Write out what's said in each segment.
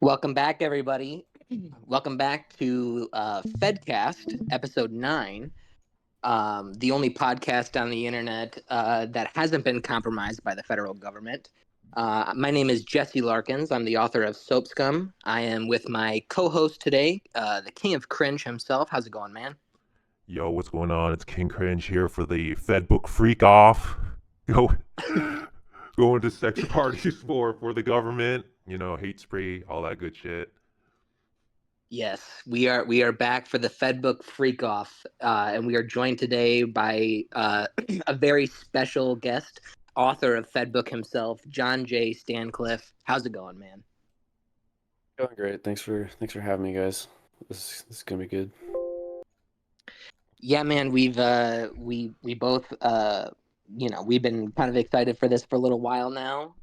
Welcome back, everybody. Welcome back to Fedcast, episode 9, the only podcast on the internet that hasn't been compromised by the federal government. My name is Jesse Larkins. I'm the author of Soap Scum. I am with my co-host today, the king of cringe himself. How's it going, man? Yo, what's going on? It's King Cringe here for the Fedbook freak off. Go, going to sex parties for the government. Hate spree, all that good shit. Yes, we are back for the Fedbook Freak Off, and we are joined today by a very special guest, author of Fedbook himself, John J. Stancliff. How's it going, man? Going great. Thanks for having me, guys. This is gonna be good. Yeah, man, we both we've been kind of excited for this for a little while now.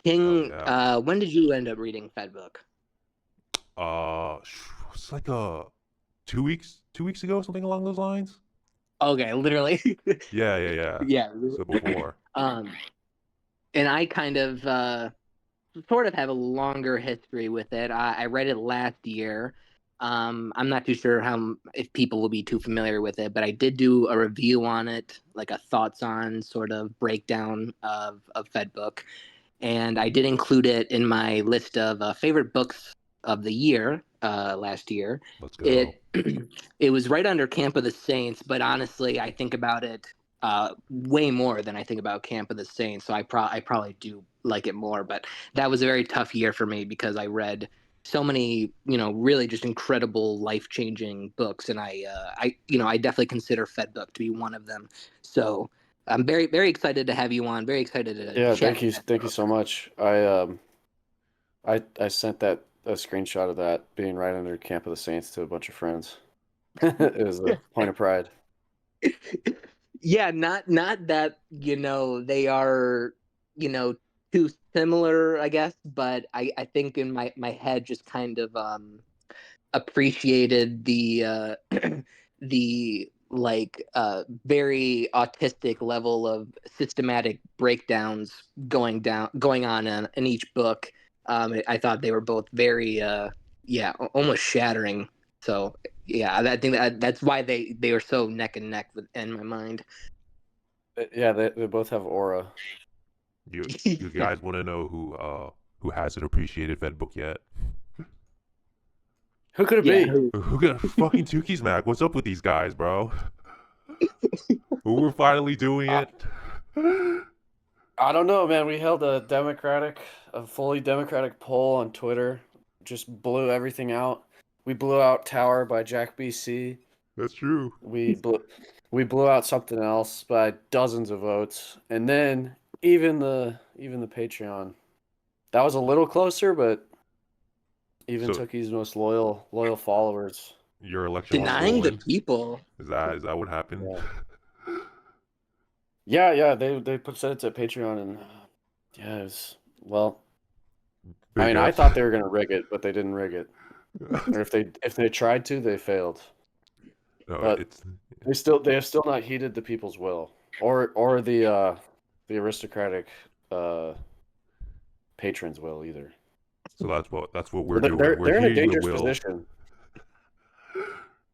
Oh King, yeah. when did you end up reading Fedbook? It's like 2 weeks ago, something along those lines. Okay, literally. Yeah. Yeah. So before. Um, and I kind of sort of have a longer history with it. I read it last year. I'm not too sure if people will be too familiar with it, but I did do a review on it, like a thoughts on sort of breakdown of Fedbook, and I did include it in my list of favorite books of the year last year. Let's go. It it was right under Camp of the Saints, but honestly, I think about it way more than I think about Camp of the Saints. So I probably do like it more. But that was a very tough year for me because I read so many, really just incredible life changing books, and I definitely consider Fedbook to be one of them. So I'm very very excited to have you on. Very excited to Yeah, chat. thank you so much. I sent that a screenshot of that being right under Camp of the Saints to a bunch of friends. It was a point of pride. Yeah, not that they are too similar, I guess, but I think in my head just kind of appreciated the the very autistic level of systematic breakdowns going on in each book. I thought they were both very almost shattering. So yeah, I think that's why they were so neck and neck in my mind. Yeah, they both have aura. You guys want to know who hasn't appreciated Fedbook yet? Who could it Yeah. be? Who got fucking Tukey's Mac? What's up with these guys, bro? We're finally doing Uh, it. I don't know, man. We held a fully democratic poll on Twitter. Just blew everything out. We blew out Tower by Jack BC. That's true. We blew out something else by dozens of votes, and then even the Patreon. That was a little closer, but even So Tookie's most loyal followers. your election was Denying the stolen. people. Is that what happened? Yeah, yeah. They said it to Patreon, and yeah, it was well. I Big mean, I ups. thought they were gonna rig it, but they didn't rig it. Or if they tried to, they failed. No, But it's they have still not heeded the people's will, or the aristocratic uh patrons will either. so that's what So we're doing. We're they're in a heeding the dangerous will. position.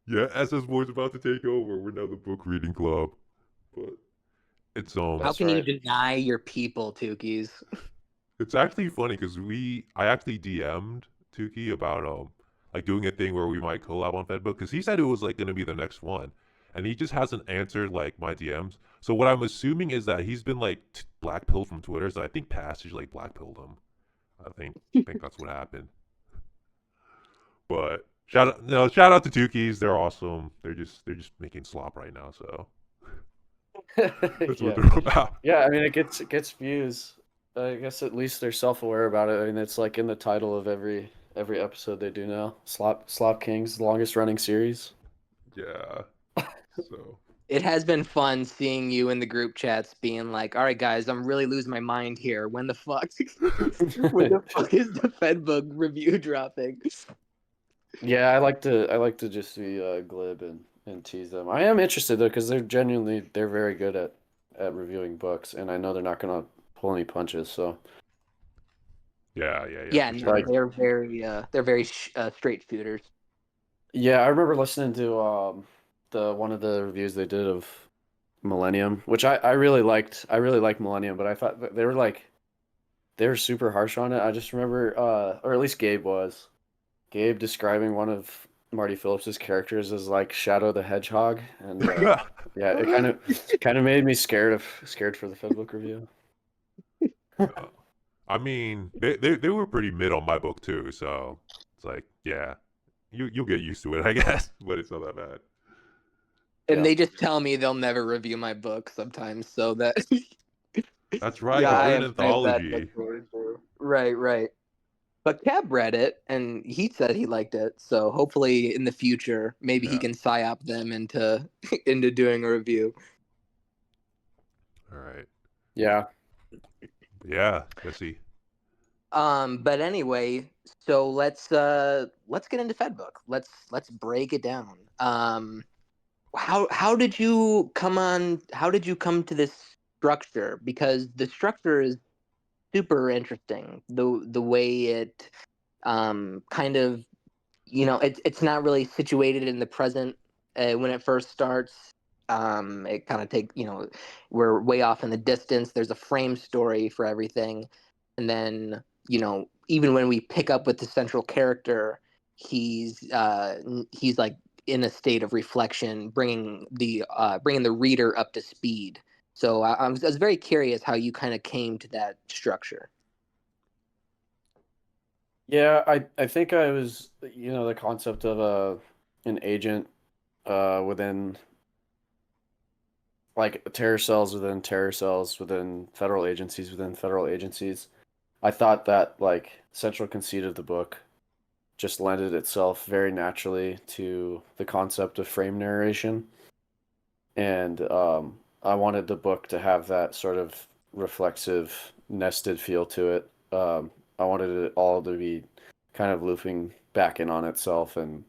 Yeah, SS Boy's about to take over. We're now the book reading club. But it's How That's can you right. deny your people, Tukis? it's actually funny because I actually DM'd Tukey about like doing a thing where we might collab on Fedbook because he said it was like gonna be the next one, and he just hasn't answered like my DMs. So what I'm assuming is that he's been like blackpilled from Twitter. So I think Passage like blackpilled him. I think that's what happened. But shout out to Tukey's. They're awesome. They're just making slop right now. So that's what Yeah. they're about. Yeah, I mean it gets views. I guess at least they're self-aware about it. I mean, it's like in the title of every episode they do now. Slop Kings, longest running series. Yeah. So It has been fun seeing you in the group chats being like, "All right, guys, I'm really losing my mind here. When the fuck, when the fuck is the Fedbook review dropping?" Yeah, I like to just be glib and tease them. I am interested though because they're very good at reviewing books, and I know they're not gonna pull any punches. So Yeah, for no, Like, sure. they're very straight shooters. yeah, I remember listening to the one of the reviews they did of Millennium, which I really liked. I really liked Millennium, but I thought that they were super harsh on it. I just remember, or at least Gabe was. Gabe describing one of Marty Phillips's characters as like Shadow the Hedgehog, and yeah, it kind of made me scared for the Fedbook review. I mean, they were pretty mid on my book too, so it's like, yeah, you'll get used to it, I guess, but it's not that bad. And Yeah. they just tell me they'll never review my book sometimes, so that That's right, yeah, because they're an I have that anthology. book too. Right, right. But Cab read it and he said he liked it, so hopefully in the future maybe he Yeah. can psyop them into into doing a review. All right. Yeah. Yeah, Jesse. But anyway, so let's get into Fedbook. Let's break it down. How did you come on? How did you come to this structure? Because the structure is super interesting. The way it kind of it's not really situated in the present when it first starts. It kind of take we're way off in the distance. There's a frame story for everything, and then even when we pick up with the central character, he's like in a state of reflection, bringing the reader up to speed. So I was very curious how you kind of came to that structure. Yeah, I think I was, the concept of an agent within like terror cells within federal agencies. I thought that like central conceit of the book just lended itself very naturally to the concept of frame narration. And I wanted the book to have that sort of reflexive, nested feel to it. I wanted it all to be kind of looping back in on itself and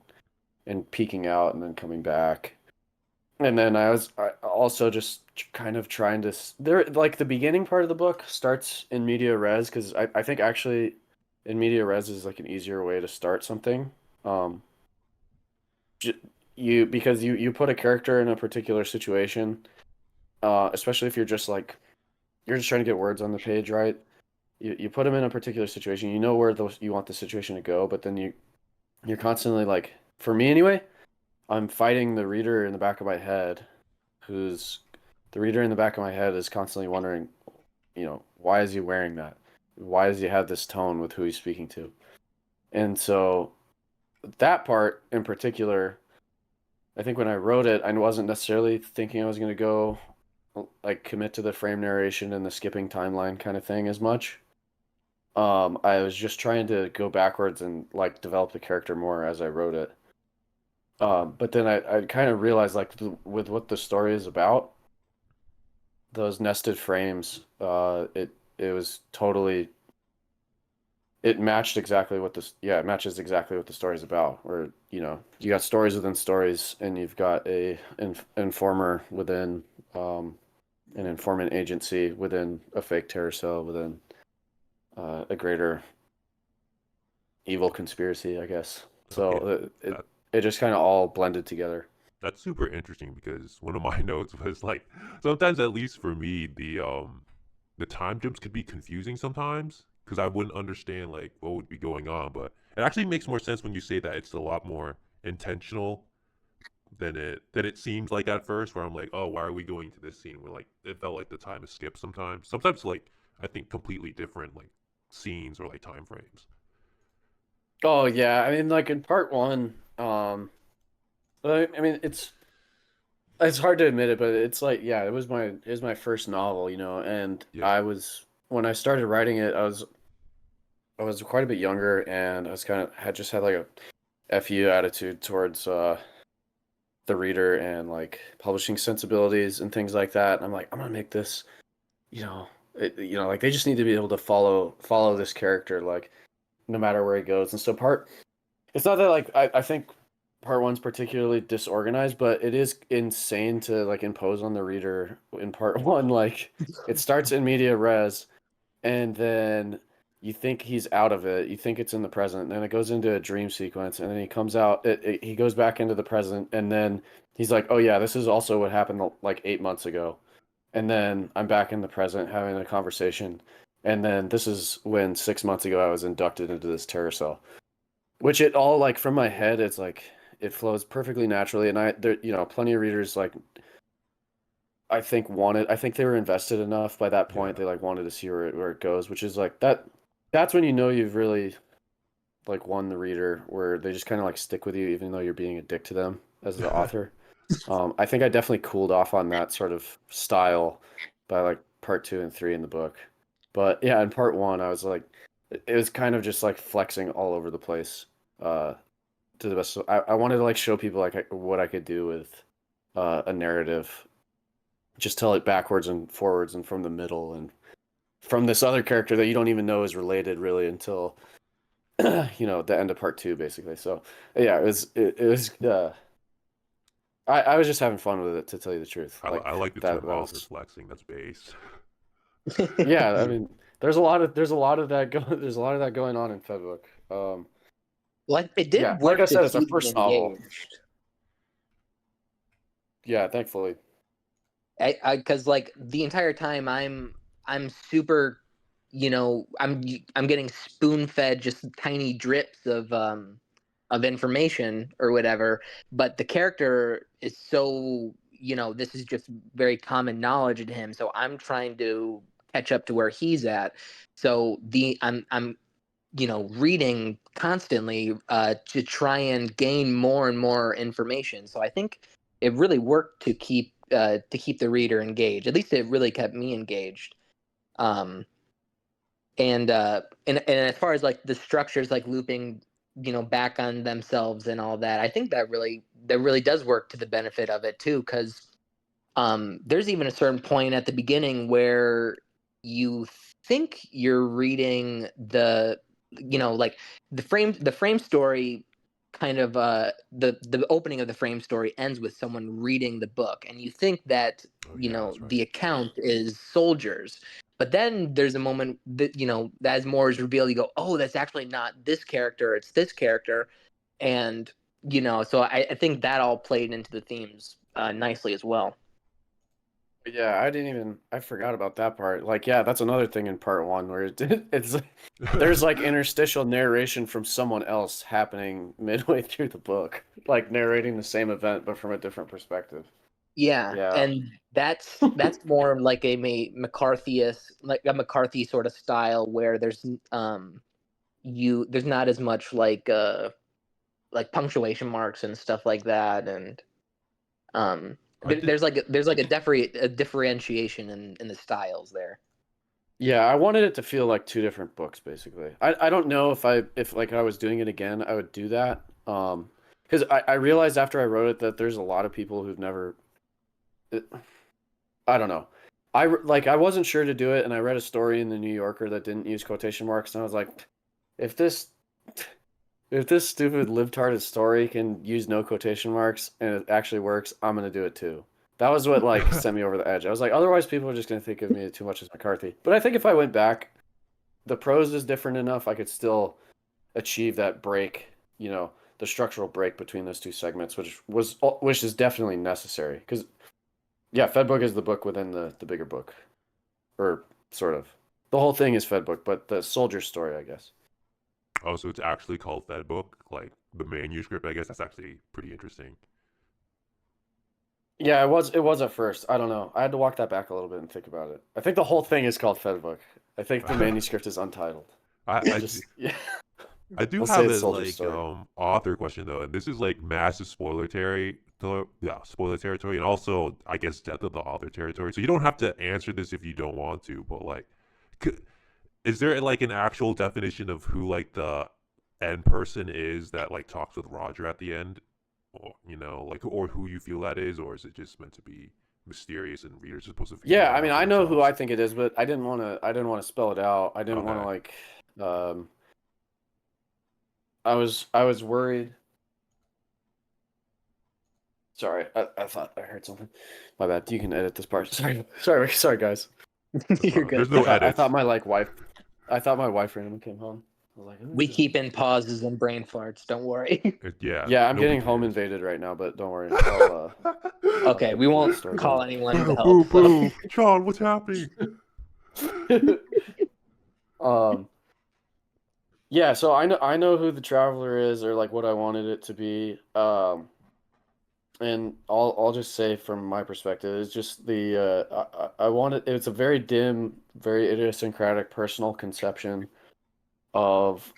peeking out and then coming back. And then I also just kind of trying to there like the beginning part of the book starts in media res because I think actually in media res is like an easier way to start something. Um, you because you put a character in a particular situation, especially if you're just trying to get words on the page, right? You put them in a particular situation, you know where you want the situation to go, but then you're constantly like, for me anyway, I'm fighting the reader in the back of my head, who's the reader in the back of my head is constantly wondering, why is he wearing that? Why does he have this tone with who he's speaking to? And so that part in particular, I think when I wrote it, I wasn't necessarily thinking I was going to go like commit to the frame narration and the skipping timeline kind of thing as much. I was just trying to go backwards and like develop the character more as I wrote it. But then I kind of realized like with what the story is about, those nested frames, it was totally it matched exactly what this yeah it matches exactly what the story's about. Where you got stories within stories, and you've got a informer within an informant agency within a fake terror cell within a greater evil conspiracy, I guess. So Okay. That it just kind of all blended together. that's super interesting because one of my notes was like sometimes, at least for me, the time jumps could be confusing sometimes because I wouldn't understand like what would be going on, but it actually makes more sense when you say that it's a lot more intentional than it seems like at first, where I'm like, oh, why are we going to this scene where like it felt like the time is skipped sometimes like I think completely different like scenes or like time frames. Oh yeah, I mean like in part one, I mean it's hard to admit it, but it's like yeah, it was my first novel, and Yeah. when I started writing it, I was quite a bit younger, and I was had like a FU attitude towards the reader and like publishing sensibilities and things like that. And I'm like, I'm gonna make this, like they just need to be able to follow this character like no matter where he goes. And so it's not that like I think part one's particularly disorganized, but it is insane to like impose on the reader in part one. Like it starts in media res, and then you think he's out of it, you think it's in the present, and then it goes into a dream sequence, and then he comes out, he goes back into the present, and then he's like, oh yeah, this is also what happened like 8 months ago. And then I'm back in the present having a conversation. And then this is when 6 months ago I was inducted into this terror cell. Which it all like from my head, it's like it flows perfectly naturally. And there, plenty of readers like I think they were invested enough by that point. Yeah. They like wanted to see where it goes, which is like that's when you know you've really like won the reader, where they just kind of like stick with you even though you're being a dick to them as the author. I think I definitely cooled off on that sort of style by like part 2 and 3 in the book. But yeah, in part 1, I was like, it was kind of just like flexing all over the place. To the best. I wanted to like show people like what I could do with a narrative, just tell it backwards and forwards and from the middle and from this other character that you don't even know is related really until the end of part 2 basically. So yeah, it was I was just having fun with it, to tell you the truth. I like the term author flexing. That's base. Yeah, I mean, there's a lot of that going on in Fedbook. Well, it did Yeah, work like I to said, it's our keep me first novel. engaged. Yeah, thankfully. Because like the entire time I'm super, I'm getting spoon fed just tiny drips of information or whatever, but the character is so, this is just very common knowledge to him, so I'm trying to catch up to where he's at. So I'm reading constantly to try and gain more and more information. So I think it really worked to keep the reader engaged. At least it really kept me engaged. Um, and as far as like the structures, like looping, back on themselves and all that, I think that really does work to the benefit of it too, because there's even a certain point at the beginning where you think you're reading like the frame story kind of the opening of the frame story ends with someone reading the book, and you think that Oh yeah, that's right. the account is soldiers, but then there's a moment that as more is revealed, you go, oh, that's actually not this character, it's this character. And so I think that all played into the themes nicely as well. Yeah, I forgot about that part. Like, yeah, that's another thing in part 1 where it's there's like interstitial narration from someone else happening midway through the book, like narrating the same event but from a different perspective. Yeah, Yeah. and that's more like a like a McCarthy sort of style, where there's there's not as much like punctuation marks and stuff like that, and there's like a differentiation in the styles there. Yeah, I wanted it to feel like 2 different books basically. I don't know if like I was doing it again, I would do that. Because I realized after I wrote it that there's a lot of people who've never I don't know. I wasn't sure to do it, and I read a story in the New Yorker that didn't use quotation marks, and I was like, if this stupid libtarded story can use no quotation marks and it actually works, I'm gonna do it too. That was what like sent me over the edge. I was like, otherwise people are just gonna think of me too much as McCarthy. But I think if I went back, the prose is different enough, I could still achieve that break, the structural break between those 2 segments, which is definitely necessary. Because yeah, Fedbook is the book within the bigger book, or sort of. The whole thing is Fedbook, but the soldier story, I guess. Oh, so it's actually called Fedbook, like the manuscript. I guess that's actually pretty interesting. Yeah, it was at first. I don't know. I had to walk that back a little bit and think about it. I think the whole thing is called Fedbook. I think the manuscript is untitled. Yeah. I do We'll say have it's a soldier like story. author question though, and this is like massive spoiler territory, and also I guess death of the author territory. So you don't have to answer this if you don't want to, but like, is there like an actual definition of who like the end person is that like talks with Roger at the end, or like, or who you feel that is, or is it just meant to be mysterious and readers are supposed to figure Yeah, that I out mean, for I know who themselves? I think it is, but I didn't want to spell it out. I didn't want to Okay. like I was worried. Sorry, I thought I heard something. My bad. You can edit this part. Sorry, guys. You're good. There's no I edits. thought my like wife I thought my wife randomly came home. I was like, who We is that? keep in pauses and brain farts. Don't worry. Yeah, Yeah, I'm nobody getting home cares. invaded right now, but don't worry. I'll Okay, keep we the won't story call going. anyone to Boo, help. boo, So. boo. John, what's happening? um, yeah, so I know who the Traveler is, or like what I wanted it to be. And I'll just say from my perspective, it's just I wanted it's a very dim, very idiosyncratic personal conception of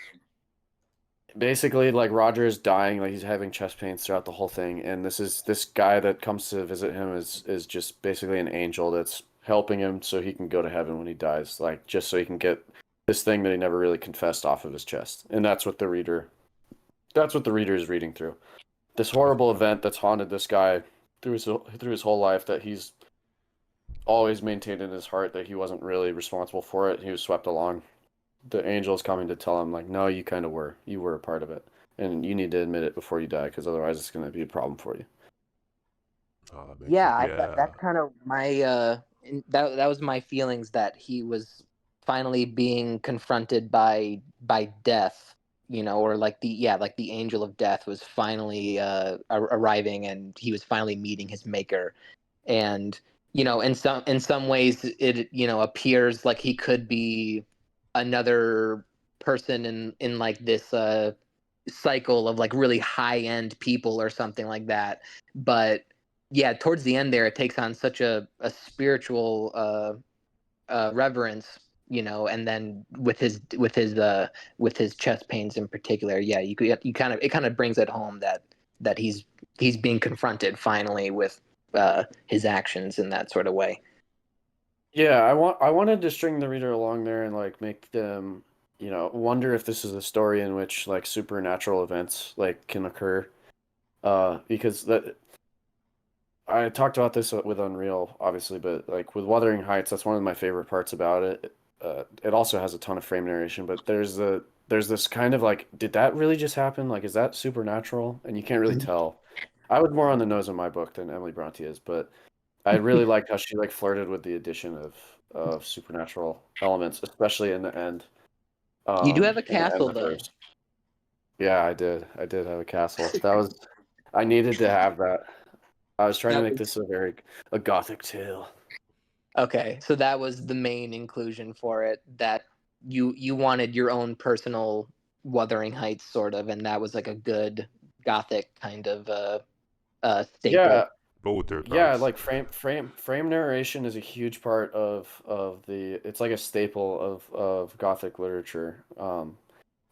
basically like Roger is dying, like he's having chest pains throughout the whole thing, and this guy that comes to visit him is just basically an angel that's helping him so he can go to heaven when he dies, like just so he can get this thing that he never really confessed off of his chest. And that's what the reader is reading through. This horrible event that's haunted this guy through his whole life, that he's always maintained in his heart that he wasn't really responsible for it. He was swept along. The angel's coming to tell him, like, no, you kind of were. You were a part of it, and you need to admit it before you die, because otherwise it's going to be a problem for you. Oh, that makes Yeah, yeah. that's kind of my that was my feelings, that he was finally being confronted by death, or like the angel of death was finally arriving, and he was finally meeting his maker. And in some ways it appears like he could be another person in like this cycle of like really high end people or something like that. But yeah, towards the end there, it takes on such a spiritual reverence, and then with his chest pains in particular, yeah, it kind of brings it home that he's being confronted finally with his actions in that sort of way. Yeah, I wanted to string the reader along there and like make them, wonder if this is a story in which like supernatural events like can occur. Because that I talked about this with Unreal, obviously, but like with Wuthering Heights, that's one of my favorite parts about it. It also has a ton of frame narration, but there's this kind of like, did that really just happen? Like, is that supernatural? And you can't really tell. I was more on the nose in my book than Emily Bronte is, but I really liked how she like flirted with the addition of supernatural elements, especially in the end. You do have a In the end castle of though. hers. Yeah, I did. I did have a castle. I needed to have that. I was trying to That make was this a gothic tale. okay. So that was the main inclusion for it. That you wanted your own personal Wuthering Heights sort of, and that was like a good gothic kind of staple. Yeah, Boulder yeah, Guards. like frame narration is a huge part of the it's like a staple of gothic literature.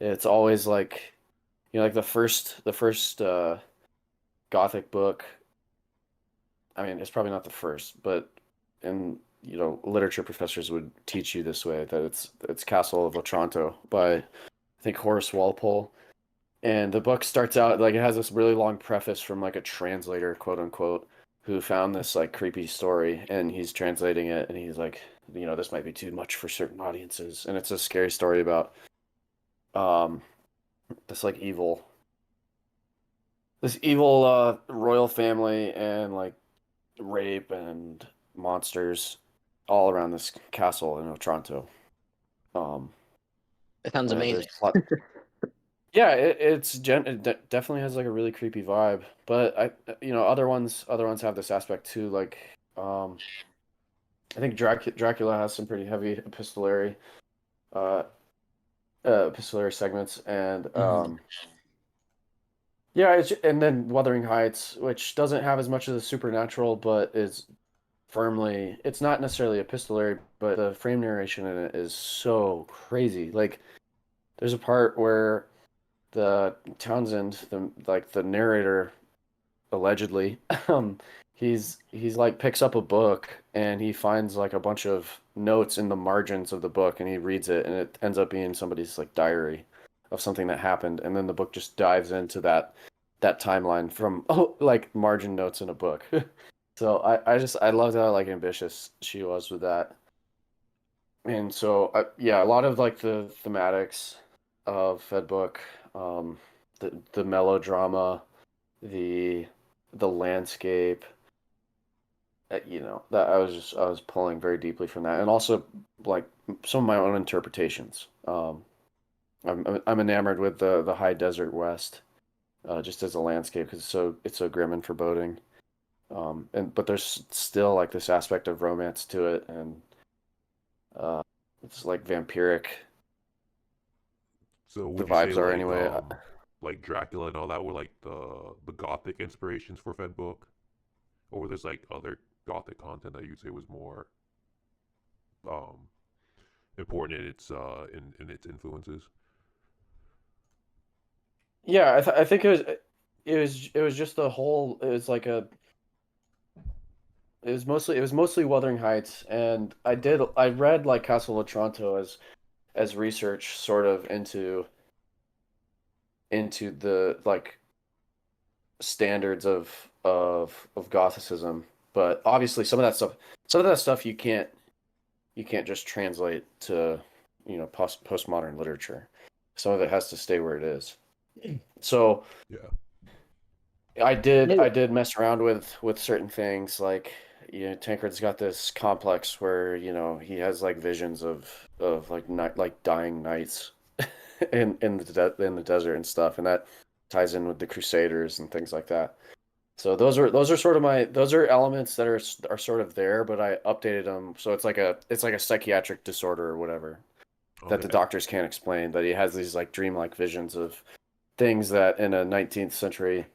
It's always like like the first gothic book. I mean, it's probably not the first, but and literature professors would teach you this way, that it's Castle of Otranto by I think Horace Walpole. And the book starts out like it has this really long preface from like a translator, quote unquote, who found this like creepy story, and he's translating it, and he's like, this might be too much for certain audiences. And it's a scary story about um this like evil royal family, and like rape and monsters all around this castle in Otranto. Um, It sounds amazing. there's a lot. Yeah, it definitely has like a really creepy vibe, but other ones have this aspect too. Like, I think Dracula has some pretty heavy uh, epistolary segments, and Mhm. yeah, and then Wuthering Heights, which doesn't have as much of the supernatural, but is firmly, it's not necessarily epistolary, but the frame narration in it is so crazy. Like, there's a part where the Townsend, the narrator, allegedly, um, he's like picks up a book, and he finds like a bunch of notes in the margins of the book, and he reads it, and it ends up being somebody's like diary of something that happened, and then the book just dives into that timeline from like margin notes in a book. So I loved how like ambitious she was with that. And so yeah, a lot of like the thematics of Fedbook, the melodrama, the the landscape, that I was pulling very deeply from that, and also like of my own interpretations. I'm enamored with the high desert west, just as a landscape because it's so grim and foreboding. But there's still like this aspect of romance to it, and it's like vampiric. So The would you say vibes are anyway. like Dracula and all that were like the Gothic inspirations for Fedbook, or there's like other Gothic content that you'd say was more um important in its in its influences? Yeah, I think it was just the whole. It was like a. It was mostly Wuthering Heights, and I read like Castle Otranto as research sort of into the like standards of Gothicism, but obviously some of that stuff you can't just translate to postmodern literature. Some of it has to stay where it is. So Yeah. I did mess around with certain things like Tancred's got this complex where he has like visions of like night like dying nights in the desert and stuff, and that ties in with the Crusaders and things like that. So those are sort of those are elements that are sort of there, but I updated them so it's like a psychiatric disorder or whatever that the Okay. doctors can't explain. That he has these like dreamlike visions of things that in a 19th century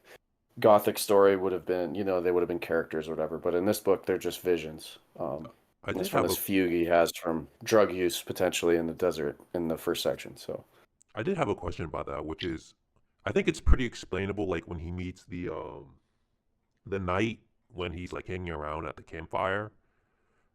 Gothic story would have been, they would have been characters or whatever. But in this book, they're just visions. I It's did from have this a fugue he has from drug use potentially in the desert in the first section. So I did have a question about that, which is I think it's pretty explainable like when he meets the knight when he's like hanging around at the campfire.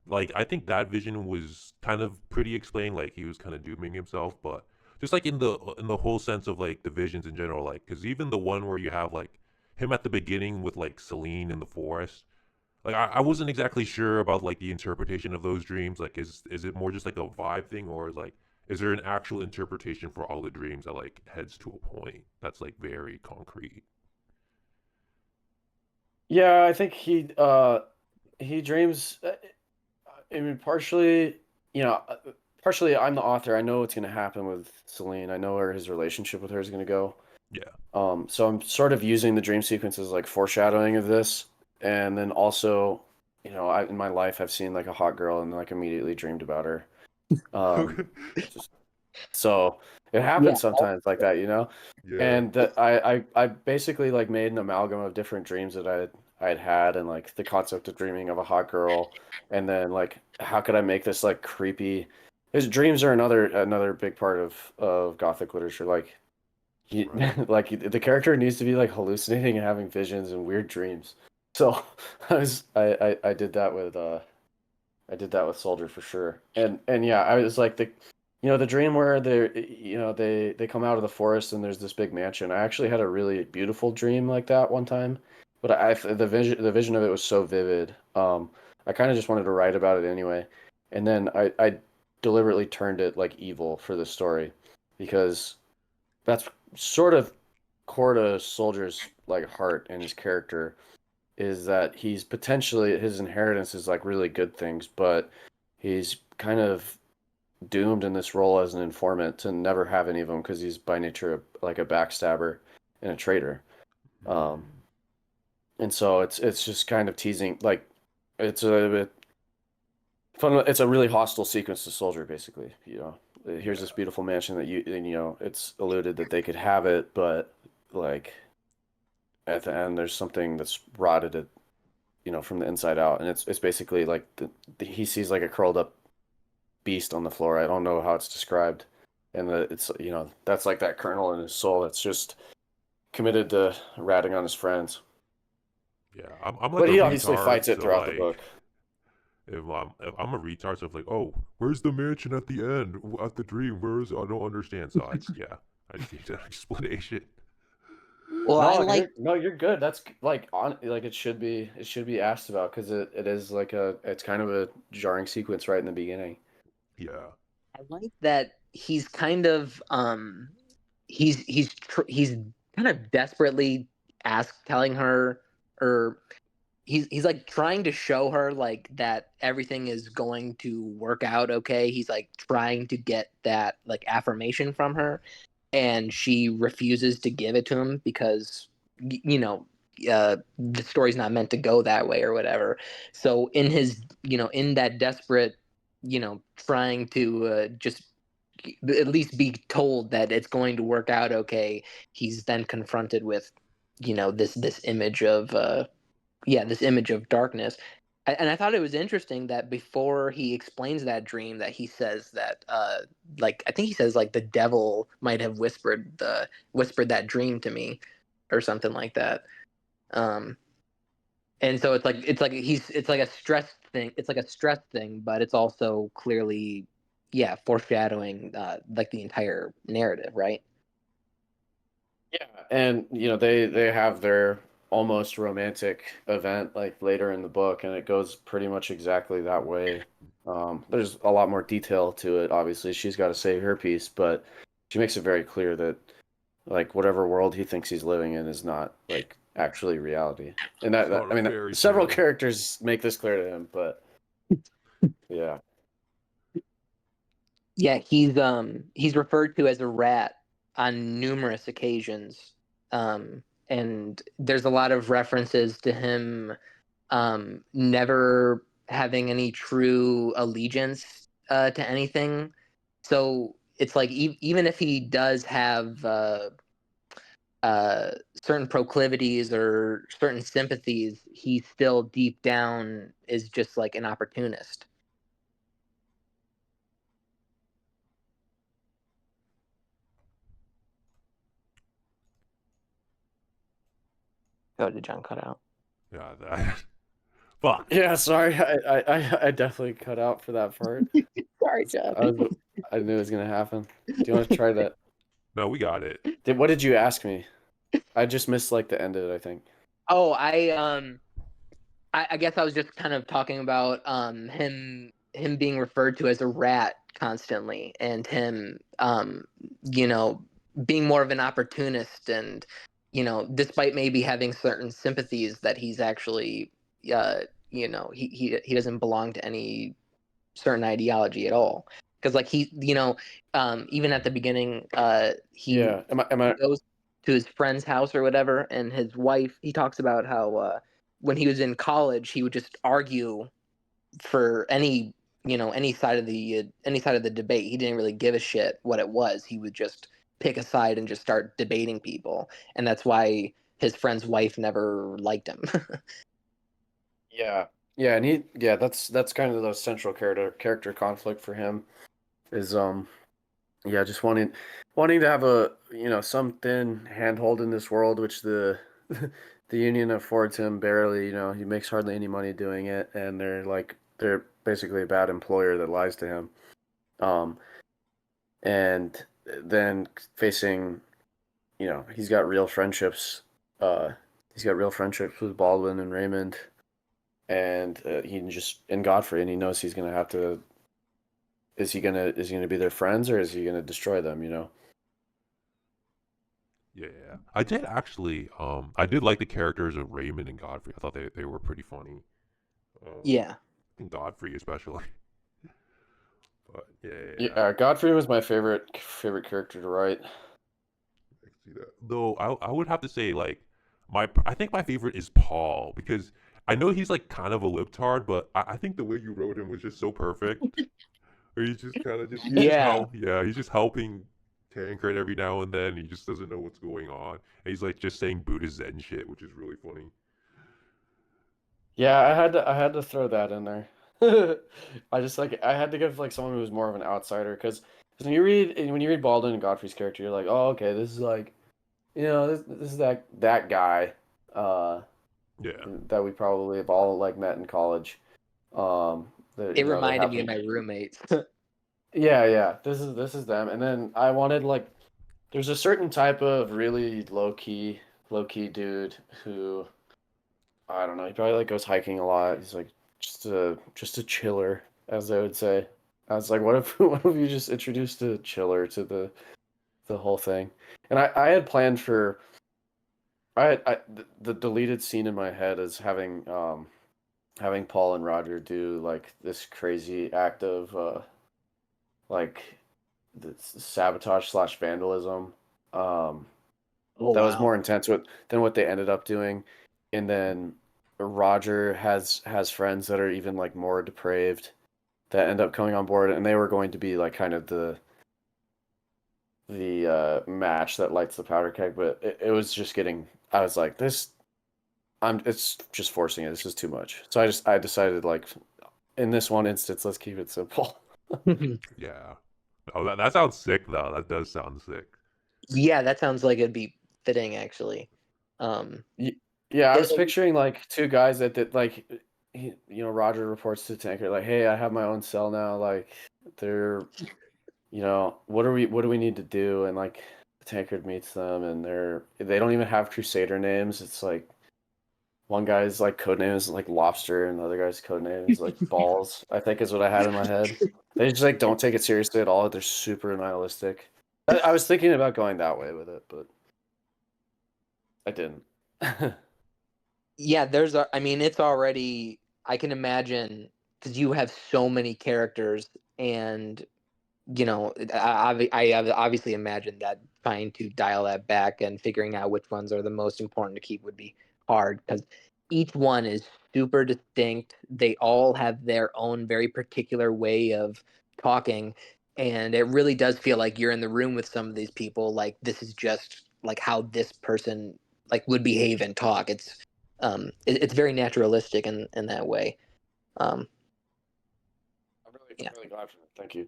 Like I think that vision was kind of pretty explained, like he was kind of dooming himself, but just like in the whole sense of like the visions in general, like because even the one where you have like him at the beginning with like Celine in the forest, like I wasn't exactly sure about like the interpretation of those dreams. Like is it more just like a vibe thing, or like is there an actual interpretation for all the dreams that like heads to a point that's like very concrete? yeah, I think he dreams. I mean, you know, partially I'm the author. I know what's going to happen with Celine. I know where his relationship with her is going to go. Yeah. So I'm sort of using the dream sequences like foreshadowing of this, and then also, in my life I've seen like a hot girl and like immediately dreamed about her. Um, just, so it Yeah. happens sometimes like that. Yeah. And that I basically like made an amalgam of different dreams that I'd had, and like the concept of dreaming of a hot girl, and then like how could I make this like creepy? His dreams are another big part of Gothic literature. Like he Right. like the character needs to be like hallucinating and having visions and weird dreams. So I did that with I did that with Soldier for sure. And yeah, I was like the dream where they come out of the forest and there's this big mansion. I actually had a really beautiful dream like that one time, but the vision of it was so vivid. I kind of just wanted to write about it anyway. And then I deliberately turned it like evil for the story because that's sort of core to Soldier's like heart and his character is that he's potentially his inheritance is like really good things, but he's kind of doomed in this role as an informant to never have any of them because he's by nature like a backstabber and a traitor. Um, Mm. and so it's just kind of teasing like it's a bit fun. It's a really hostile sequence to Soldier, basically. Here's this Yeah. beautiful mansion that it's alluded that they could have it, but like at the end there's something that's rotted it from the inside out, and it's basically like he sees like a curled up beast on the floor. I don't know how it's described, and it's that's like that kernel in his soul that's just committed to ratting on his friends. Yeah. I'm like But a he obviously retard, fights it so throughout the like book. if I'm a retard, so it's like, oh, where's the mansion at the end? At the dream, where is it? I don't understand. So I just need an explanation. Well, I like No, you're good. That's like on like it should be asked about because it is like it's kind of a jarring sequence right in the beginning. Yeah. I like that he's kind of he's kind of desperately telling her or he's like trying to show her like that everything is going to work out okay. He's like trying to get that like affirmation from her, and she refuses to give it to him because the story's not meant to go that way or whatever. So in his in that desperate trying to just at least be told that it's going to work out okay, he's then confronted with this image of this image of darkness. And I thought it was interesting that before he explains that dream, that he says that, like, I think he says like the devil might have whispered that dream to me, or something like that. Um, and so it's like a stress thing. It's like a stress thing, but it's also clearly, yeah, foreshadowing like the entire narrative, right? Yeah, and they have their almost romantic event like later in the book, and it goes pretty much exactly that way. There's a lot more detail to it. Obviously, she's got to say her piece, but she makes it very clear that like whatever world he thinks he's living in is not like actually reality. And It's that not I a mean, fairy several tale. characters make this clear to him, but yeah, Yeah, he's referred to as a rat on numerous occasions. And there's a lot of references to him never having any true allegiance to anything. So it's like even if he does have uh, certain proclivities or certain sympathies, he still deep down is just like an opportunist. Oh, did John cut out? Yeah, that. Fuck. yeah. Sorry, I definitely cut out for that part. Sorry, John. I knew it was gonna happen. Do you want to try that? No, we got it. What did you ask me? I just missed like the end of it, I think. Oh, I guess I was just kind of talking about him being referred to as a rat constantly, and him you know being more of an opportunist, and despite maybe having certain sympathies, that he's actually uh he doesn't belong to any certain ideology at all, because like even at the beginning he Yeah. Am I goes to his friend's house or whatever, and his wife, he talks about how when he was in college he would just argue for any side of the debate. He didn't really give a shit what it was. He would just pick a side and just start debating people, and that's why his friend's wife never liked him. Yeah. Yeah, and that's kind of the central character conflict for him is yeah, just wanting to have a some thin handhold in this world, which the the union affords him barely. He makes hardly any money doing it, and they're basically a bad employer that lies to him. Um, and then facing, he's got real friendships. He's got real friendships with Baldwin and Raymond, and he just in Godfrey, and he knows he's gonna have to. Is he gonna be their friends, or is he gonna destroy them? Yeah, I did actually. I did like the characters of Raymond and Godfrey. I thought they were pretty funny. Yeah. I think Godfrey especially. But yeah, Yeah, Godfrey was my favorite character to write. I can see that. Though I would have to say like I think my favorite is Paul because I know he's like kind of a libtard, but I think the way you wrote him was just so perfect. Where he's just kind of just Yeah. he's just helping Tancred every now and then. He just doesn't know what's going on. And he's like just saying Buddhist Zen shit, which is really funny. Yeah, I had to throw that in there. I had to give like someone who was more of an outsider because when you read Baldwin and Godfrey's character, you're like, oh, okay, this is like this is that guy Yeah. that we probably have all like met in college. That It they reminded have me of the my roommates. yeah, this is them, and then I wanted like there's a certain type of really low key dude who I don't know. He probably like goes hiking a lot. He's like just a chiller, as they would say. I was like, what if what if you just introduced a chiller to the whole thing? And I had planned for The deleted scene in my head is having Paul and Roger do like this crazy act of like this sabotage slash vandalism. Um, Oh that was wow. more intense than what they ended up doing. And then Roger has friends that are even like more depraved that end up coming on board, and they were going to be like kind of the match that lights the powder keg, but it was just getting. I was like, this. It's just forcing it. This is too much. So I decided like in this one instance, let's keep it simple. Yeah. Oh, that sounds sick though. That does sound sick. Yeah, that sounds like it'd be fitting actually. Um, Yeah, I was it, picturing like two guys that did like, Roger reports to Tanker like, "Hey, I have my own cell now. Like, they're, what do we need to do?" And like, Tankard meets them, and they don't even have Crusader names. It's like one guy's like code name is like Lobster, and the other guy's code name is like Balls. I think is what I had in my head. They just like don't take it seriously at all. They're super nihilistic. I was thinking about going that way with it, but I didn't. yeah, I mean, it's already. I can imagine because you have so many characters, and I obviously imagine that trying to dial that back and figuring out which ones are the most important to keep would be hard because each one is super distinct. They all have their own very particular way of talking, and it really does feel like you're in the room with some of these people. Like this is just like how this person like would behave and talk. It's very naturalistic in that way. Um, I'm yeah. really glad for that. Thank you.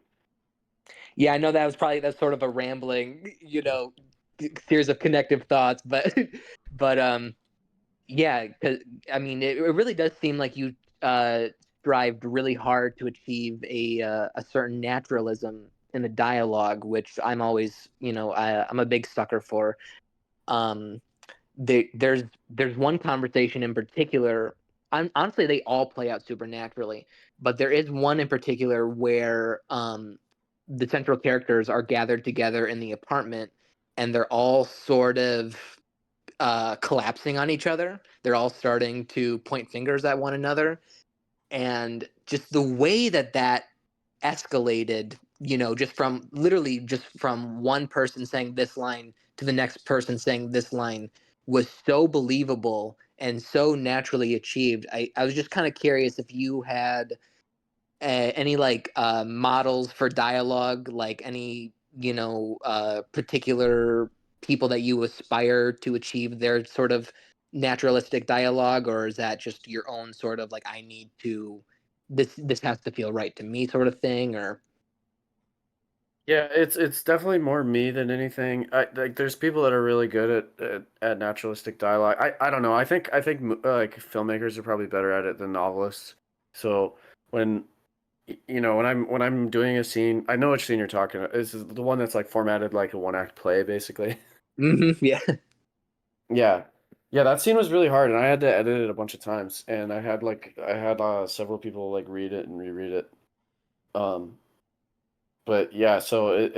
Yeah, I know that's sort of a rambling, series of connective thoughts, but but yeah, because I mean, it really does seem like you uh strived really hard to achieve a certain naturalism in the dialogue, which I'm always, I'm a big sucker for. Um, there's one conversation in particular. Honestly, they all play out supernaturally, but there is one in particular where the central characters are gathered together in the apartment, and they're all sort of collapsing on each other. They're all starting to point fingers at one another, and just the way that escalated, just from literally just from one person saying this line to the next person saying this line was so believable and so naturally achieved. I was just kind of curious if you had any like models for dialogue, like any particular people that you aspire to achieve their sort of naturalistic dialogue, or is that just your own sort of like I need to this has to feel right to me sort of thing, or Yeah, it's definitely more me than anything. Like there's people that are really good at naturalistic dialogue. I don't know. I think like filmmakers are probably better at it than novelists. So when when I'm doing a scene, I know which scene you're talking about. This is the one that's like formatted like a one act play, basically. yeah. Yeah. Yeah, that scene was really hard, and I had to edit it a bunch of times, and I had several people like read it and reread it. Um, but yeah, so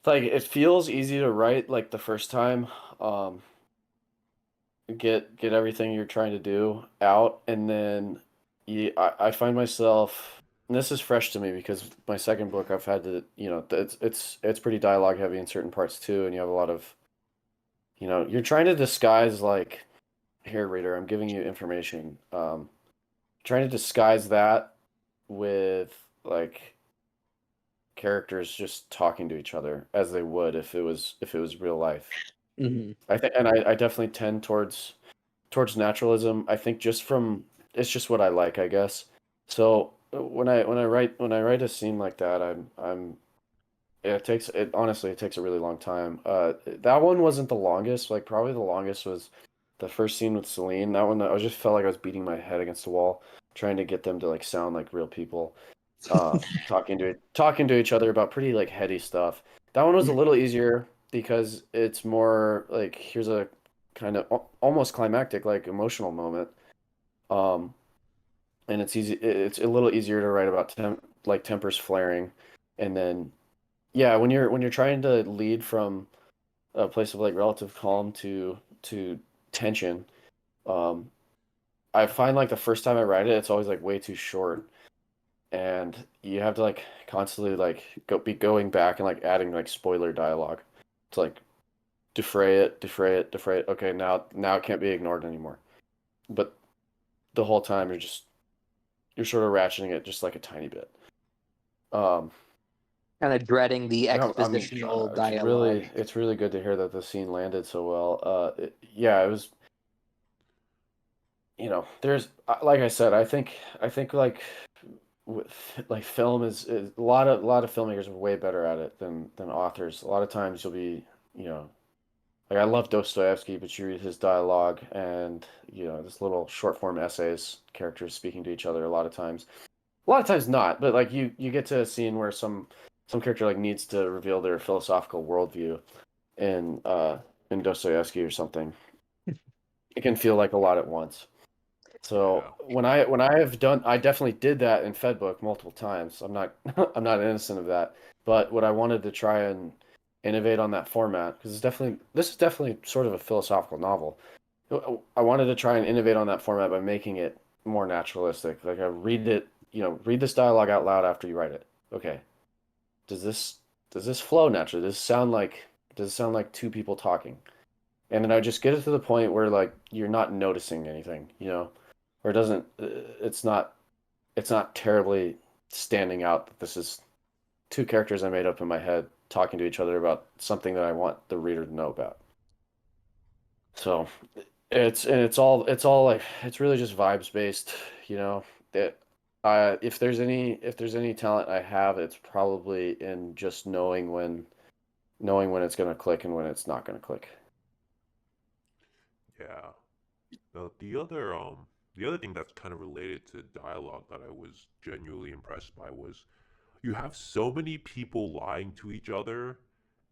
like it feels easy to write like the first time, um, get everything you're trying to do out, and then I find myself, and this is fresh to me because my second book I've had to, it's pretty dialogue heavy in certain parts too, and you have a lot of, you're trying to disguise like, here, reader, I'm giving you information. Trying to disguise that with like characters just talking to each other as they would if it was real life. Hmm. I think, and I definitely tend towards naturalism. I think just from it's just what I like, I guess. So when I write a scene like that, I'm it honestly it takes a really long time. That one wasn't the longest. Like probably the longest was the first scene with Celine. That one I just felt like I was beating my head against the wall trying to get them to like sound like real people, talking to each other about pretty like heady stuff. That one was a little easier because it's more like here's a kind of almost climactic like emotional moment. Um, and it's easy. It's a little easier to write about like tempers flaring, and then yeah, when you're trying to lead from a place of like relative calm to tension. Um, I find like the first time I write it, it's always like way too short, and you have to like constantly like be going back and like adding like spoiler dialogue to like defray it. Okay, now it can't be ignored anymore. But the whole time you're sort of ratcheting it just like a tiny bit. Um, Kind of dreading the expositional dialogue. it's really good to hear that the scene landed so well. Yeah, it was, there's like I said, I think like with like film is a lot of filmmakers are way better at it than authors. A lot of times you'll be, you know, like I love Dostoevsky, but you read his dialogue and this little short form essays, characters speaking to each other a lot of times not, but like you get to a scene where some character like needs to reveal their philosophical worldview in in Dostoevsky or something. It can feel like a lot at once. So Yeah. I definitely did that in Fedbook multiple times. I'm not I'm not innocent of that. But what I wanted to try and innovate on that format, because this is definitely sort of a philosophical novel. I wanted to try and innovate on that format by making it more naturalistic. Like I read it, read this dialogue out loud after you write it. Okay, does this does this flow naturally? Does it sound like two people talking? And then I just get it to the point where like you're not noticing anything, or it doesn't. It's not terribly standing out that this is two characters I made up in my head talking to each other about something that I want the reader to know about. So it's all like it's really just vibes based, you know. It if there's any talent I have, it's probably in just knowing when it's gonna click and when it's not gonna click. Yeah. The other thing that's kind of related to dialogue that I was genuinely impressed by was you have so many people lying to each other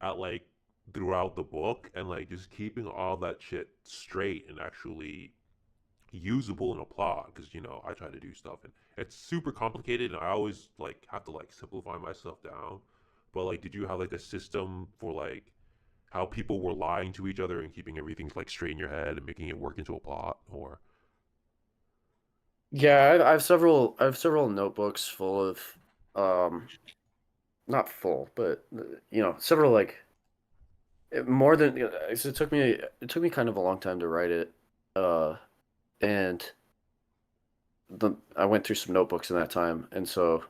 at like throughout the book, and like just keeping all that shit straight and actually usable in a plot, because I try to do stuff and it's super complicated and I always like have to like simplify myself down. But like, did you have like a system for like how people were lying to each other and keeping everything like straight in your head and making it work into a plot? Or Yeah, I have several notebooks full of um not full, but several like more than so it took me kind of a long time to write it. And I went through some notebooks in that time, and so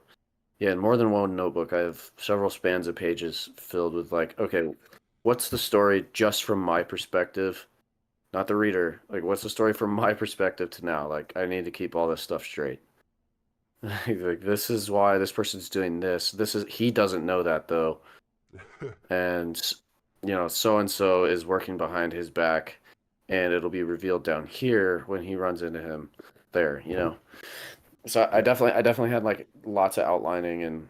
yeah, in more than one notebook, I have several spans of pages filled with like, okay, what's the story just from my perspective, not the reader. Like, what's the story from my perspective to now? Like, I need to keep all this stuff straight. Like, this is why this person's doing this. He doesn't know that though, and so and so is working behind his back, and it'll be revealed down here when he runs into him there. So I definitely had like lots of outlining and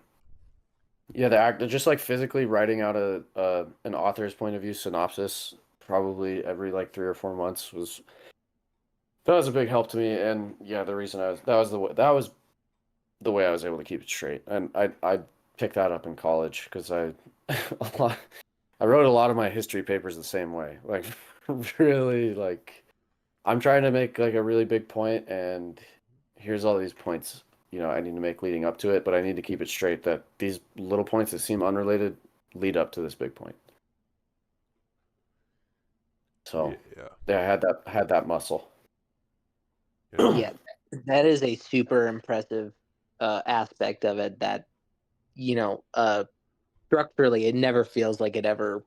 yeah, the act just like physically writing out a an author's point of view synopsis probably every like 3 or 4 months was a big help to me. And yeah, the reason that was the way I was able to keep it straight. And I picked that up in college because a lot I wrote a lot of my history papers the same way. Like really like I'm trying to make like a really big point, and here's all these points, I need to make leading up to it, but I need to keep it straight that these little points that seem unrelated lead up to this big point. So, yeah, yeah, I had that muscle. yeah, Yeah, that is a super impressive aspect of it that, you know, uh, structurally, it never feels like it ever,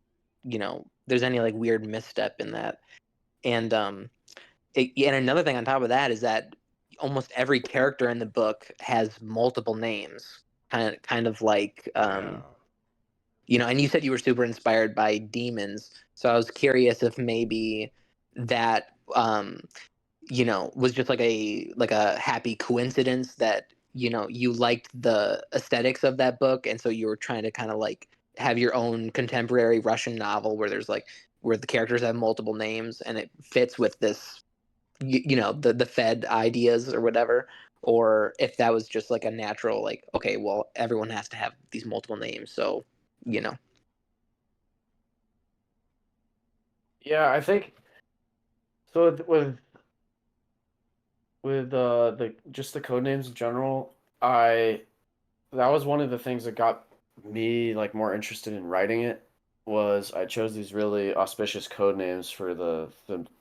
there's any like weird misstep in that. And and another thing on top of that is that almost every character in the book has multiple names, kind of like yeah, and you said you were super inspired by demons, so I was curious if maybe that was just like a happy coincidence that you liked the aesthetics of that book, and so you were trying to kind of like have your own contemporary Russian novel where the characters have multiple names and it fits with this the Fed ideas or whatever, or if that was just like a natural like, okay, well, everyone has to have these multiple names, so you know. Yeah, I think so. With the just the code names in general, I that was one of the things that got me like more interested in writing it. Was I chose these really auspicious code names for the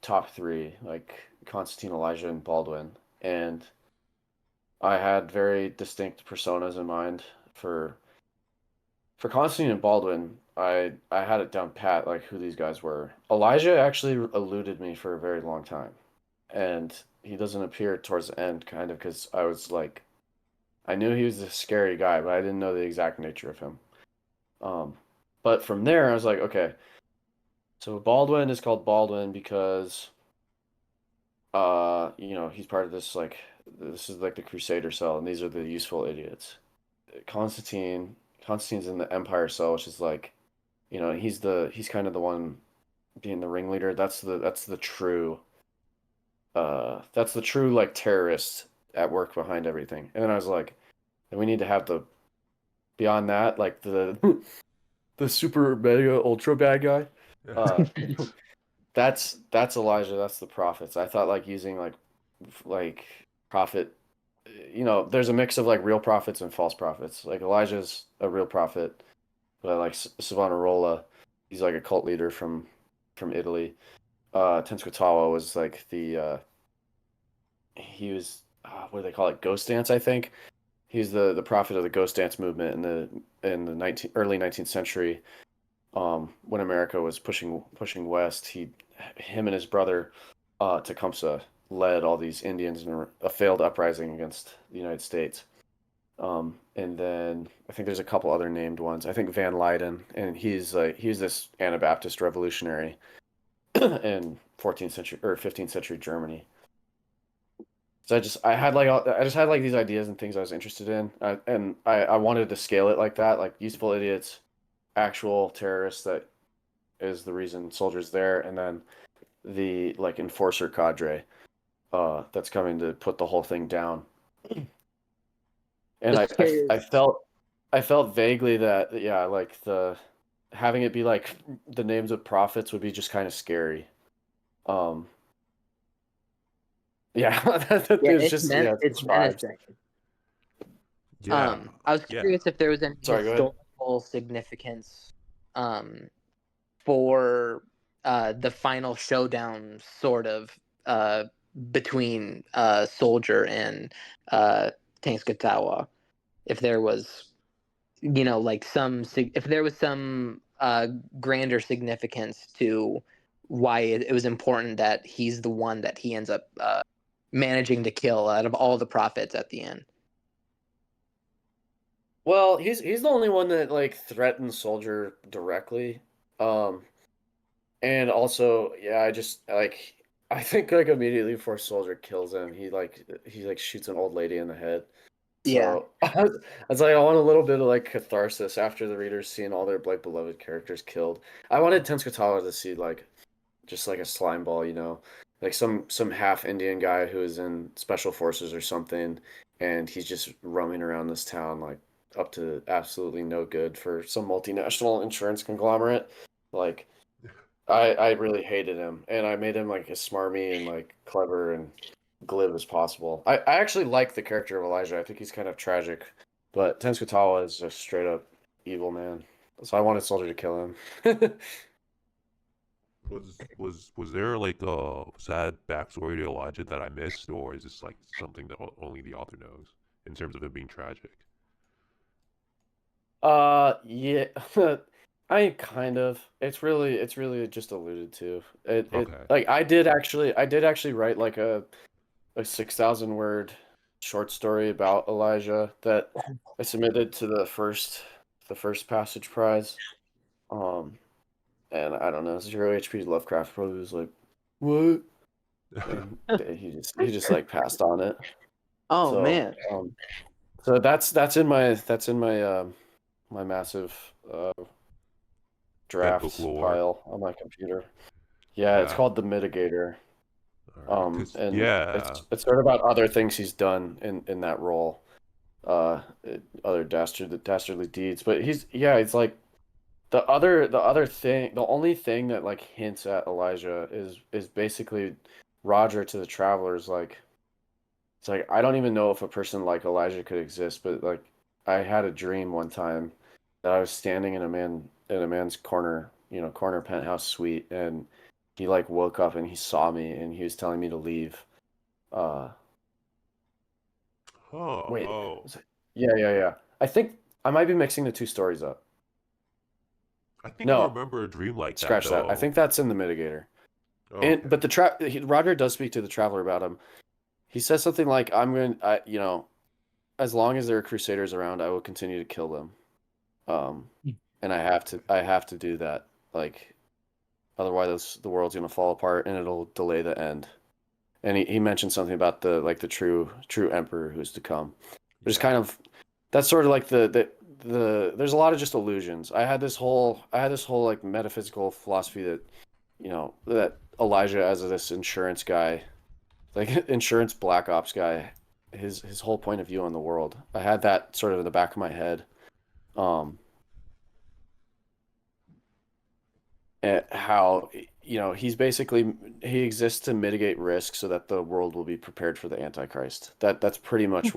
top three, like Constantine, Elijah, and Baldwin, and I had very distinct personas in mind for for Constantine and Baldwin. I had it down pat like who these guys were. Elijah actually eluded me for a very long time, and he doesn't appear towards the end, kind of because I was like I knew he was a scary guy, but I didn't know the exact nature of him. Um, but from there, I was like, okay, so Baldwin is called Baldwin because, he's part of this like this is like the Crusader cell, and these are the useful idiots. Constantine, Constantine's in the Empire cell, which is like, he's kind of the one being the ringleader. That's the true like terrorist at work behind everything. And then I was like, and we need to have the beyond that, like the the super mega ultra bad guy. Uh, that's Elijah. That's the prophets. I thought like using like prophet. There's a mix of like real prophets and false prophets. Like Elijah's a real prophet, but like Savonarola, he's like a cult leader from Italy. Tenskwatawa was like he was what do they call it? Ghost dance, I think. He's the prophet of the ghost dance movement in the early 19th century. When America was pushing west, him and his brother Tecumseh led all these Indians in a failed uprising against the United States. And then I think there's a couple other named ones. I think Van Leyden, and he's this Anabaptist revolutionary in 14th century or 15th century Germany. So I just had like these ideas and things I was interested in, and I wanted to scale it like that, like useful idiots, actual terrorists that is the reason soldiers there, and then the like enforcer cadre, that's coming to put the whole thing down. And Just curious. I felt vaguely that yeah, like the having it be like the names of prophets would be just kind of scary. Um, yeah, Yeah, it's just yeah, it's it's just vibes. menacing. Yeah, I was yeah. curious if there was any Sorry, go ahead. historical significance um for the final showdown sort of uh between Soldier and uh Tangskatawa. If there was like if there was some grander significance to why it was important that he's the one that he ends up managing to kill out of all the prophets at the end. Well, he's the only one that like threatens Soldier directly. Um, and also, yeah, I just like I think like immediately before Soldier kills him, he shoots an old lady in the head. Yeah. So I was like, I want a little bit of like catharsis after the readers seeing all their like beloved characters killed. I wanted Tenskwatawa to see like just like a slime ball, like some half Indian guy who is in special forces or something, and he's just roaming around this town like up to absolutely no good for some multinational insurance conglomerate. Like I really hated him, and I made him like as smarmy and like clever and glib as possible. I actually like the character of Elijah. I think he's kind of tragic, but Tenskwatawa is just straight up evil man. So I wanted Soldier to kill him. Was there like a sad backstory to Elijah that I missed, or is this like something that only the author knows in terms of it being tragic? Yeah. I kind of. It's really just alluded to. It Okay. like I did actually write like a 6,000 word short story about Elijah that I submitted to the first passage prize. Um, and I don't know, Zero HP Lovecraft probably was like, "What?" And he just like passed on it. Oh So man. that's in my my massive Fedbook drafts lore. pile on my computer. Yeah, it's Yeah. called The Mitigator. All right. Cause And yeah. it's sort of about other things he's done in that role, other dastardly deeds. But he's yeah, it's like The other thing, the only thing that like hints at Elijah is basically Roger to the travelers like it's like I don't even know if a person like Elijah could exist, but like I had a dream one time that I was standing in a man's corner, corner penthouse suite, and he like woke up and he saw me and he was telling me to leave. Uh Oh, wait, oh. was it- yeah. I think I might be mixing the two stories up. I think I No, remember a dream like that scratch that. I though. think that's in the mitigator. And Okay. but Roger does speak to the traveler about him. He says something like, "I'm going, as long as there are crusaders around, I will continue to kill them. And I have to do that. Like, otherwise, the world's gonna fall apart, and it'll delay the end." And he mentioned something about the true emperor who's to come, which is Yeah. kind of that's sort of like there's a lot of just illusions. I had this whole like metaphysical philosophy that that Elijah as this insurance guy, like insurance black ops guy, his whole point of view on the world. I had that sort of in the back of my head. Um, and how he's basically he exists to mitigate risk so that the world will be prepared for the Antichrist. That's pretty much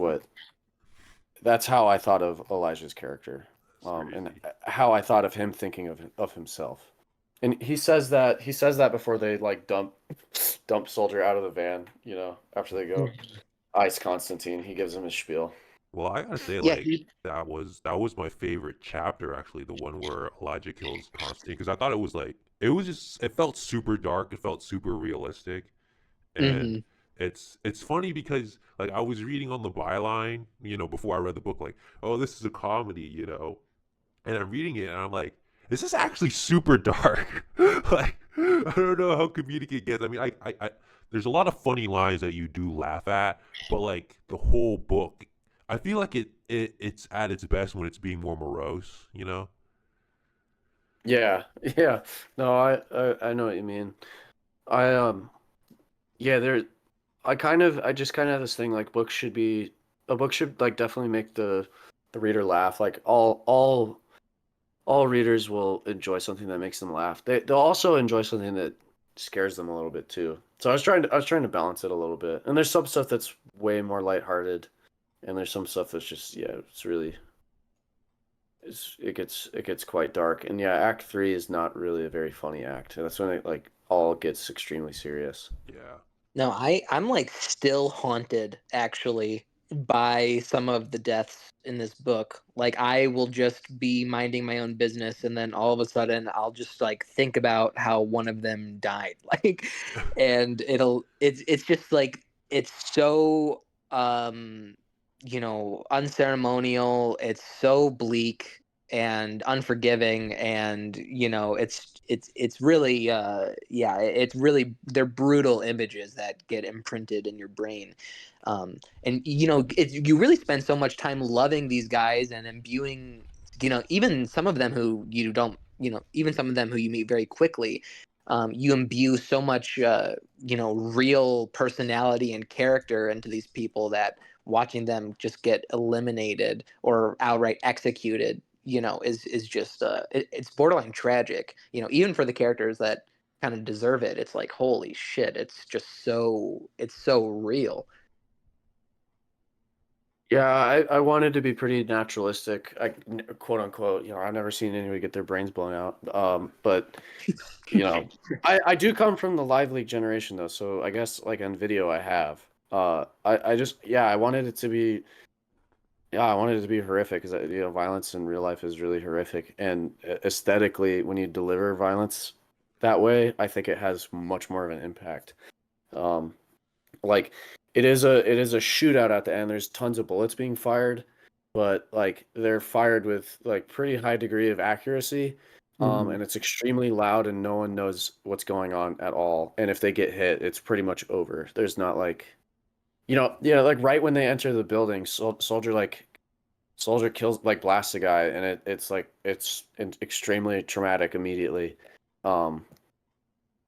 that's how I thought of Elijah's character, That's and crazy. how I thought of him thinking of himself. And he says that before they like dump Soldier out of the van, after they go ice Constantine. He gives him his spiel. Well, I gotta say, Yeah, like that was my favorite chapter actually, the one where Elijah kills Constantine, because I thought it felt super dark, it felt super realistic, and hmm it's funny because like I was reading on the byline, before I read the book, like, oh, this is a comedy, and I'm reading it and I'm like, this is actually super dark. Like, I don't know how comedic it gets. I mean, there's a lot of funny lines that you do laugh at, but like the whole book, I feel like it's at its best when it's being more morose, you know? Yeah, yeah. No, I know what you mean. I yeah, I just kind of have this thing like a book should like definitely make the reader laugh. Like all readers will enjoy something that makes them laugh. They'll also enjoy something that scares them a little bit too. So I was trying to balance it a little bit. And there's some stuff that's way more lighthearted, and there's some stuff that's just it's really it gets quite dark. And yeah, Act 3 is not really a very funny act. That's when it like all gets extremely serious. Yeah. No, I'm like still haunted actually by some of the deaths in this book. Like I will just be minding my own business and then all of a sudden I'll just like think about how one of them died. Like and it's just like it's so unceremonial, it's so bleak and unforgiving, and it's really yeah, it's really, they're brutal images that get imprinted in your brain. And you really spend so much time loving these guys and imbuing, even some of them who you don't, even some of them who you meet very quickly. You imbue so much real personality and character into these people that watching them just get eliminated or outright executed, is just it's borderline tragic. Even for the characters that kind of deserve it, it's like holy shit, it's so real. Yeah, I wanted to be pretty naturalistic, quote unquote. I've never seen anybody get their brains blown out. But I do come from the Live League generation though, so I guess like on video I have. I just I wanted it to be horrific because violence in real life is really horrific, and aesthetically, when you deliver violence that way, I think it has much more of an impact. Um, like it is a shootout at the end. There's tons of bullets being fired, but like they're fired with like pretty high degree of accuracy. Mhm. And it's extremely loud and no one knows what's going on at all. And if they get hit, it's pretty much over. There's not like like right when they enter the building, soldier kills like blasts a guy and it's like extremely traumatic immediately. Um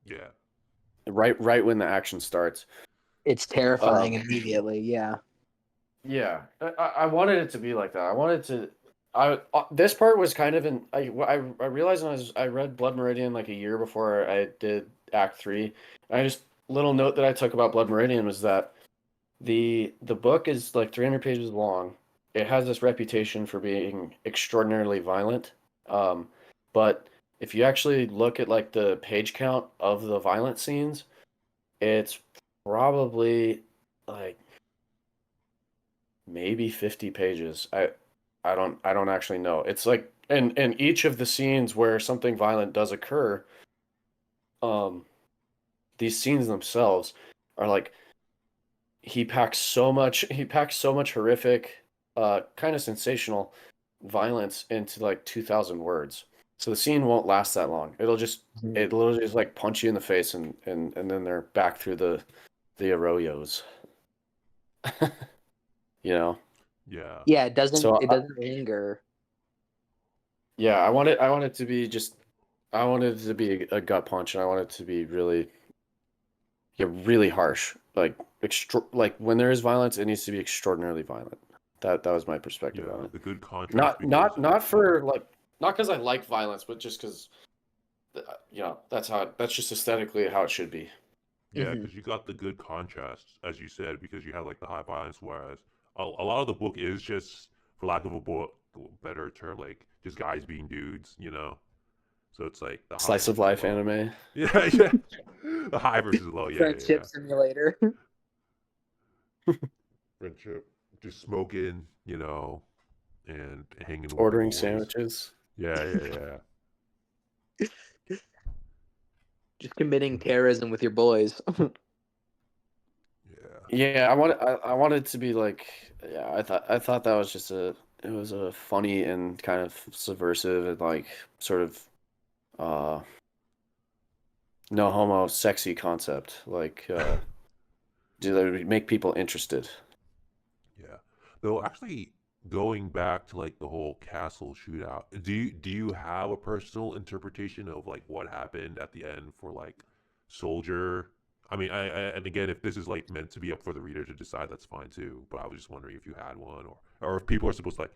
Yeah. right when the action starts. It's terrifying Um immediately, yeah. Yeah, I wanted it to be like that. this part was kind of I realized when I read Blood Meridian like a year before I did Act 3. I just little note that I took about Blood Meridian was that the book is like 300 pages long. It has this reputation for being extraordinarily violent. Um, but if you actually look at like the page count of the violent scenes, it's probably like maybe 50 pages. I don't actually know. It's like in each of the scenes where something violent does occur, um these scenes themselves are like he packs so much horrific kind of sensational violence into like 2,000 words. So the scene won't last that long. It literally just like punch you in the face and then they're back through the arroyos. You know? Yeah. Yeah, it doesn't So it doesn't linger. yeah, I want it to be just I wanted it to be a gut punch and I want it to be really yeah, really harsh. Like when there is violence, it needs to be extraordinarily violent. That was my perspective on Yeah. it. The good contrast Not because not of not for like not because I like violence, but just because that's just aesthetically how it should be. yeah, Hmm. because you got the good contrast, as you said, because you have like the high violence, whereas a lot of the book is just, for lack of better term, like just guys being dudes, you know. So it's like the high Slice of versus the life low. anime. Yeah, yeah. The high versus low. Yeah, yeah, Friendship yeah. simulator. Friendship, just smoking, you know, and hanging with the Ordering boys. sandwiches. Yeah, yeah, yeah. Just committing terrorism with your boys. Yeah. Yeah, I wanted to be like yeah, I thought that was just it was a funny and kind of subversive and like sort of uh no homo sexy concept. Like do that make people interested. Yeah. Though actually going back to like the whole castle shootout, do you have a personal interpretation of like what happened at the end for like Soldier? I mean, and again, if this is like meant to be up for the reader to decide, that's fine too. But I was just wondering if you had one, or if people are supposed to like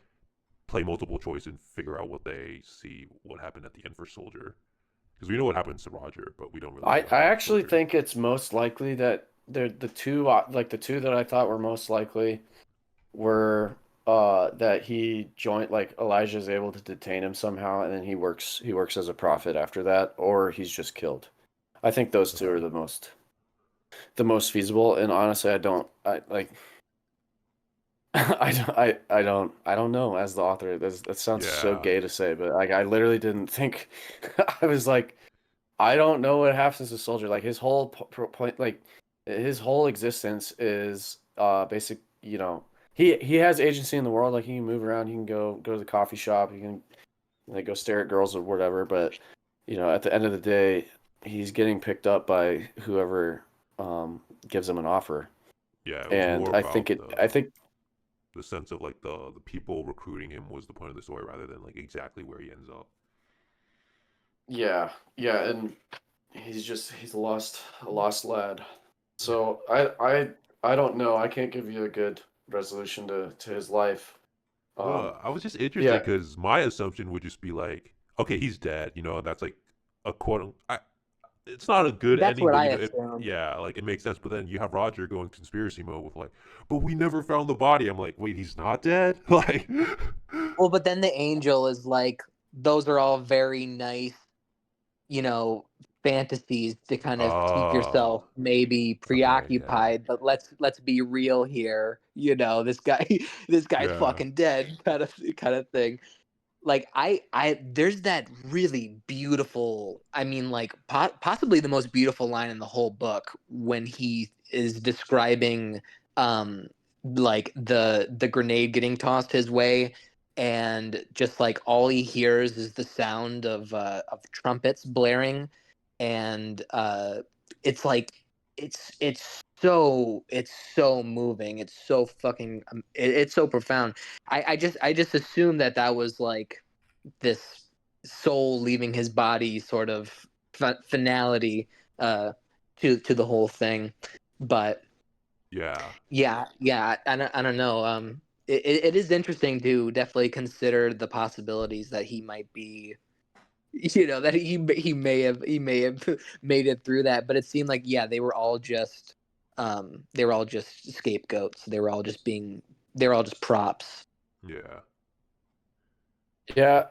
play multiple choice and figure out what they see what happened at the end for Soldier, because we know what happens to Roger, but we don't really I know what I happened to actually Soldier. think it's most likely that the two that I thought were most likely were that he joined like Elijah is able to detain him somehow and then he works as a prophet after that or he's just killed. I think those two are Okay. the most feasible and honestly I like I don't know as the author. That sounds so Yeah. gay to say, but like I literally didn't think I was like I don't know what happens to Soldier. Like his whole point, like his whole existence is basic. He has agency in the world. Like he can move around. He can go to the coffee shop. He can like go stare at girls or whatever. But at the end of the day, he's getting picked up by whoever gives him an offer. Yeah, it was And more I think about it. I think the sense of like the people recruiting him was the point of the story rather than like exactly where he ends up. yeah, yeah, and he's a lost lad. Yeah. So I don't know. I can't give you a good resolution to his life. No, Um, I was just interested yeah, because my assumption would just be like, okay, he's dead. You know, that's like a quote. It's not a good That's ending, what but I you know, assumed. yeah, like it makes sense. But then you have Roger going conspiracy mode with like, but we never found the body. I'm like, wait, he's not dead? Like, Well, but then the angel is like, those are all very nice, you know, fantasies to kind of keep yourself oh, maybe okay, yeah, preoccupied. But let's be real here. This guy this guy's yeah, fucking dead, kind of thing. Like I there's that really beautiful, I mean, like possibly the most beautiful line in the whole book when he is describing um like the grenade getting tossed his way, and just like all he hears is the sound of trumpets blaring, and it's like it's so moving, it's so fucking it's so profound. I just assumed that was like this soul leaving his body sort of finality uh to the whole thing. But yeah, yeah, I don't know. it is interesting to definitely consider the possibilities that he might be, that he may have made it through that. But it seemed like, yeah, they were all just scapegoats. They were all just props. Yeah. Yeah.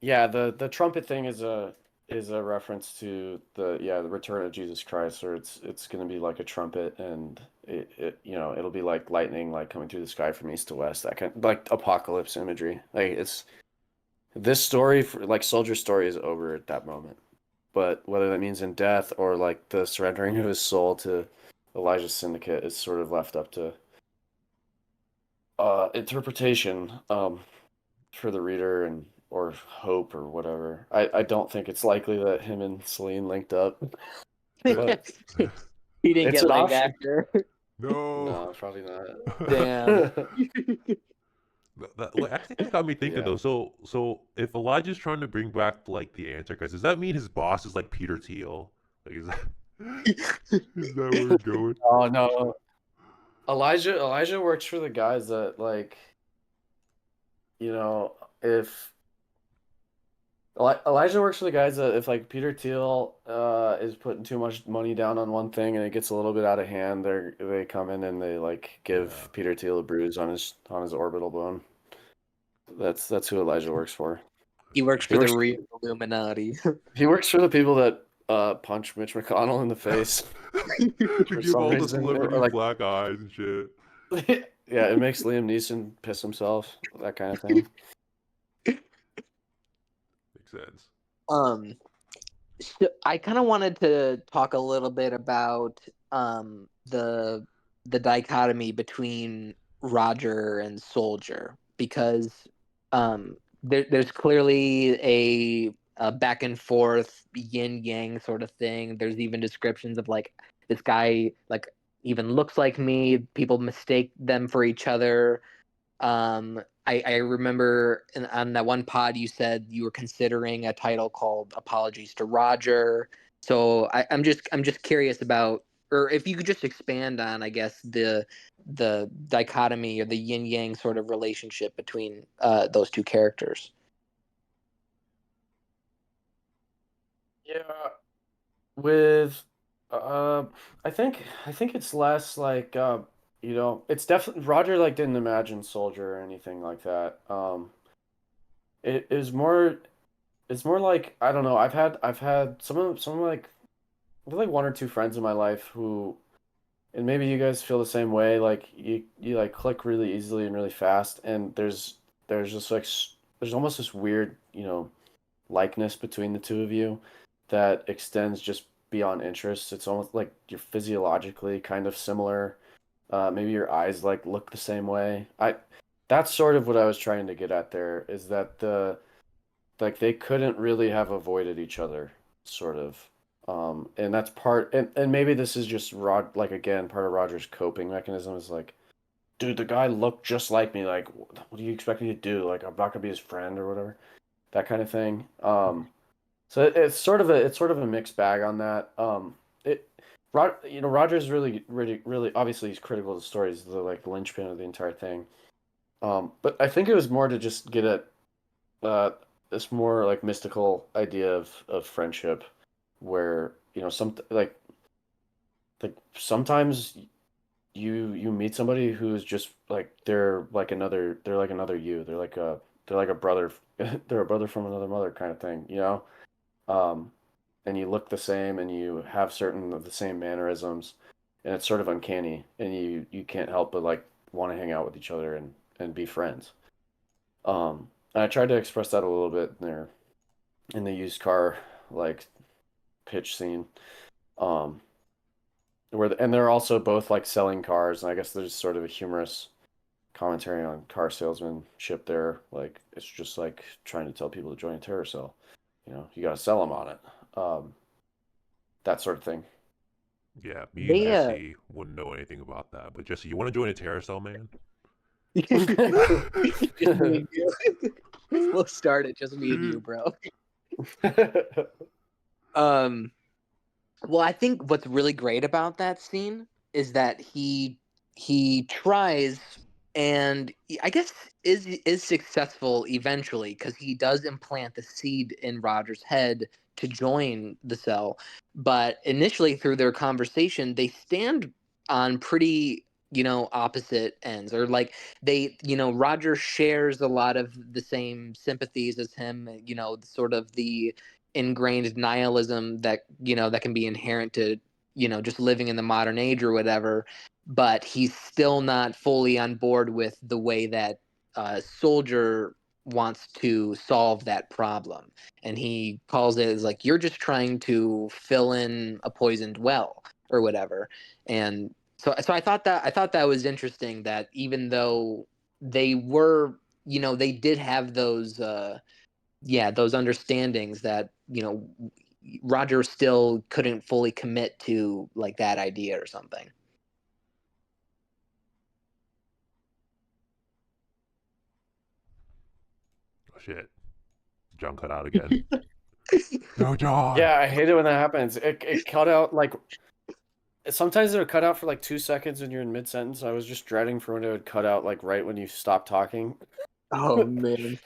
Yeah, the trumpet thing is a reference to the return of Jesus Christ, or it's gonna be like a trumpet, and it'll be like lightning like coming through the sky from east to west, that kind like apocalypse imagery. Like it's this story for like Soldier's story is over at that moment. But whether that means in death or like the surrendering of his soul to Elijah's syndicate is sort of left up to interpretation for the reader and or hope or whatever. I don't think it's likely that him and Celine linked up. But He didn't it's get an laid option. after. No. No, probably not. Damn. Like, actually, that got me thinking Yeah. though. So if Elijah's trying to bring back like the Antichrist, does that mean his boss is like Peter Thiel? Like, is that where we're going? Oh no. Elijah works for the guys that like, if Elijah works for the guys that if like Peter Thiel is putting too much money down on one thing and it gets a little bit out of hand, they come in and they like give Yeah. Peter Thiel a bruise on his orbital bone. That's who Elijah works for. He works He for the works real Illuminati. he works for the people that punch Mitch McConnell in the face To for give some all the reason. celebrities Like black eyes and shit. yeah, it makes Liam Neeson piss himself, that kind of thing. Makes sense. So I kind of wanted to talk a little bit about the dichotomy between Roger and Soldier, because there's clearly a back and forth yin yang sort of thing. There's even descriptions of like this guy like even looks like me. People mistake them for each other. I remember on that one pod you said you were considering a title called "Apologies to Roger." So I'm just curious about, or if you could just expand on, I guess the dichotomy or the yin yang sort of relationship between those two characters. Yeah, with I think it's less like it's definitely Roger like didn't imagine Soldier or anything like that. It is more it's more like I don't know. I've had some like I have like one or two friends in my life who, and maybe you guys feel the same way, like you like click really easily and really fast, and there's just like there's almost this weird, likeness between the two of you that extends just beyond interests. It's almost like you're physiologically kind of similar. Maybe your eyes like look the same way. That's sort of what I was trying to get at there, is that like they couldn't really have avoided each other, sort of. And that's and maybe this is just like again, part of Roger's coping mechanism is like, dude, the guy looked just like me. Like, what do you expect me to do? Like, I'm not gonna be his friend or whatever, that kind of thing. So it's sort of a mixed bag on that. It, Roger's really obviously he's critical of the story. He's the like linchpin of the entire thing. But I think it was more to just get at this more like mystical idea of friendship, where sometimes you meet somebody who's just like they're like another you. They're like a brother. They're a brother from another mother kind of thing, um, and you look the same and you have certain of the same mannerisms, and it's sort of uncanny, and you can't help but like want to hang out with each other and be friends. And I tried to express that a little bit there in the used car like pitch scene, um, and they're also both like selling cars, and I guess there's sort of a humorous commentary on car salesmanship there. Like it's just like trying to tell people to join a terror cell. You got to sell them on it. Um, that sort of thing. Yeah, me and They Jesse wouldn't know anything about that. But Jesse, you want to join a terror cell, man? just me and you. We'll start it, just me and you, bro. Well, I think what's really great about that scene is that he he tries, and I guess is successful eventually, because he does implant the seed in Roger's head to join the cell. But initially, through their conversation, they stand on pretty, opposite ends, or like Roger shares a lot of the same sympathies as him, sort of the ingrained nihilism that can be inherent to just living in the modern age or whatever, but he's still not fully on board with the way that Soldier wants to solve that problem. And he calls it as like, you're just trying to fill in a poisoned well or whatever. And so I thought that was interesting, that even though they were, they did have those those understandings, that Roger still couldn't fully commit to like that idea or something. Oh, shit. John cut out again. No, John. Yeah, I hate it when that happens. It cut out like sometimes it would cut out for like 2 seconds and you're in mid sentence. I was just dreading for when it would cut out like right when you stop talking. Oh man.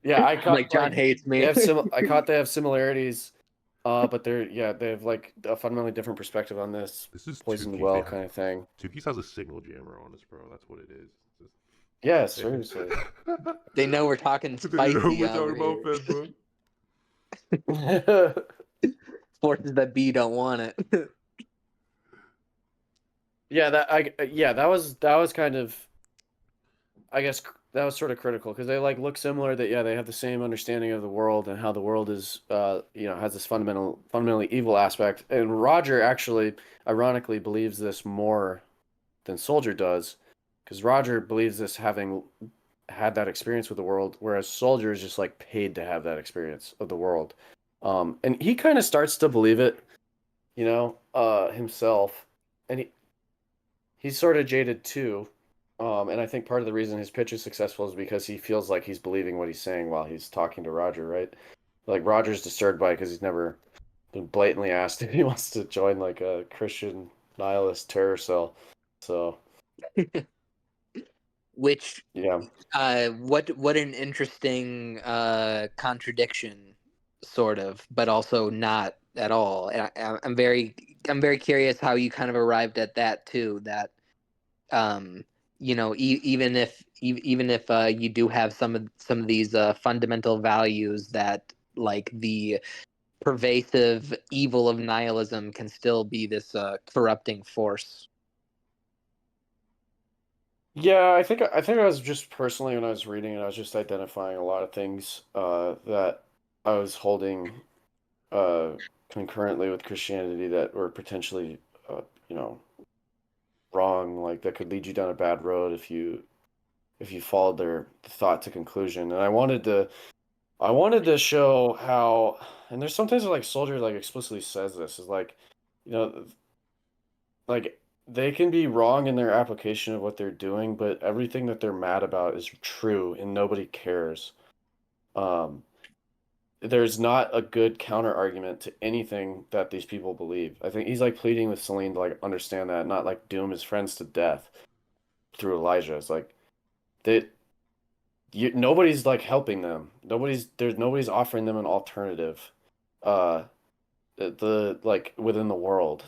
Yeah, I I'm caught like, John hates me. I caught they have similarities, but they have like a fundamentally different perspective on this This is poisoned Tukey's. well kind of thing. Tukey's has a signal jammer on us, bro. That's what it is. Yeah, seriously. They know we're talking They spicy know we're over talking about here. Fedbook. Forces that B don't want it. Yeah, that was kind of, I guess that was sort of critical because they like look similar. That they have the same understanding of the world and how the world is has this fundamentally evil aspect. And Roger actually, ironically, believes this more than Soldier does, because Roger believes this having had that experience with the world, whereas Soldier is just like paid to have that experience of the world. And he kind of starts to believe it, himself, and he's sort of jaded too. And I think part of the reason his pitch is successful is because he feels like he's believing what he's saying while he's talking to Roger, right? Like Roger's disturbed by it because he's never been blatantly asked if he wants to join like a Christian nihilist terror cell. So Which yeah, what an interesting contradiction, sort of, but also not at all. And I'm very curious how you kind of arrived at that too. That even if you do have some of these fundamental values, that like the pervasive evil of nihilism can still be this corrupting force. yeah. I think I was just personally when I was reading it, I was just identifying a lot of things that I was holding uh, concurrently with Christianity that were potentially uh, you know wrong, like that could lead you down a bad road if you followed their thought to conclusion. And I wanted to show how, and there's sometimes like Soldier like explicitly says this is like, you know, like they can be wrong in their application of what they're doing, but everything that they're mad about is true and nobody cares. Um, there's not a good counter argument to anything that these people believe. I think he's like pleading with Celine to like understand that, not like doom his friends to death through Elijah. It's like they nobody's like helping them. Nobody's offering them an alternative. Uh, the like within the world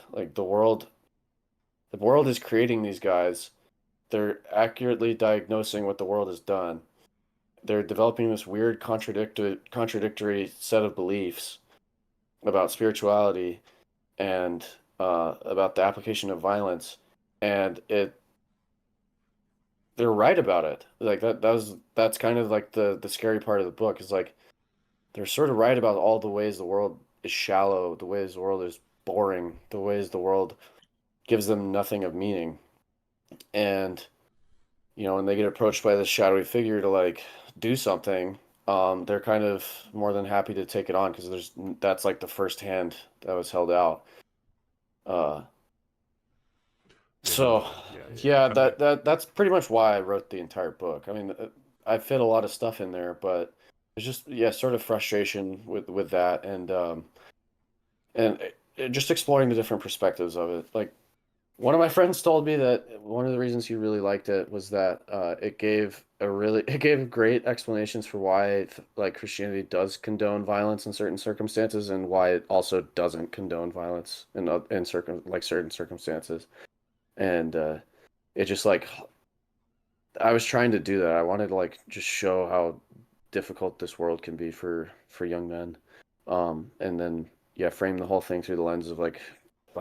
is creating these guys. They're accurately diagnosing what the world has done. They're developing this weird contradictory set of beliefs about spirituality and about the application of violence, and they're right about it. Like that's kind of like the scary part of the book is like they're sort of right about all the ways the world is shallow, the ways the world is boring, the ways the world gives them nothing of meaning. And when they get approached by this shadowy figure to like do something, they're kind of more than happy to take it on because that's like the first hand that was held out. Uh, Yeah, no, so yeah. yeah, I mean, that's pretty much why I wrote the entire book. I mean, I fit a lot of stuff in there, but it's just sort of frustration with that, and just exploring the different perspectives of it. Like One of my friends told me that one of the reasons he really liked it was that it gave great explanations for why like Christianity does condone violence in certain circumstances and why it also doesn't condone violence in certain circumstances. And it just like I was trying to do that. I wanted to like just show how difficult this world can be for young men. And then yeah, frame the whole thing through the lens of like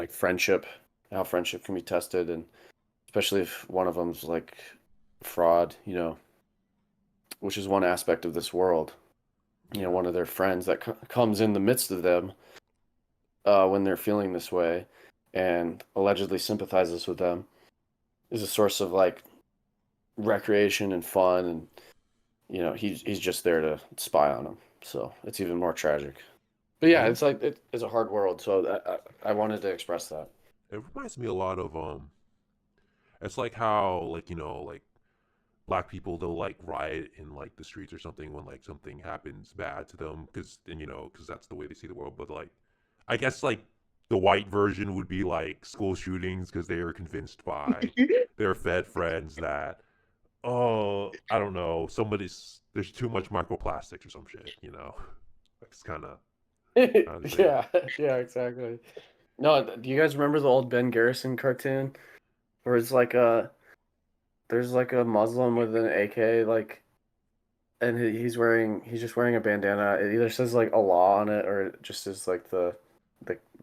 friendship, how friendship can be tested, and especially if one of them's like fraud, which is one aspect of this world. One of their friends that comes in the midst of them when they're feeling this way and allegedly sympathizes with them is a source of like recreation and fun, and he's just there to spy on them, so it's even more tragic. But yeah, it's like it's a hard world, so I wanted to express that. It reminds me a lot of it's like how like black people they'll like riot in like the streets or something when like something happens bad to them because that's the way they see the world. But like I guess like the white version would be like school shootings because they are convinced by their Fed friends that, oh, I don't know, there's too much microplastics or some shit. It's kind of Yeah, yeah, exactly. No, do you guys remember the old Ben Garrison cartoon where it's like there's like a Muslim with an AK, like, and he's just wearing a bandana. It either says like Allah on it or it just is like the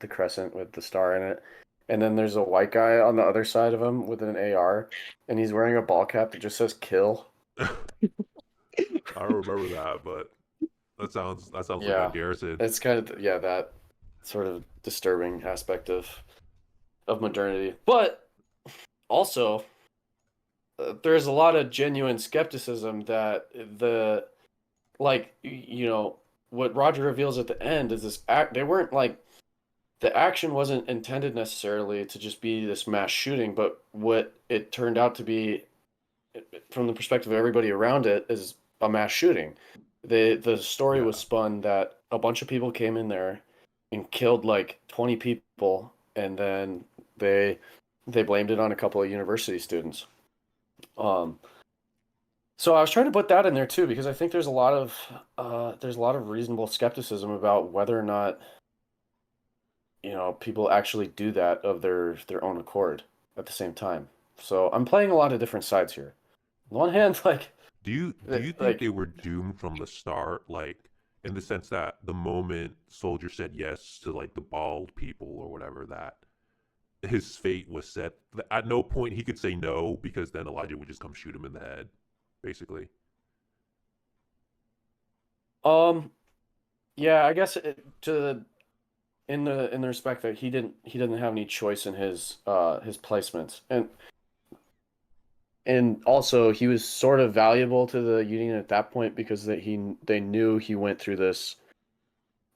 crescent with the star in it. And then there's a white guy on the other side of him with an AR, and he's wearing a ball cap that just says "kill." I don't remember that, but that sounds like Ben Yeah, Garrison. it's kind of that sort of disturbing aspect of modernity, but also there's a lot of genuine skepticism that what Roger reveals at the end is this act. They weren't like the action wasn't intended necessarily to just be this mass shooting, but what it turned out to be, from the perspective of everybody around it, is a mass shooting. The story Yeah. was spun that a bunch of people came in there and killed like 20 people, and then they blamed it on a couple of university students. Um, so I was trying to put that in there too because I think there's a lot of reasonable skepticism about whether or not people actually do that of their own accord at the same time. So I'm playing a lot of different sides here. On one hand, like Do you think like they were doomed from the start, like in the sense that the moment Soldier said yes to like the bald people or whatever, that his fate was set. At no point he could say no because then Elijah would just come shoot him in the head, basically. um yeah, I guess in the respect that he didn't have any choice in his placements, and also he was sort of valuable to the Union at that point because they knew he went through this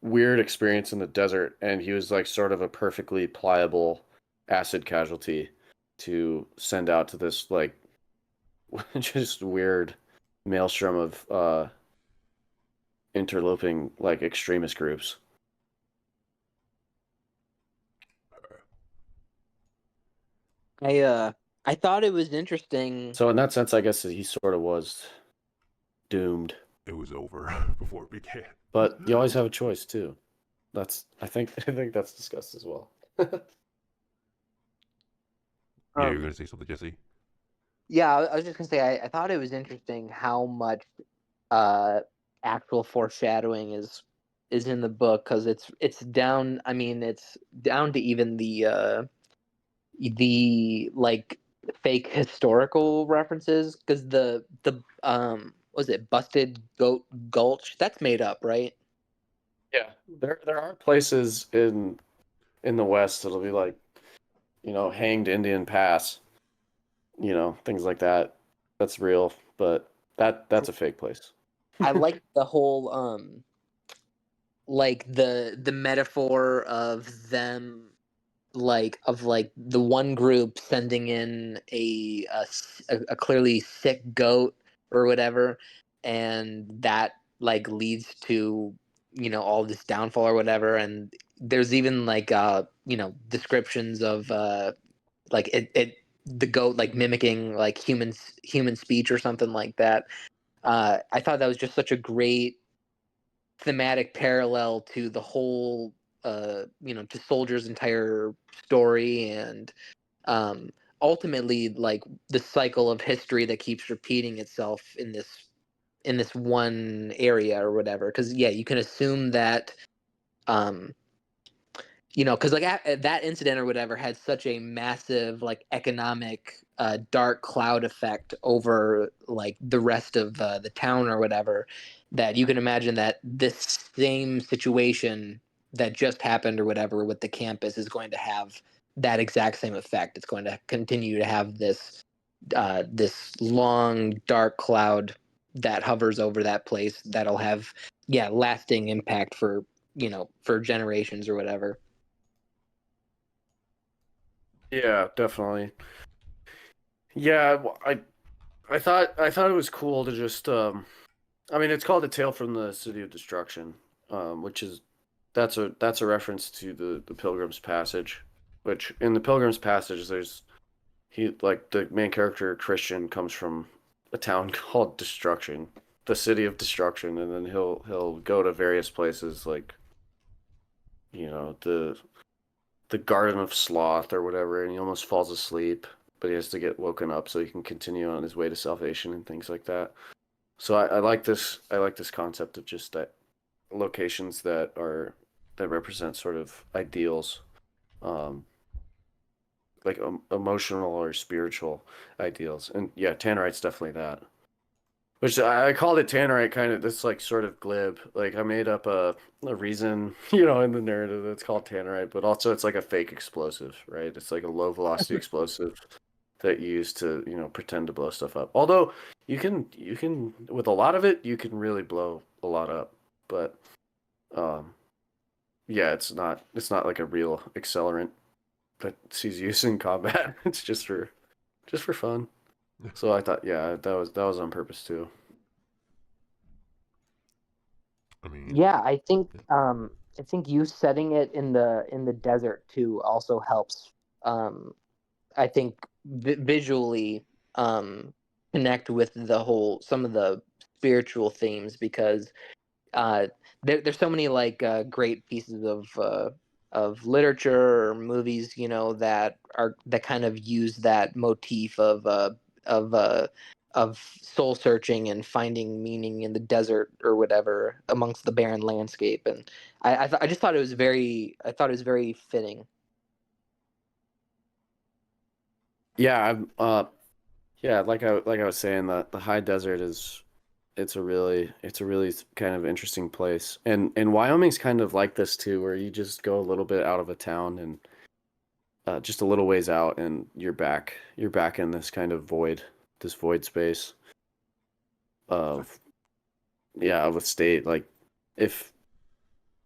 weird experience in the desert, and he was like sort of a perfectly pliable acid casualty to send out to this like just weird maelstrom of interloping like extremist groups. I thought it was interesting. So in that sense, I guess he sort of was doomed. It was over before it began. But you always have a choice too. I think that's discussed as well. Yeah, you're Um, gonna say something, Jesse? yeah, I was just gonna say I thought it was interesting how much uh actual foreshadowing is in the book because it's down. I mean, it's down to even the like fake historical references because the was it Busted Goat Gulch, that's made up, right? Yeah, there are places in the West that'll be like, hanged Indian Pass, things like that. That's real, but that's a fake place. I like the whole like the metaphor of them, like of like the one group sending in a clearly sick goat or whatever, and that like leads to all this downfall or whatever. And there's even like descriptions of the goat like mimicking like human speech or something like that. I thought that was just such a great thematic parallel to the whole to Soldier's entire story, and ultimately like the cycle of history that keeps repeating itself in this one area or whatever. Because yeah, you can assume that um because like that incident or whatever had such a massive like economic dark cloud effect over like the rest of the town or whatever, that you can imagine that this same situation that just happened or whatever with the campus is going to have that exact same effect. It's going to continue to have this long dark cloud that hovers over that place that'll have lasting impact for for generations or whatever. Yeah, definitely. Yeah, I thought it was cool to just I mean, it's called A Tale from the City of Destruction, which is that's a reference to the Pilgrim's Passage, which in the Pilgrim's Passage there's he like the main character Christian comes from a town called Destruction, the City of Destruction, and then he'll go to various places like the Garden of Sloth or whatever, and he almost falls asleep, but he has to get woken up so he can continue on his way to salvation and things like that. So I like this. I like this concept of just that locations that represent sort of ideals, um, like emotional or spiritual ideals. And yeah, Tannerite's definitely that. Which I called it Tannerite, kind of this like sort of glib. Like I made up a reason, in the narrative that's called Tannerite, but also it's like a fake explosive, right? It's like a low velocity explosive that you use to, pretend to blow stuff up. Although you can with a lot of it, you can really blow a lot up. But um yeah, it's not like a real accelerant that sees use in combat. It's just for fun. So I thought, yeah, that was on purpose too. I mean, Yeah, yeah. I think you setting it in the desert too also helps. I think visually um connect with the whole some of the spiritual themes, because uh there's so many like great pieces of literature or movies, that kind of use that motif of uh of soul searching and finding meaning in the desert or whatever amongst the barren landscape. And I just thought it was very fitting. Yeah, yeah, like I was saying, the high desert is it's a really kind of interesting place. And Wyoming's kind of like this too, where you just go a little bit out of a town and just a little ways out and you're back in this void space of of a state. Like if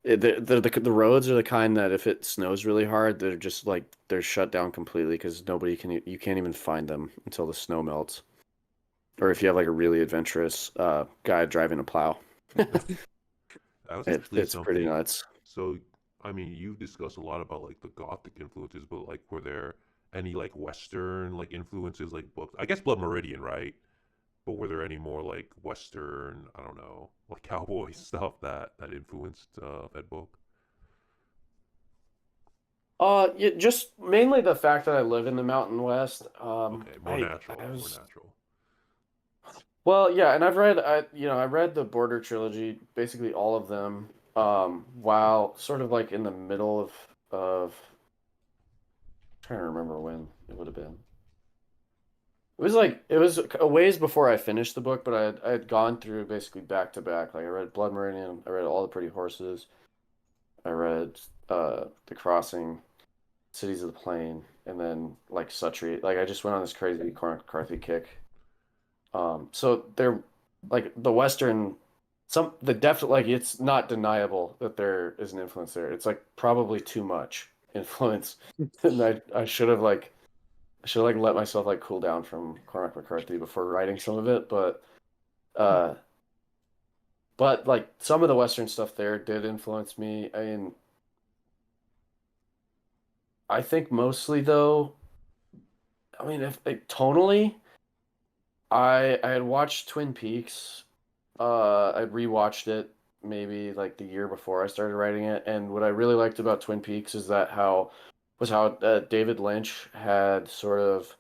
the roads are the kind that if it snows really hard, they're just like they're shut down completely because you can't even find them until the snow melts. Or if you have like a really adventurous guy driving a plow. That was actually It's pretty something. nuts. So, I mean, you discussed a lot about like the Gothic influences, but like, were there any like Western like influences, like books? I guess Blood Meridian, right? But were there any more like Western, I don't know, like cowboy stuff that influenced Fedbook? Yeah, just mainly the fact that I live in the Mountain West. Okay, more I natural, more was natural. well, yeah, and I read the Border trilogy, basically all of them, while sort of like in the middle of trying to remember when it would have been. It was a ways before I finished the book, but I had gone through basically back to back. Like I read Blood Meridian, I read All the Pretty Horses, I read The Crossing, Cities of the Plain, and then like Suttree. Like I just went on this crazy Cormac McCarthy kick. So they're like the Western, the depth, like it's not deniable that there is an influence there. It's like probably too much influence, and I should have let myself like cool down from Cormac McCarthy before writing some of it. Uh, but like some of the Western stuff there did influence me. I mean, I think mostly though. I mean, if like, tonally, I had watched Twin Peaks. I'd rewatched it maybe like the year before I started writing it, and what I really liked about Twin Peaks is that how David Lynch had sort of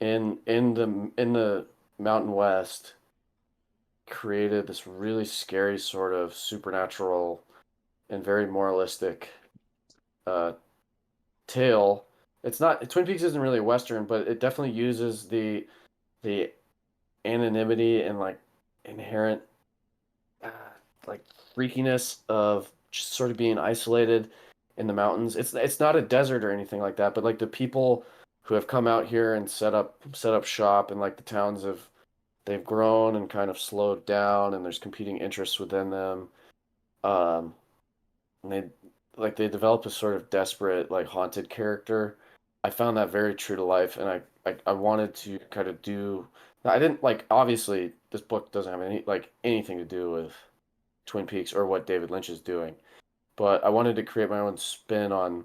in the Mountain West created this really scary sort of supernatural and very moralistic uh, tale. It's not Twin Peaks isn't really a Western, but it definitely uses the anonymity and like inherent uh, like freakiness of just sort of being isolated in the mountains. It's not a desert or anything like that, but like the people who have come out here and set up shop and like the towns have they've grown and kind of slowed down and there's competing interests within them. Um, and they develop a sort of desperate, like haunted character. I found that very true to life, and I wanted to kind of do. I didn't like obviously this book doesn't have anything to do with Twin Peaks or what David Lynch is doing, but I wanted to create my own spin on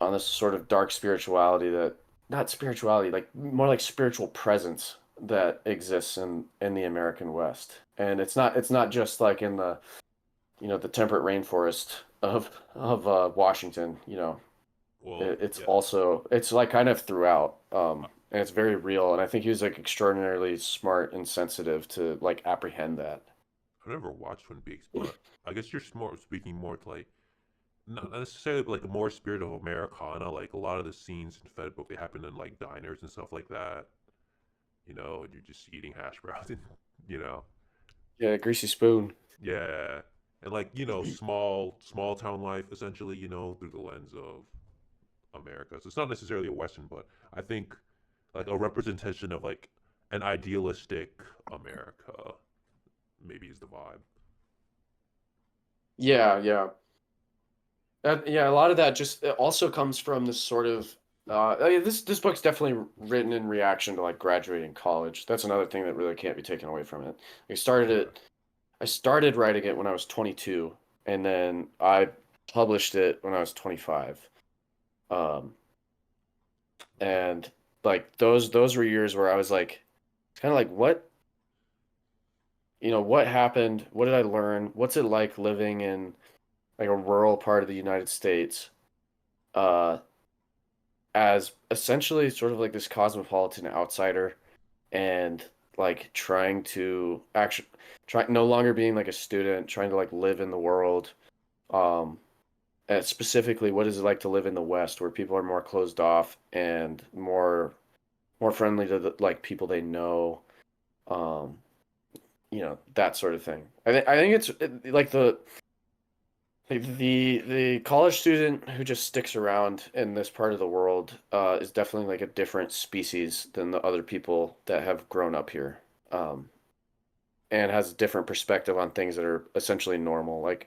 this sort of dark spirituality that not spirituality, like more like spiritual presence that exists in the American West. And it's not just like in the the temperate rainforest of Washington. Well, It's yeah, also it's like kind of throughout, and it's very real. And I think he was like extraordinarily smart and sensitive to like apprehend that. I've never watched Twin Peaks, but I guess you're more speaking more to like not necessarily like a more spirit of Americana. Like a lot of the scenes in Fedbook, they happen in like diners and stuff like that. And you're just eating hash browns and you know, Yeah, Greasy Spoon. yeah, and like small town life essentially. Through the lens of America. So it's not necessarily a Western, but I think like a representation of like an idealistic America maybe is the vibe. Yeah, yeah. Yeah, a lot of that just it also comes from this sort of this book's definitely written in reaction to like graduating college. That's another thing that really can't be taken away from it. Yeah. I started writing it when I was 22, and then I published it when I was 25. Um, and like those were years where I was like kind of like what happened? What did I learn? What's it like living in like a rural part of the United States? Uh, as essentially sort of like this cosmopolitan outsider and like trying to actually try no longer being like a student, trying to like live in the world. Um, and specifically, what is it like to live in the West where people are more closed off and more friendly to like people they know, um, that sort of thing. I think like the college student who just sticks around in this part of the world is definitely like a different species than the other people that have grown up here, um, and has a different perspective on things that are essentially normal. Like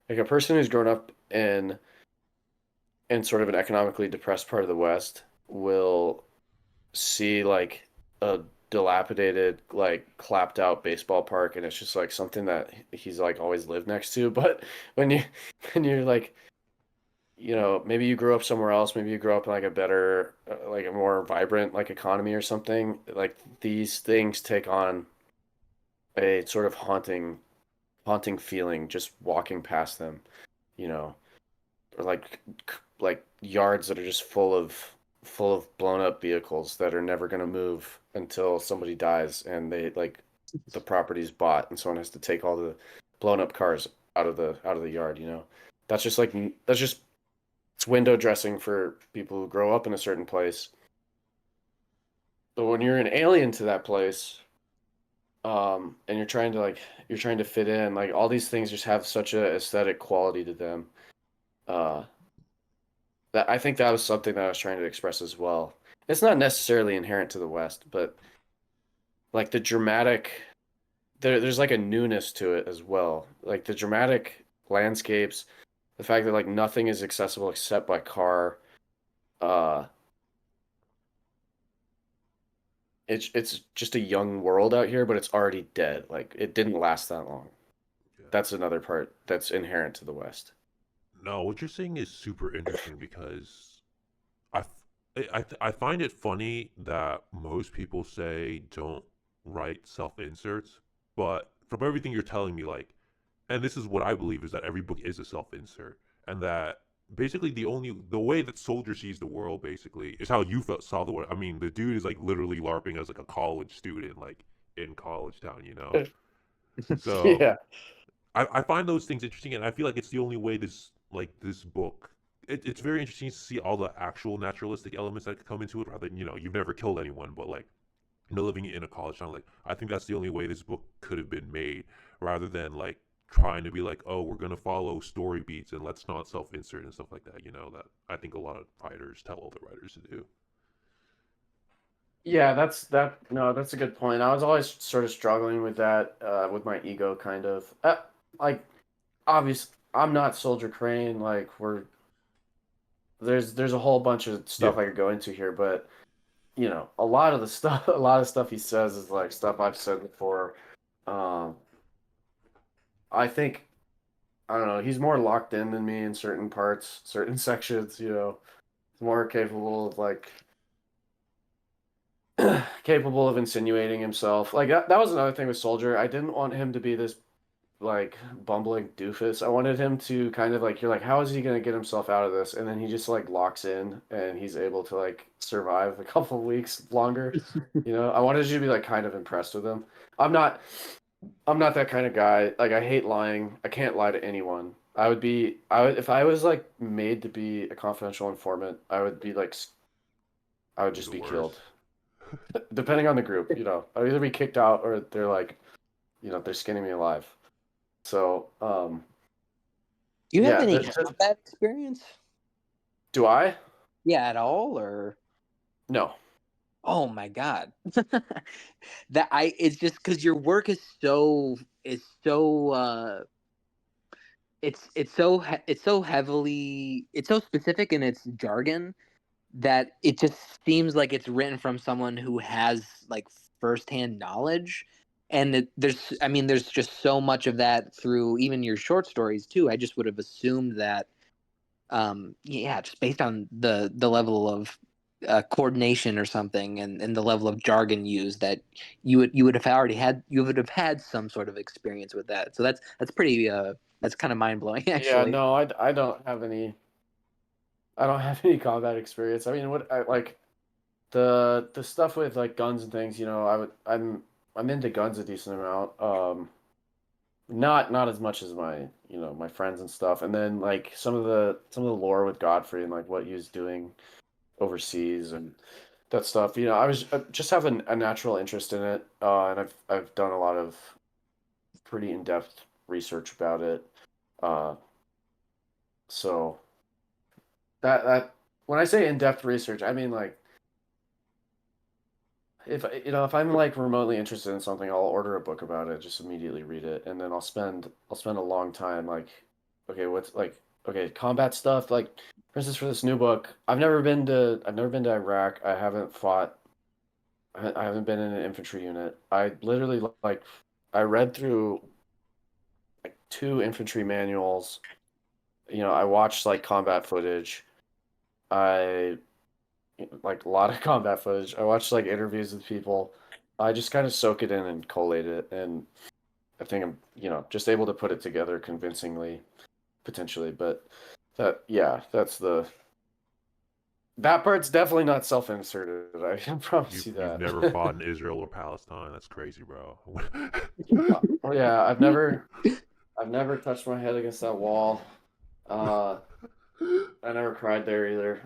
a person who's grown up in sort of an economically depressed part of the West will see like a dilapidated, like clapped out baseball park, and it's just like something that he's like always lived next to. But when you when you're like maybe you grew up somewhere else, maybe you grew up in like a better, like a more vibrant like economy or something. Like these things take on a sort of haunting feeling just walking past them, you know, or like yards that are just full of blown up vehicles that are never going to move until somebody dies and they like the property's bought and someone has to take all the blown up cars out of the yard. That's just like that's just it's window dressing for people who grow up in a certain place. But when you're an alien to that place, and you're trying to fit in, like all these things just have such a aesthetic quality to them. Uh, that I think that was something that I was trying to express as well. It's not necessarily inherent to the West, but like there's like a newness to it as well. Like the dramatic landscapes, the fact that like nothing is accessible except by car. Uh, it's just a young world out here, but it's already dead. Like it didn't last that long. Yeah. That's another part that's inherent to the West. No, what you're saying is super interesting because I, I find it funny that most people say don't write self inserts, but from everything you're telling me, like, and this is what I believe is that every book is a self insert, and that basically the way that Soldier sees the world basically is how you saw the world. I mean, the dude is like literally LARPing as like a college student, like in college town, you know. So Yeah. I find those things interesting, and I feel like it's the only way this book. It's very interesting to see all the actual naturalistic elements that come into it, rather than you've never killed anyone, but like living in a college town. Like I think that's the only way this book could have been made, rather than like trying to be like, oh, we're gonna follow story beats and let's not self-insert and stuff like that. That I think a lot of writers tell other writers to do. Yeah, that's a good point. I was always sort of struggling with that, with my ego kind of. Like obvious I'm not Soldier Crane, like there's a whole bunch of Yeah, stuff I could go into here, but a lot of the stuff a lot of stuff he says is like stuff I've said before. Um I think I don't know, he's more locked in than me in certain parts, certain sections, He's more capable of like capable of insinuating himself. Like that was another thing with Soldier. I didn't want him to be this like bumbling doofus. I wanted him to kind of like you're like, how is he gonna get himself out of this? And then he just like locks in and he's able to like survive a couple of weeks longer. I wanted you to be like kind of impressed with him. I'm not I'm not that kind of guy. Like I hate lying. I can't lie to anyone. I would if I was like made to be a confidential informant, I would be like I would be just the be worst. killed. Depending on the group, I'd either be kicked out or they're like, they're skinning me alive. So, Do you have yeah, any combat experience? do I? Yeah, at all, or No. oh my god, that I it's just because your work is so it's so heavily it's so specific in its jargon that it just seems like it's written from someone who has like firsthand knowledge. And there's just so much of that through even your short stories too. I just would have assumed that, yeah, just based on the level of coordination or something, and the level of jargon used, that you would have had some sort of experience with that. So that's pretty that's kind of mind blowing Yeah, actually. no, I don't have any. I don't have any combat experience. I mean, what I like the stuff with like guns and things. I'm into guns a decent amount. Not as much as my friends and stuff. And then like some of the lore with Godfrey and like what he was doing overseas and that stuff. I just have a natural interest in it, and I've done a lot of pretty in-depth research about it. Uh, so that when I say in-depth research, I mean like if I'm like remotely interested in something, I'll order a book about it, just immediately read it, and then I'll spend a long time like, okay, what's like okay, combat stuff. Like for instance, for this new book, I've never been to Iraq. I haven't been in an infantry unit. I literally like I read through like two infantry manuals. I watched like combat footage. I like a lot of combat footage. I watched like interviews with people. I just kind of soak it in and collate it, and I think I'm just able to put it together convincingly, potentially. But yeah, that part's definitely not self-inserted. I can promise you You've that. never fought in Israel or Palestine. That's crazy, bro. Oh yeah, I've never touched my head against that wall. Uh, I never cried there either.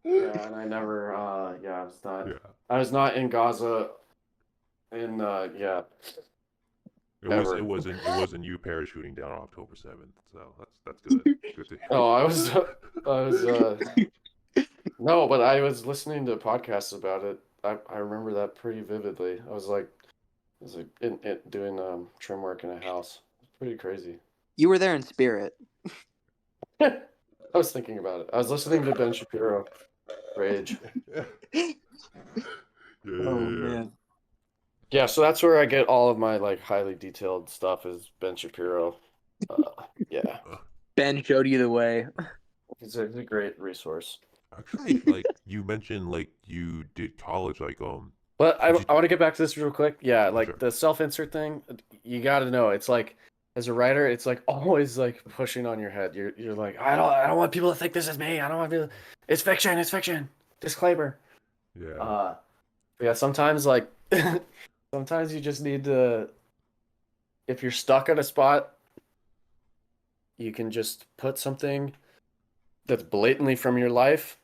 Yeah, and I never. Yeah, Yeah. I was not in Gaza in. Yeah, It ever. wasn't you parachuting down on October 7th. So that's good. Good to hear. Oh, I was. I was. No, but I was listening to podcasts about it. I remember that pretty vividly. I was like doing trim work in a house. It's pretty crazy. You were there in spirit. I was thinking about it. I was listening to Ben Shapiro rage. Yeah, Oh yeah, yeah. man. Yeah, so that's where I get all of my like highly detailed stuff is Ben Shapiro. Yeah, Uh, Ben showed you the way. he's a great resource. Actually, like you mentioned, like you did college, like But I did you? want to get back to this real quick. Yeah, Oh, like sure. the self-insert thing, you got to know. It's like as a writer, it's like always like pushing on your head. You're like, I don't want people to think this is me. I don't want people. It's fiction. It's fiction. Disclaimer. Yeah. Uh, yeah. Sometimes like sometimes you just need to. If you're stuck at a spot, you can just put something that's blatantly from your life,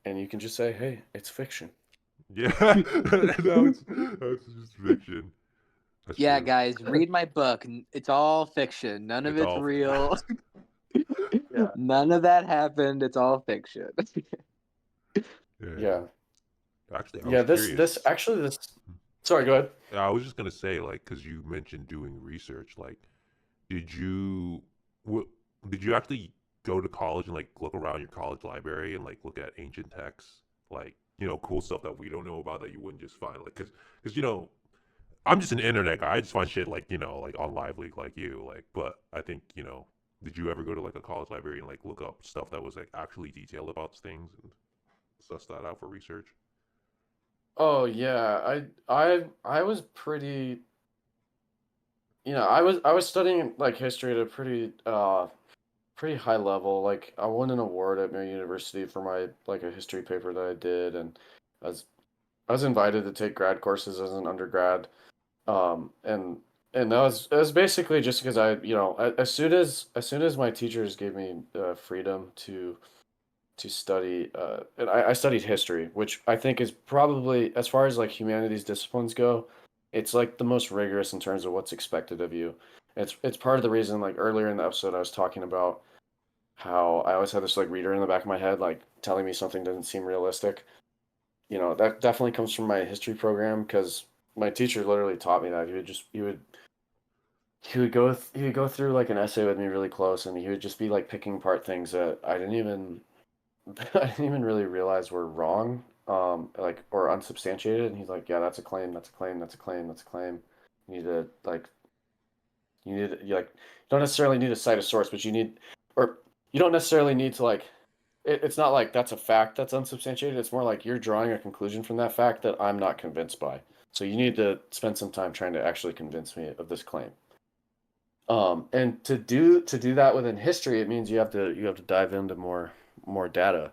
and you can just say, "Hey, it's fiction." Yeah. No, it's just fiction. That's Yeah, true. guys, read my book. It's all fiction. None of It's it's all. real. Yeah. None of that happened. It's all fiction. Yeah. Yeah. Actually, I Yeah. was This curious. actually this. Sorry. Go ahead. I was just gonna say, like, because you mentioned doing research, like, did you, what, did you actually go to college and like look around your college library and like look at ancient texts, like, cool stuff that we don't know about that you wouldn't just find, like, because I'm just an internet guy. I just find shit like like on Live Leak like you, like, but I think did you ever go to like a college library and like look up stuff that was like actually detailed about things and suss that out for research? Oh yeah, I was pretty, I was studying like history at a pretty high level. Like I won an award at my university for my like a history paper that I did, and I was I was invited to take grad courses as an undergrad. And that was basically just because as soon as my teachers gave me freedom to study and I studied history, which I think is probably, as far as like humanities disciplines go, it's like the most rigorous in terms of what's expected of you. It's part of the reason, like earlier in the episode I was talking about how I always had this like reader in the back of my head like telling me something doesn't seem realistic. That definitely comes from my history program, because my teacher literally taught me that. He would go through like an essay with me really close, and he would just be like picking apart things that I didn't even I didn't even really realize were wrong, like, or unsubstantiated. And he's like, "Yeah, that's a claim. That's a claim. That's a claim. That's a claim. You need to like, you like, you don't necessarily need to cite a source, but or you don't necessarily need to like. It's not like that's a fact that's unsubstantiated. It's more like you're drawing a conclusion from that fact that I'm not convinced by. So you need to spend some time trying to actually convince me of this claim." And to do that within history, it means you have to dive into more data.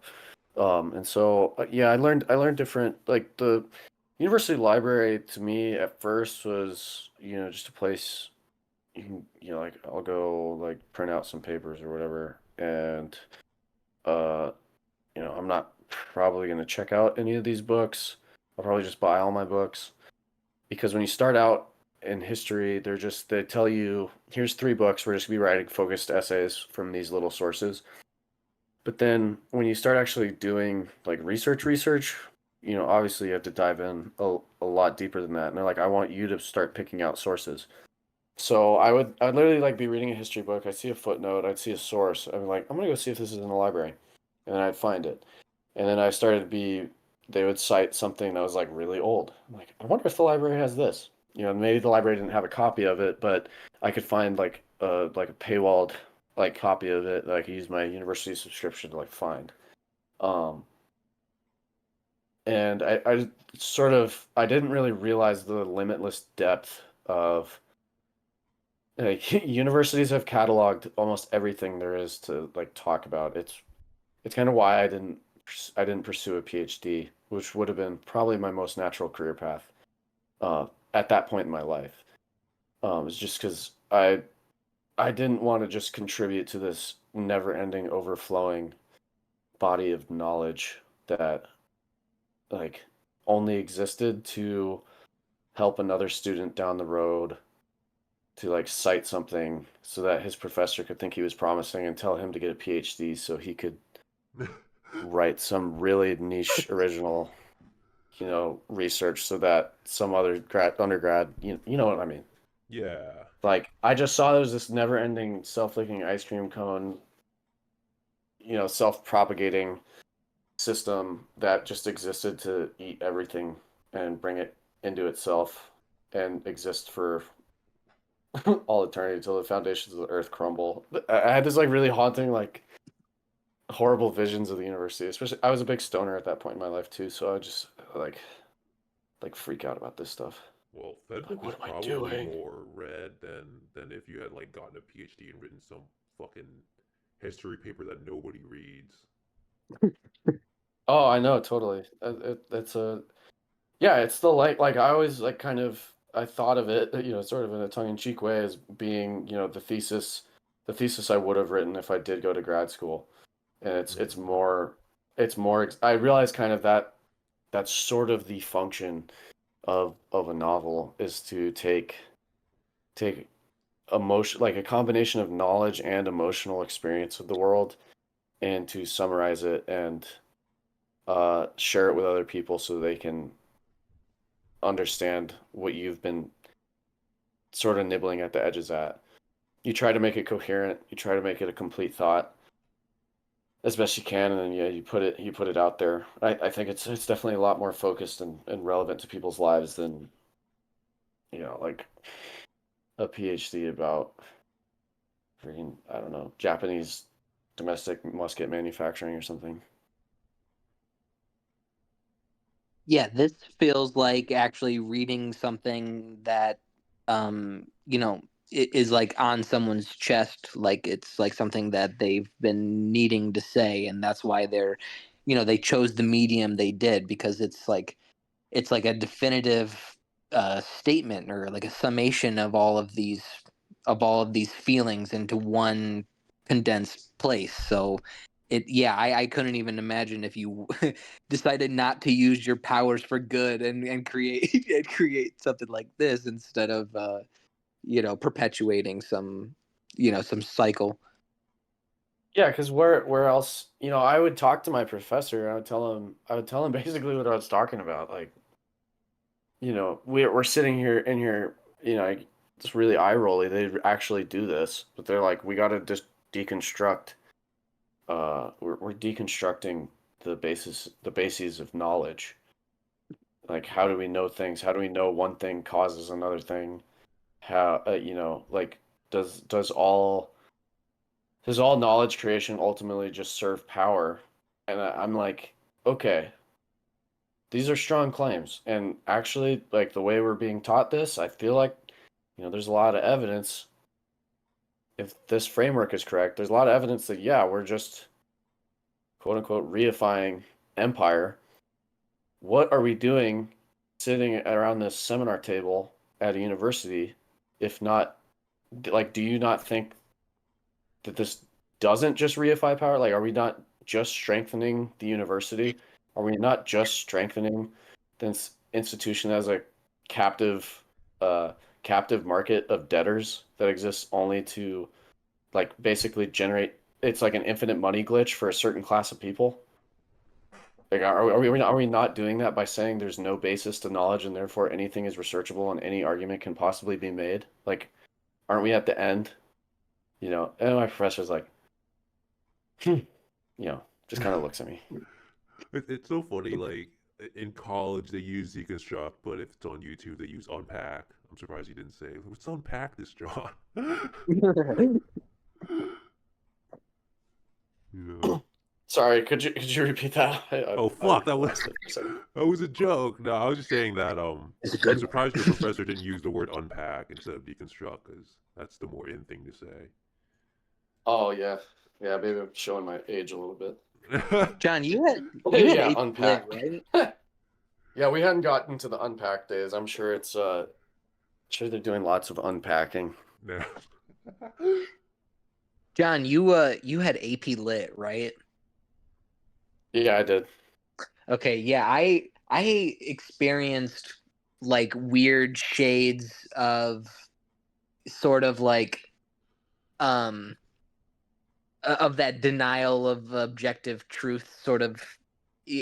And so yeah, I learned different, like the university library to me at first was, just a place you can, like I'll go like print out some papers or whatever, and uh I'm not probably going to check out any of these books. I'll probably just buy all my books, because when you start out in history, they tell you, here's 3 books. We're just gonna be writing focused essays from these little sources. But then when you start actually doing like research, obviously you have to dive in a lot deeper than that. And they're like, I want you to start picking out sources. So I'd literally like be reading a history book. I'd see a footnote. I'd see a source. I'm like, I'm gonna go see if this is in the library, and then I'd find it. And then I started to be, they would cite something that was like really old. I'm like, I wonder if the library has this. Maybe the library didn't have a copy of it, but I could find like a paywalled like copy of it that I could use my university subscription to like find. Um, and I didn't really realize the limitless depth of, like, universities have cataloged almost everything there is to like talk about. It's kind of why I didn't pursue a PhD, which would have been probably my most natural career path at that point in my life. It's just because I didn't want to just contribute to this never-ending, overflowing body of knowledge that like only existed to help another student down the road to like cite something so that his professor could think he was promising and tell him to get a PhD so he could write some really niche original, research so that some other undergrad, you know what I mean. Yeah. Like I just saw there was this never-ending self-licking ice cream cone, self-propagating system that just existed to eat everything and bring it into itself and exist for all eternity until the foundations of the earth crumble. I had this like really horrible visions of the university. Especially, I was a big stoner at that point in my life too, so I would just like freak out about this stuff. Well, Like, Fedbook was what am I probably doing? more read than if you had like gotten a PhD and written some fucking history paper that nobody reads. Oh, I know, totally. It's a yeah. It's the like I always like kind of I thought of it, sort of in a tongue-in-cheek way as being, the thesis I would have written if I did go to grad school. And it's more I realize kind of that's sort of the function of a novel is to take emotion, like a combination of knowledge and emotional experience of the world, and to summarize it and share it with other people so they can understand what you've been sort of nibbling at the edges at. You try to make it coherent, you try to make it a complete thought as best you can, and then yeah, you put it out there. I think it's definitely a lot more focused and relevant to people's lives than, like a PhD about freaking, I don't know, Japanese domestic musket manufacturing or something. Yeah, this feels like actually reading something that, is like on someone's chest, like it's like something that they've been needing to say, and that's why they chose the medium they did, because it's like a definitive statement, or like a summation of all of these feelings into one condensed place. So yeah, I couldn't even imagine if you decided not to use your powers for good and create and create something like this instead of perpetuating some cycle. Yeah, because where else, I would talk to my professor. I would tell him basically what I was talking about. Like, we're sitting here in here, it's really eye rolly. They actually do this, but they're like, we got to just deconstruct. We're deconstructing the bases of knowledge. Like, how do we know things? How do we know one thing causes another thing? How, like, does does all does all knowledge creation ultimately just serve power? And I'm like, okay, these are strong claims. And actually, like the way we're being taught this, I feel like, there's a lot of evidence. If this framework is correct, there's a lot of evidence that, yeah, we're just quote unquote reifying empire. What are we doing sitting around this seminar table at a university if not, like, do you not think that this doesn't just reify power? Like, are we not just strengthening the university? Are we not just strengthening this institution as a captive, uh, captive market of debtors that exists only to, like, basically generate? It's like an infinite money glitch for a certain class of people. Like, are we not doing that by saying there's no basis to knowledge and therefore anything is researchable and any argument can possibly be made? Like, aren't we at the end? And my professor's like, hmm, just kind of looks at me. It's so funny. Like in college, they use deconstruct, but if it's on YouTube, they use unpack. I'm surprised you didn't say let's unpack this, John. you know. Sorry, could you repeat that? Oh I fuck, that was lost it for a second. that was a joke. No, I was just saying that It's a I'm good one. surprised your professor didn't use the word unpack instead of deconstruct, because that's the more in thing to say. Oh yeah, yeah. Maybe I'm showing my age a little bit. John, you had Yeah, AP Lit, unpack. right? Yeah, we hadn't gotten to the unpack days. I'm sure sure they're doing lots of unpacking. No. John, you had AP Lit, right? Yeah, I did. Okay, yeah, I experienced like weird shades of sort of like um of that denial of objective truth, sort of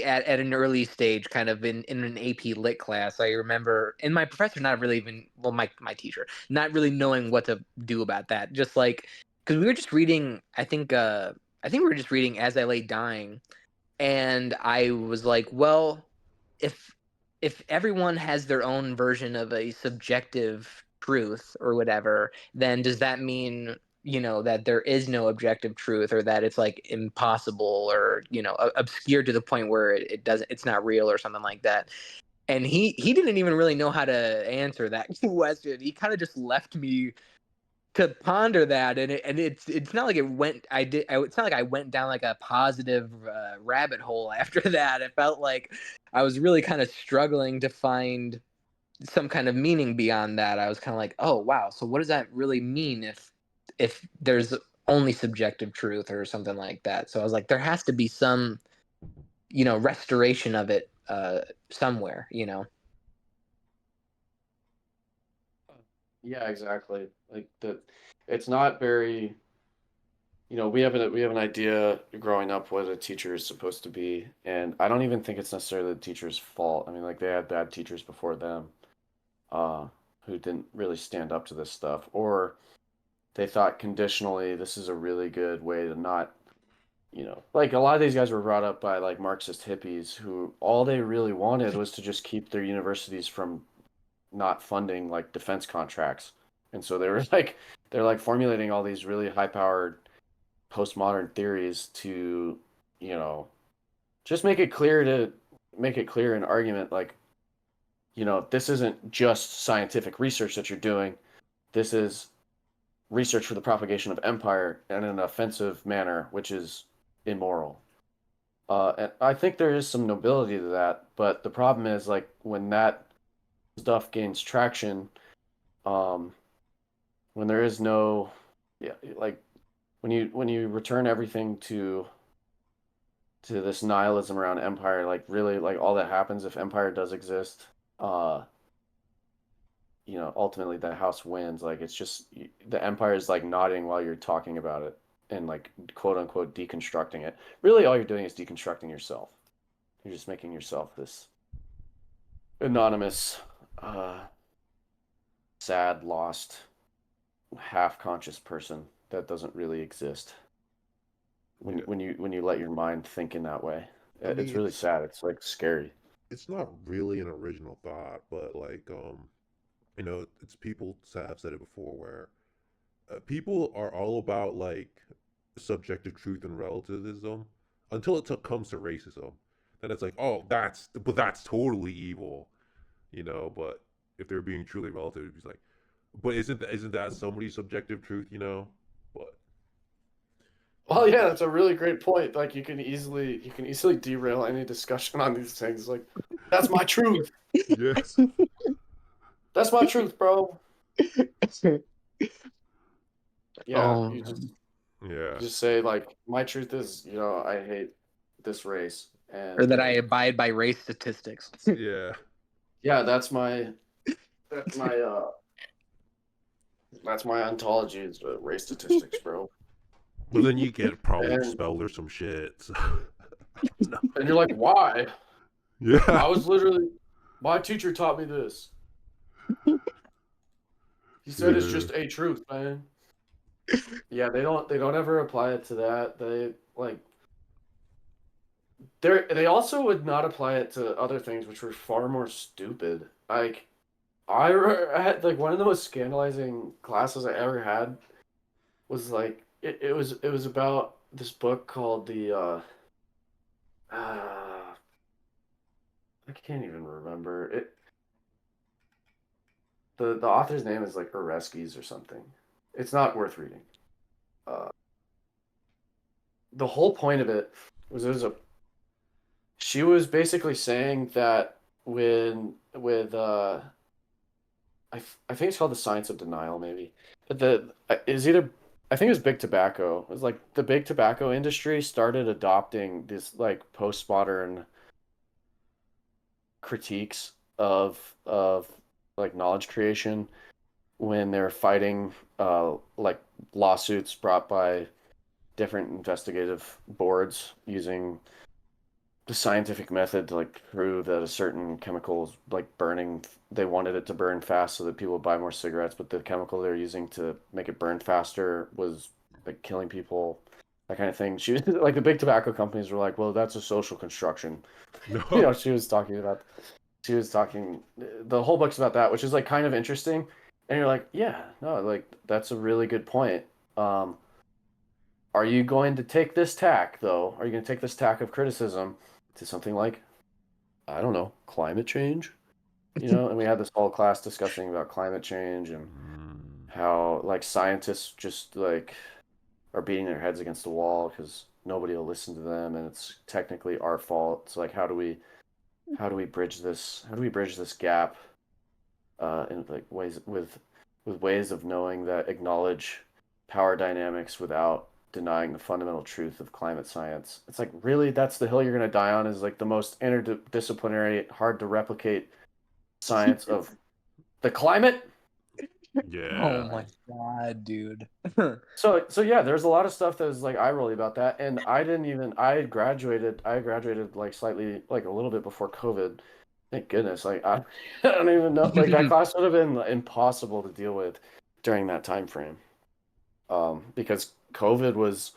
at an early stage, kind of in an AP Lit class. I remember, and my professor not really even, well, my teacher not really knowing what to do about that. Just like, because we were just reading, I think we were just reading As I Lay Dying, and I was like, well, if everyone has their own version of a subjective truth or whatever, then does that mean that there is no objective truth, or that it's like impossible, or obscure to the point where it's not real or something like that. And he didn't even really know how to answer that question. He kind of just left me to ponder that, and it's not like it's not like I went down like a positive rabbit hole after that. It felt like I was really kind of struggling to find some kind of meaning beyond that. I was kind of like, oh wow, so what does that really mean if there's only subjective truth or something like that? So I was like, there has to be some restoration of it somewhere. Yeah, exactly. Like it's not very. We have an idea growing up what a teacher is supposed to be, and I don't even think it's necessarily the teacher's fault. I mean, like they had bad teachers before them, uh, who didn't really stand up to this stuff, or they thought conditionally this is a really good way to not, like a lot of these guys were brought up by like Marxist hippies who all they really wanted was to just keep their universities from not funding like defense contracts. And so they're like formulating all these really high powered postmodern theories to, just make it clear in argument, like, this isn't just scientific research that you're doing. This is research for the propagation of empire in an offensive manner, which is immoral. And I think there is some nobility to that, but the problem is like when that stuff gains traction, um, when there is no, yeah, like when you return everything to this nihilism around empire, like really like all that happens if empire does exist, ultimately the house wins. Like it's just the empire is like nodding while you're talking about it and like quote unquote deconstructing it. Really all you're doing is deconstructing yourself. You're just making yourself this anonymous, sad, lost, half-conscious person that doesn't really exist. When you let your mind think in that way, I mean, it's really sad. It's like scary. it's not really an original thought, but like it's people have said it before where people are all about like subjective truth and relativism until comes to racism. Then it's like, oh, that's totally evil, But if they're being truly relative, it's like, but isn't that somebody's subjective truth, But Well, yeah, that's a really great point. Like you can easily derail any discussion on these things. Like, that's my truth. yes, That's my truth, bro. Yeah, Oh, yeah, you just say like my truth is, I hate this race, or and that I abide by race statistics. yeah. yeah, that's my that's my ontology is race statistics, bro. But then you get probably And expelled or some shit. So. No. and you're like, why? Yeah. I was literally my teacher taught me this. He said it's Yeah. just a truth, man. Yeah, they don't ever apply it to that. They also would not apply it to other things which were far more stupid. Like I had like one of the most scandalizing classes I ever had was like it was about this book called uh I can't even remember it. The author's name is like Oreskes or something. It's not worth reading. Uh, the whole point of it was she was basically saying that when with I think it's called the science of denial maybe, but is either I think it was big tobacco. It was like the big tobacco industry started adopting this like postmodern critiques of like knowledge creation when they're fighting like lawsuits brought by different investigative boards using the scientific method to like prove that a certain chemical is like burning. They wanted it to burn fast so that people would buy more cigarettes, but the chemical they're using to make it burn faster was like killing people, that kind of thing. She was like the big tobacco companies were like, well, that's a social construction. No. She was talking the whole book's about that, which is like kind of interesting. And you're like, yeah, no, like that's a really good point. Um, are you going to take this tack, though? Are you going to take this tack of criticism to something like, I don't know, climate change? You know, and we had this whole class discussing about climate change and Mm. how like scientists just like are beating their heads against the wall because nobody will listen to them, and it's technically our fault. It's like how do we bridge this? How do we bridge this gap in like ways with ways of knowing that acknowledge power dynamics without denying the fundamental truth of climate science. It's like really that's the hill you're going to die on, is like the most interdisciplinary, hard to replicate science of the climate. Oh Yeah. my god, dude. So yeah, there's a lot of stuff that was like eye rolly about that, and I graduated like slightly like a little bit before COVID. Thank goodness. Like I, I don't even know, like that class would have been impossible to deal with during that time frame. Because COVID was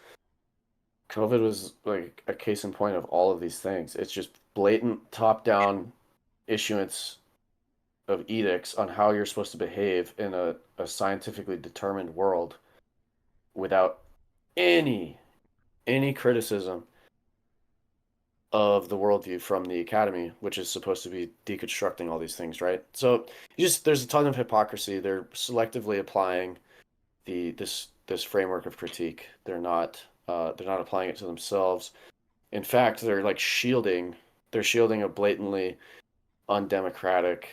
like a case in point of all of these things. It's just blatant top-down issuance of edicts on how you're supposed to behave in a scientifically determined world without any criticism of the worldview from the academy, which is supposed to be deconstructing all these things, right? So there's a ton of hypocrisy. They're selectively applying this framework of critique. They're not applying it to themselves. In fact, they're shielding a blatantly undemocratic,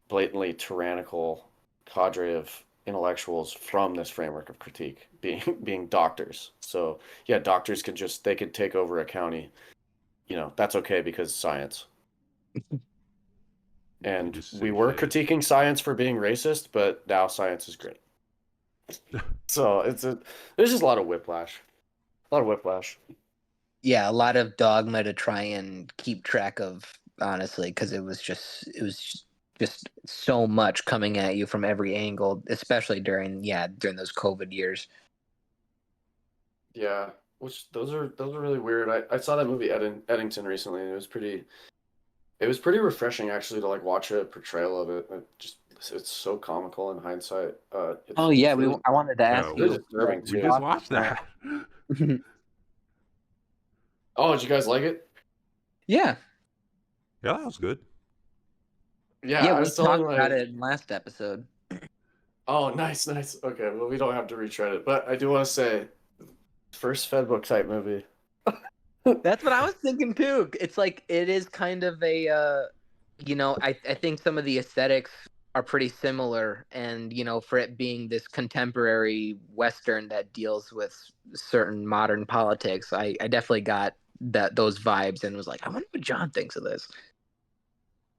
blatantly tyrannical cadre of intellectuals from this framework of critique, being doctors. So yeah, doctors they could take over a county. That's okay because science. They And just we say were shit. critiquing science for being racist, but now science is great. So there's just a lot of whiplash. A lot of whiplash. Yeah, a lot of dogma to try and keep track of, honestly, because it was just so much coming at you from every angle, especially during those COVID years. Yeah, which those are really weird. I saw that movie Eddington recently, and it was pretty refreshing actually to like watch a portrayal of it. It's so comical in hindsight. Oh It's yeah, it's really I wanted to Yeah, ask really you. disturbing we too. just Thoughts watched on that. that? Oh, did you guys like it? Yeah, Yeah, that was good. Yeah, yeah, I we was telling talked about my. it in last episode. Oh, nice, nice. Okay, well, we don't have to retread it, but I do want to say, first Fedbook type movie. That's what I was thinking too. It's like it is kind of a, I think some of the aesthetics are pretty similar, and for it being this contemporary Western that deals with certain modern politics, I definitely got those vibes and was like, I wonder what John thinks of this.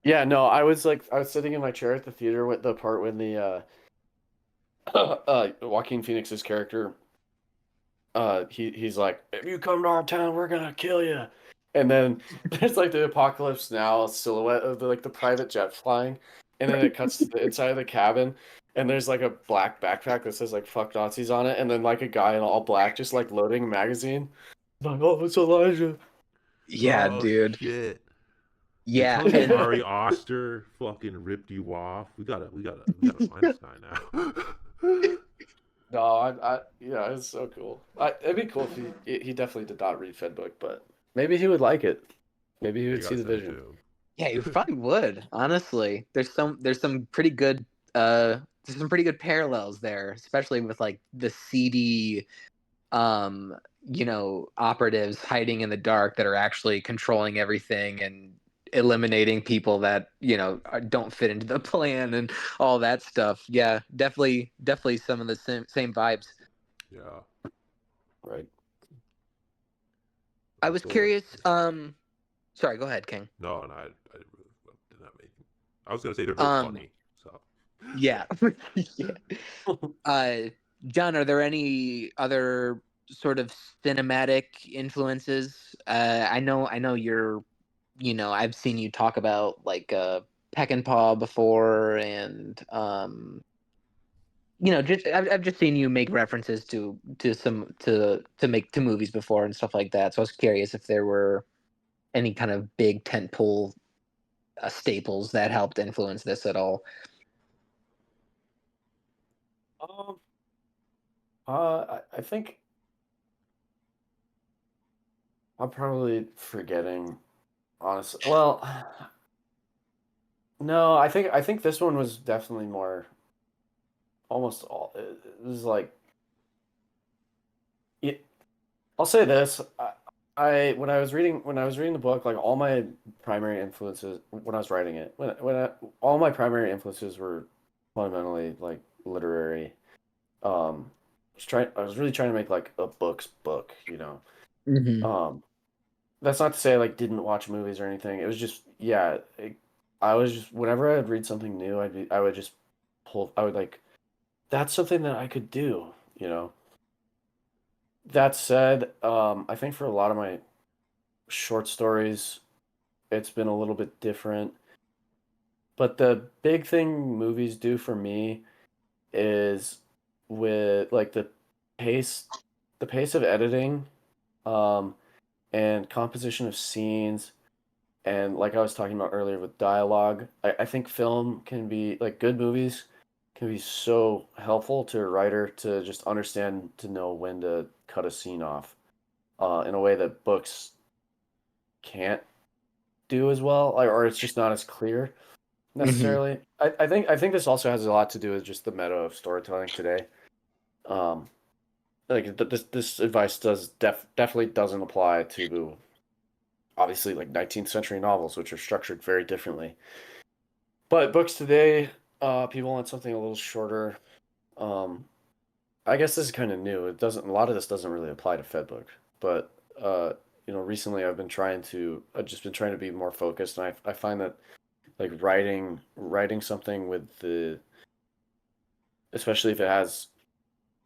Yeah, no, I was sitting in my chair at the theater with the part when the Joaquin Phoenix's character he's like, if you come to our town, we're gonna kill you. And then there's like the Apocalypse Now silhouette of the private jet flying, and then it cuts to the inside of the cabin, and there's like a black backpack that says like "fuck Nazis" on it, and then like a guy in all black just like loading a magazine. Like, oh, it's Elijah. Yeah, Oh dude. shit. You're Yeah, telling me and Ari Oster fucking ripped you off? We gotta find this guy now. No, yeah, it's so cool. It'd be cool if he definitely did not read Fedbook, but maybe he would like it. Maybe he Yeah, you would see gotta the send it vision. to yeah, you him. probably would. Honestly, there's some pretty good there's some pretty good parallels there, especially with like the seedy um operatives hiding in the dark that are actually controlling everything and eliminating people that don't fit into the plan and all that stuff. Yeah, definitely some of the same vibes. Yeah. Right. I was Also, curious. Sorry, go ahead, King. no, and I really did not make. I was gonna say they're both um funny. So. yeah. Yeah. uh John, are there any other sort of cinematic influences? I know you're, I've seen you talk about like Peck and Paw before, and just I've just seen you make references to some to movies before and stuff like that. So I was curious if there were any kind of big tentpole staples that helped influence this at all. Um, I think I'm probably forgetting, honestly. Well, no, I think this one was definitely more almost all. It was like it, I'll say this. I when I was reading the book, like all my primary influences when I was writing it, all my primary influences were fundamentally like literary. I was really trying to make like a book's book, you know. Hmm. Um, that's not to say I like didn't watch movies or anything. It was just yeah, I was just whenever I'd read something new, I would just I would like that's something that I could do, you know. That said, I think for a lot of my short stories, it's been a little bit different. But the big thing movies do for me is with like pace, the pace of editing, um, and composition of scenes, and like I was talking about earlier with dialogue. I think film can be like good movies can be so helpful to a writer to just understand to know when to cut a scene off, in a way that books can't do as well, or it's just not as clear Hmm. necessarily. I think this also has a lot to do with just the meta of storytelling today. Um, like this advice definitely doesn't apply to obviously like 19th century novels, which are structured very differently. But books today, people want something a little shorter. Um, I guess this is kind of new. It doesn't. A lot of this doesn't really apply to Fedbook, but recently I've just been trying to be more focused, and I find that like writing something with especially if it has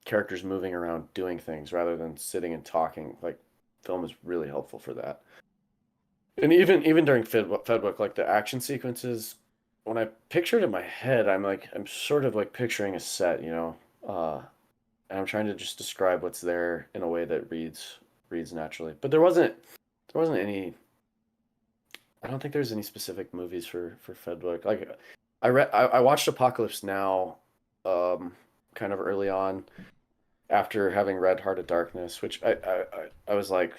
characters moving around doing things rather than sitting and talking, like film is really helpful for that. And even during Fedbook, like the action sequences, when I picture it in my head, I'm sort of like picturing a set, you know, and I'm trying to just describe what's there in a way that reads naturally. But there wasn't any. I don't think there's any specific movies for Fedbook. Like I watched Apocalypse Now, um, kind of early on after having read Heart of Darkness, which I was like,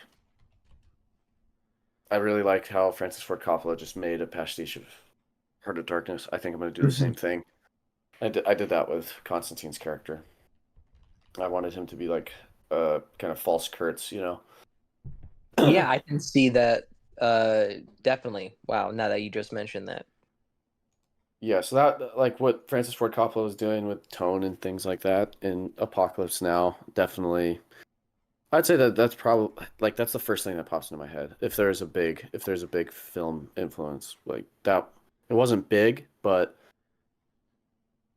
I really liked how Francis Ford Coppola just made a pastiche of Heart of Darkness. I think I'm going to do the Hmm. same thing. I did that with Constantine's character. I wanted him to be like kind of false Kurtz, you Yeah, know. I can see that. Definitely. Wow. Now that you just mentioned that. Yeah, so that like what Francis Ford Coppola was doing with tone and things like that in Apocalypse Now, definitely. I'd say that that's probably like that's the first thing that pops into my head. If there's a big film influence like that, it wasn't big, but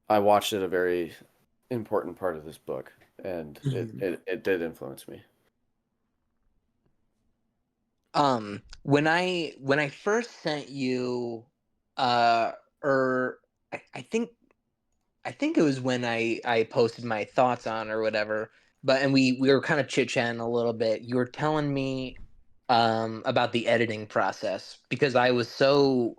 I watched it a very important part of this book, and it Mhm. it, it did influence me. When I first sent you, uh, or I think it was when I posted my thoughts on or whatever. But and we were kind of chit chatting a little bit. You were telling me about the editing process because I was so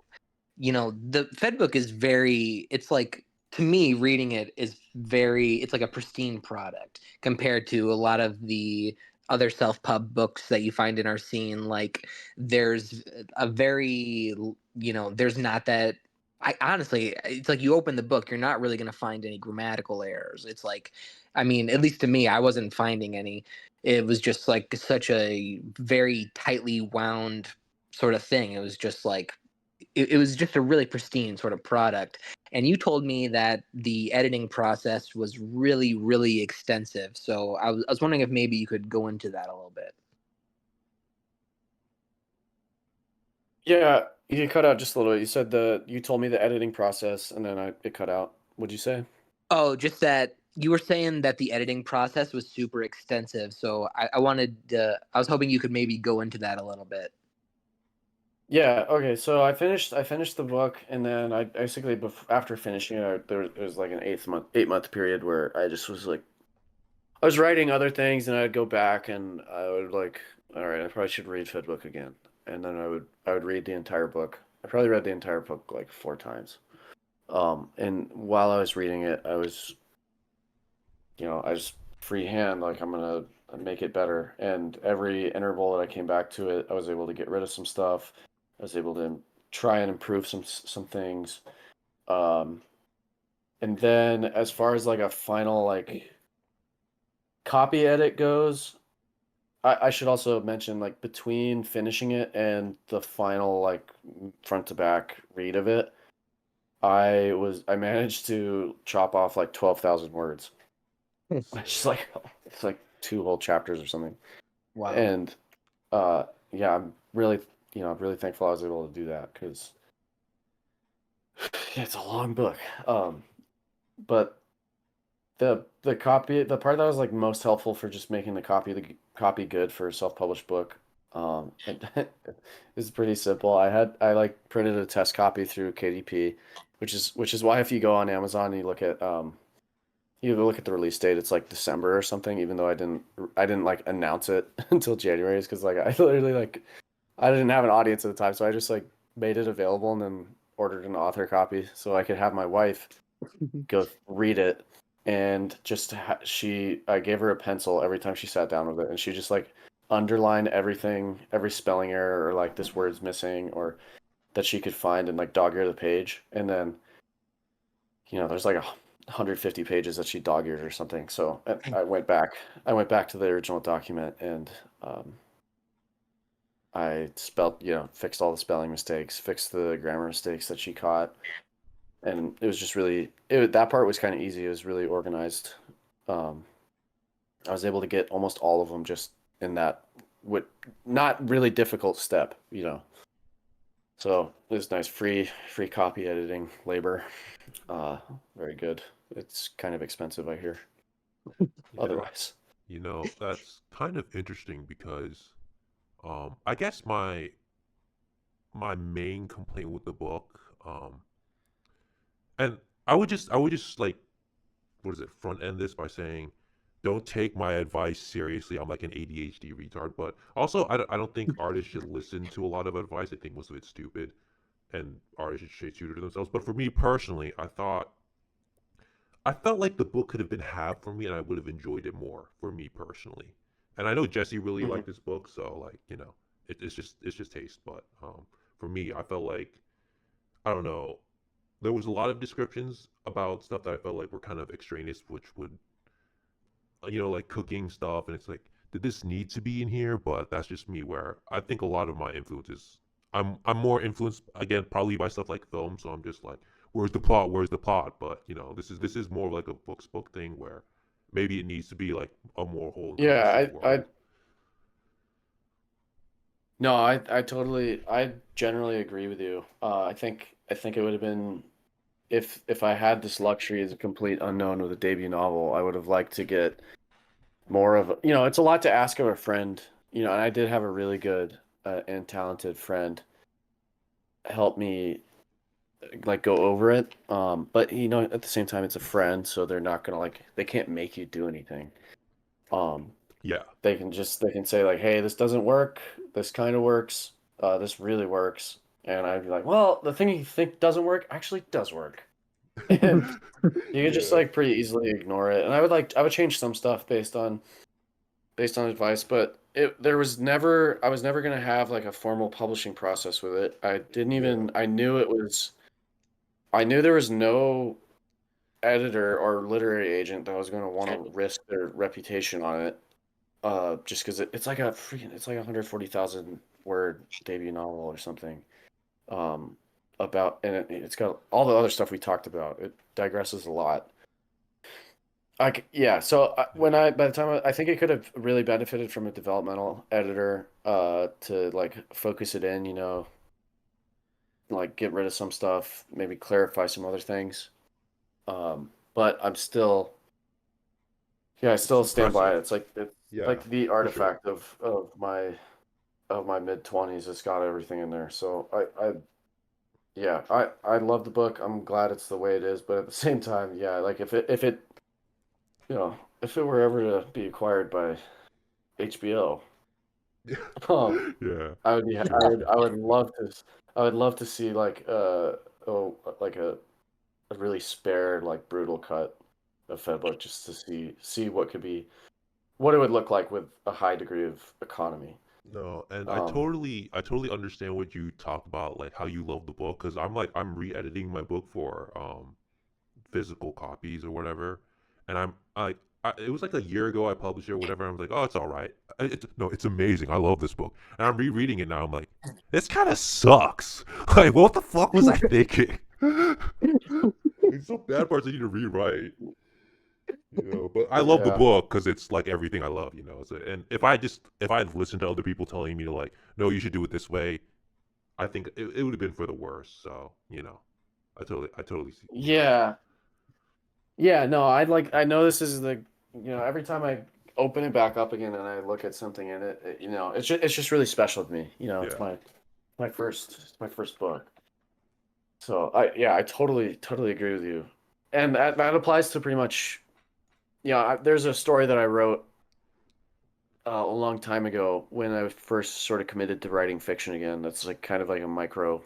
the Fedbook is very it's like to me reading it is very it's like a pristine product compared to a lot of the other self-pub books that you find in our scene. Like there's a very there's not that. I honestly, it's like you open the book, you're not really going to find any grammatical errors. It's like, I mean, at least to me, I wasn't finding any. It was just like such a very tightly wound sort of thing. It was just like it was just a really pristine sort of product. And you told me that the editing process was really, really extensive. So I was wondering if maybe you could go into that a little bit. Yeah, you cut out just a little bit. You told me the editing process, and then it cut out. What'd you say? Oh, just that you were saying that the editing process was super extensive. So I was hoping you could maybe go into that a little bit. Yeah, okay. So I finished the book, and then I basically after finishing it, there was like an 8 month period where I just was like I was writing other things, and I'd go back and I would like, all right, I probably should read Fedbook again, and then I would read the entire book. I probably read the entire book like 4 times. And while I was reading it, I was, I just freehand, like I'm gonna make it better. And every interval that I came back to it, I was able to get rid of some stuff. I was able to try and improve some things. Um, and then as far as like a final like copy edit goes, I should also mention like between finishing it and the final like front to back read of it, I managed to chop off like 12,000 words. It's like it's like two whole chapters or something. Wow. And yeah, I'm really really thankful I was able to do that because it's a long book. But the copy, the part that was like most helpful for just making the copy good for a self-published book, it is pretty simple. I like printed a test copy through KDP, which is why if you go on Amazon and you look at the release date, it's like December or something, even though I didn't like announce it until January, because like I literally like I didn't have an audience at the time, so I just like made it available and then ordered an author copy so I could have my wife go read it. And just I gave her a pencil every time she sat down with it, and she just like underlined everything, every spelling error or like this word's missing or that she could find, and like dog ear the page. And then there's like 150 pages that she dog eared or something. So I went back to the original document, and I fixed all the spelling mistakes, fixed the grammar mistakes that she caught, and it was just that part was kind of easy. It was really organized. Um, I was able to get almost all of them just in that not really difficult step. So it was nice, free copy editing labor. Very good. It's kind of expensive, I hear. Yeah. Otherwise, That's kind of interesting because I guess my main complaint with the book, and I would just like, what is it, front end this by saying, don't take my advice seriously. I'm like an ADHD retard, but also I don't think artists should listen to a lot of advice. I think most of it's stupid, and artists should stay true to themselves. But for me personally, I felt like the book could have been halved for me, and I would have enjoyed it more for me personally. And I know Jesse really hmm liked this book, so like it's just taste. But for me, I felt like, I don't know, there was a lot of descriptions about stuff that I felt like were kind of extraneous, which would, like cooking stuff, and it's like, did this need to be in here? But that's just me, where I think a lot of my influences, I'm more influenced again probably by stuff like film, so I'm just like, where's the plot? Where's the plot? But this is more like a book thing where maybe it needs to be like a more whole encompassing yeah, I world. no, I generally agree with you. I think it would have been, if I had this luxury as a complete unknown with a debut novel, I would have liked to get more of it's a lot to ask of a friend, and I did have a really good and talented friend help me like go over it. But at the same time, it's a friend, so they're not gonna like they can't make you do anything. Um, Yeah. they can say like, hey, this doesn't work. This kind of works. This really works. And I'd be like, well, the thing you think doesn't work actually does work. And you could just Yeah. like pretty easily ignore it. And I would change some stuff based on advice, but I was never gonna have like a formal publishing process with it. Yeah. I knew there was no editor or literary agent that was gonna want to risk their reputation on it. Just because it's like a 140,000 word debut novel or something. Um, it's got all the other stuff we talked about. It digresses a lot. Yeah. So by the time I think it could have really benefited from a developmental editor, to like focus it in, like get rid of some stuff, maybe clarify some other things. But I It's still stand by impressive. it. It's Yeah, like the for sure. artifact of my mid 20s. It's got everything in there. So I love the book. I'm glad it's the way it is, but at the same time, yeah, like if it were ever to be acquired by HBO, um, Yeah, I would be sure. I would love to see like like a really spared like brutal cut of Fedbook just to see what it would look like with a high degree of economy. No, and Um, I totally understand what you talk about, like how you love the book, because I'm re-editing my book for physical copies or whatever, and it was like a year ago I published it or whatever. I was like, oh, it's all right. No, it's amazing. I love this book, and I'm rereading it now. I'm like, this kind of sucks. Like, what the fuck was I thinking? It's so bad parts I need to rewrite. But I love the yeah. book because it's like everything I love. So, and if I had listened to other people telling me to like, no, you should do it this way, I think it would have been for the worse. So, I totally see. Yeah. Yeah, no, I know this is every time I open it back up again and I look at something in it, it's just really special to me. It's Yeah. my first book. So I totally agree with you. And that applies to pretty much, there's a story that I wrote a long time ago when I first sort of committed to writing fiction again. That's like kind of like a micro.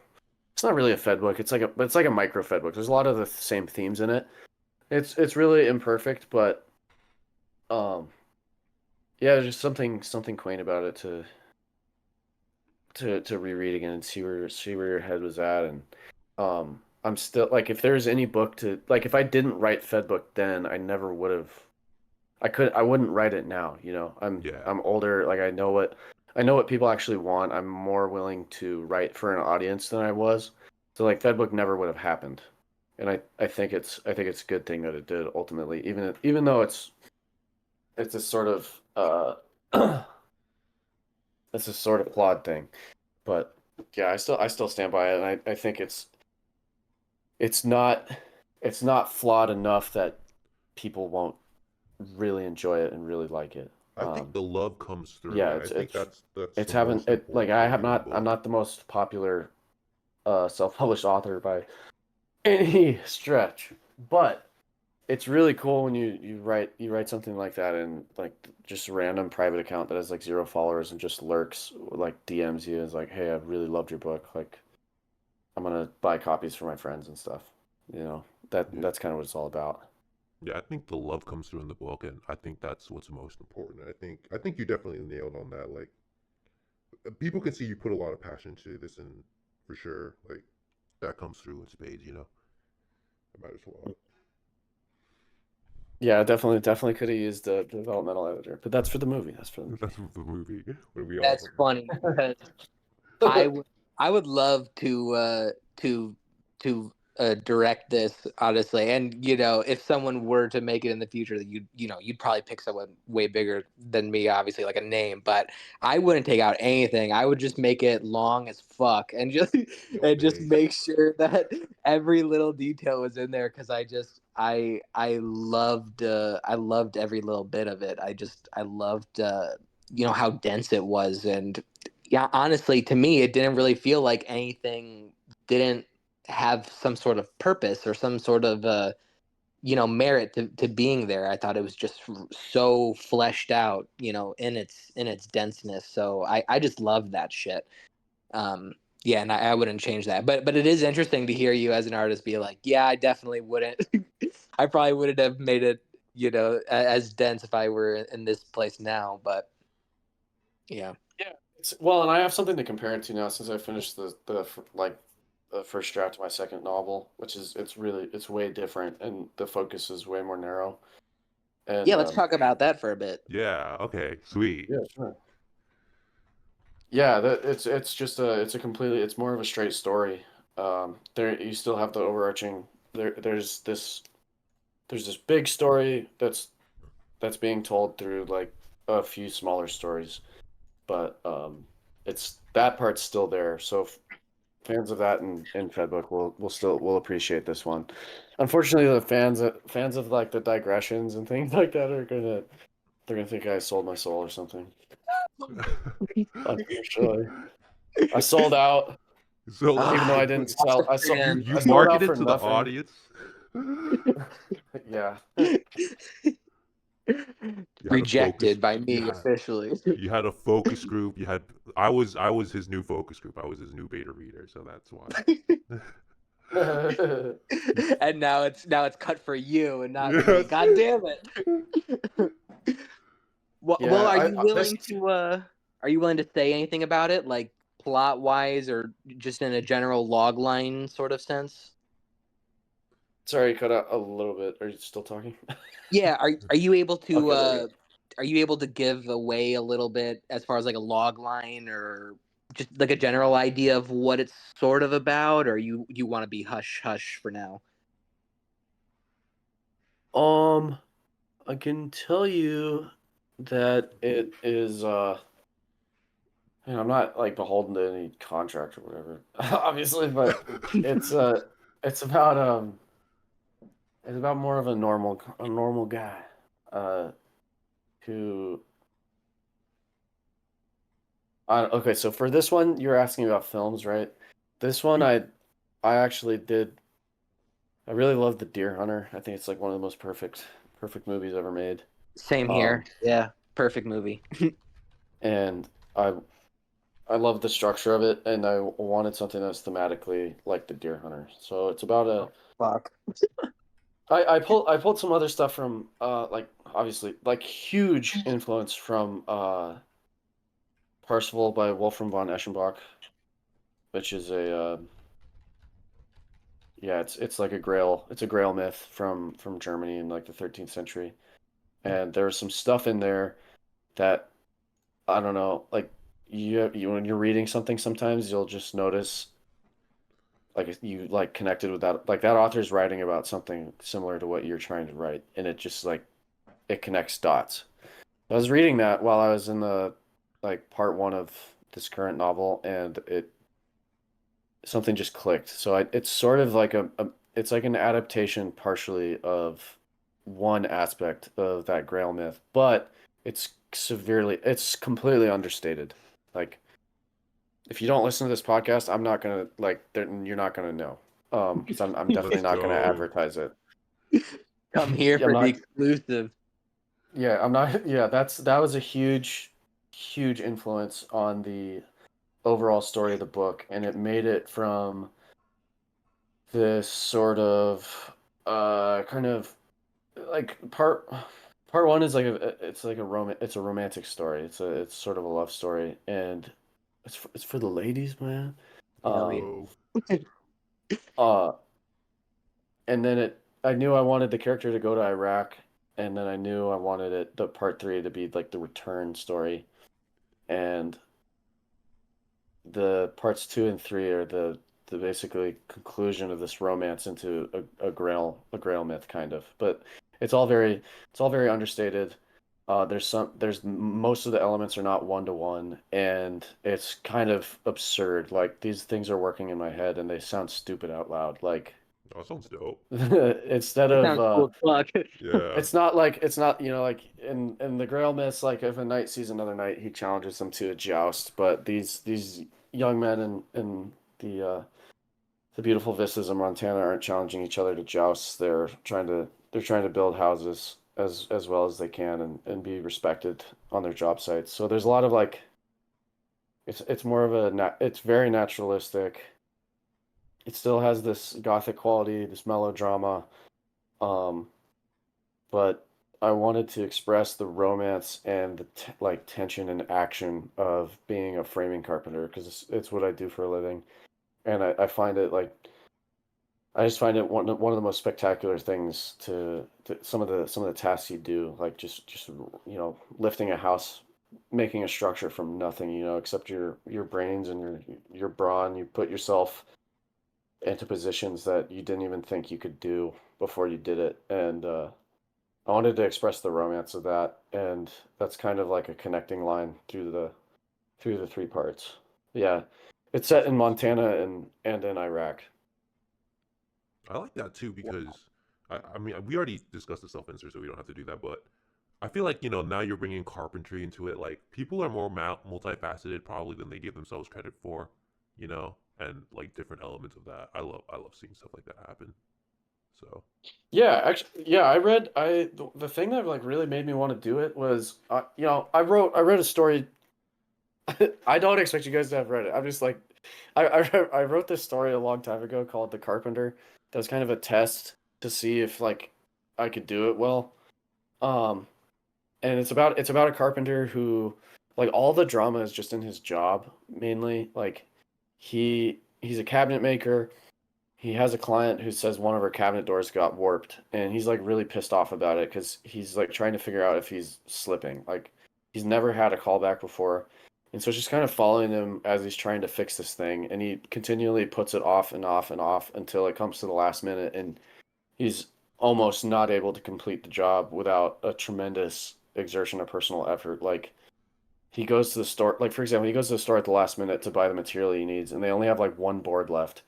It's not really a Fed book. It's like a micro Fed book. There's a lot of the same themes in it. It's really imperfect, but um, yeah, there's just something quaint about it to reread again and see where your head was at. And I'm still like, if there's any book to like, if I didn't write Fed book then, I never would have. I wouldn't write it now. Yeah. I'm older. Like, I know what people actually want. I'm more willing to write for an audience than I was. So like, Fedbook never would have happened. And I think it's a good thing that it did ultimately, even though it's a sort of it's a sort of flawed thing. But yeah, I still stand by it, and I think it's not it's not flawed enough that people won't really enjoy it and really like it. I think the love comes through, Yeah, and I think that's it's the having most it like important thing in the I'm book. not the most popular self-published author by any stretch, but it's really cool when you write something like that in like just a random private account that has like 0 followers and just lurks, like DMs you, is like, hey, I really loved your book, like I'm gonna buy copies for my friends and stuff. Yeah. That's kind of what it's all about. Yeah, I think the love comes through in the book, and I think that's what's most important. I think you definitely nailed on that. Like, people can see you put a lot of passion into this, and for sure, like that comes through in spades. I might as well. Yeah, definitely could have used the developmental editor, but that's for the movie. That's for the That's the movie when we all. That's funny because I movie. would I would love to direct this, honestly. And if someone were to make it in the future, that you'd probably pick someone way bigger than me, obviously, like a name. But I wouldn't take out anything. I would just make it long as fuck and just Yo, and just thanks. make sure that every little detail was in there, because I loved every little bit of it. I loved how dense it was. And yeah, honestly, to me, it didn't really feel like anything didn't have some sort of purpose or some sort of merit to being there. I thought it was just so fleshed out, in its denseness. So I just loved that shit. Yeah, and I wouldn't change that. But it is interesting to hear you as an artist be like, yeah, I definitely wouldn't. I probably wouldn't have made it, as dense if I were in this place now. But yeah. Yeah, and I have something to compare it to now since I finished the first draft of my second novel, which is it's way different and the focus is way more narrow. And Yeah, let's talk about that for a bit. Yeah. Okay. Sweet. yeah, sure. Yeah, that it's more of a straight story. There you still have the overarching there's this big story that's being told through like a few smaller stories, but it's that part's still there. So fans of that in Fedbook will appreciate this one. Unfortunately, the fans of like the digressions and things like that they're gonna think I sold my soul or something. Unfortunately, I sold out, So even though I didn't sell. Man. you I sold out marketed for to the nothing. audience. Yeah. You had a focus. Rejected by me officially. You had a focus group. I was his new focus group. I was his new beta reader, so that's why. And now it's cut for you and not me. Yes. God damn it. Well, Yeah, are you this. willing to say anything about it, like plot wise or just in a general log line sort of sense? Sorry, you cut out a little bit. Are you still talking? Yeah, are you able to Okay, there give away a little bit as far as like a log line or just like a general idea of what it's sort of about, or you want to be hush hush for now? we go. I can tell you that it is. And I'm not like beholden to any contract or whatever, obviously, but it's it's about it's about more of a normal guy, uh, who. Okay, so for this one, you're asking about films, right? This one, I actually did. I really love The Deer Hunter. I think it's like one of the most perfect movies ever made. Same here. Yeah, perfect movie. And I I love the structure of it, and I wanted something that's thematically like The Deer Hunter. So it's about a. Oh, fuck. I pulled some other stuff from like obviously like huge influence from Parsifal by Wolfram von Eschenbach, which is a yeah, it's like a Grail myth from Germany in like the 13th century. And there's some stuff in there that I don't know, like you when you're reading something sometimes you'll just notice like you like connected with that, like that author's writing about something similar to what you're trying to write, and it just like it connects dots. I was reading that while I was in the like part one of this current novel, and it something just clicked. So it's sort of like it's like an adaptation partially of one aspect of that Grail myth, but it's completely understated. Like if you don't listen to this podcast, I'm not gonna like you're not gonna know. Because I'm definitely Let's not gonna go. advertise it. Come here Yeah, I'm for the not. exclusive. Yeah, I'm not. Yeah, that was a huge influence on the overall story of the book, and it made it from this sort of kind of like part one is like it's like it's a romantic story. It's sort of a love story, and it's for the ladies, man. Hell yeah. Um, Oh. uh, and then I knew I wanted the character to go to Iraq, and then I knew I wanted the part three to be like the return story, and the parts two and three are the basically conclusion of this romance into a grail myth kind of. But it's all very understated. There's most of the elements are not one to one, and it's kind of absurd. Like these things are working in my head and they sound stupid out loud. Like Oh, that sounds dope. instead That of sounds cool as fuck. Yeah. it's not like in the Grail myths, like if a knight sees another knight he challenges them to a joust, but these young men in the beautiful vistas of Montana aren't challenging each other to jousts. They're trying to build houses as well as they can and be respected on their job sites. So there's a lot of like it's more of it's very naturalistic. It still has this gothic quality, this melodrama. Um, but I wanted to express the romance and the like tension and action of being a framing carpenter because it's what I do for a living, and I find it like I just find it one of the most spectacular things to some of the tasks you do, like just lifting a house, making a structure from nothing, except your brains and your brawn. You put yourself into positions that you didn't even think you could do before you did it, and I wanted to express the romance of that, and that's kind of like a connecting line through the three parts. Yeah, it's set in Montana and in Iraq. I like that too because I mean we already discussed the self insert, so we don't have to do that. But I feel like now you're bringing carpentry into it. Like people are more multifaceted probably than they give themselves credit for, and like different elements of that. I love seeing stuff like that happen. So Yeah, actually, yeah, the thing that like really made me want to do it was, I read a story. I don't expect you guys to have read it. I'm just like I wrote this story a long time ago called The Carpenter. That was kind of a test to see if like I could do it well. Um, and it's about a carpenter who like all the drama is just in his job mainly. Like he's a cabinet maker. He has a client who says one of her cabinet doors got warped, and he's like really pissed off about it because he's like trying to figure out if he's slipping. Like he's never had a callback before, and so it's just kind of following him as he's trying to fix this thing, and he continually puts it off and off and off until it comes to the last minute, and he's almost not able to complete the job without a tremendous exertion of personal effort. Like he goes to the store, like for example, he goes to the store at the last minute to buy the material he needs, and they only have like one board left,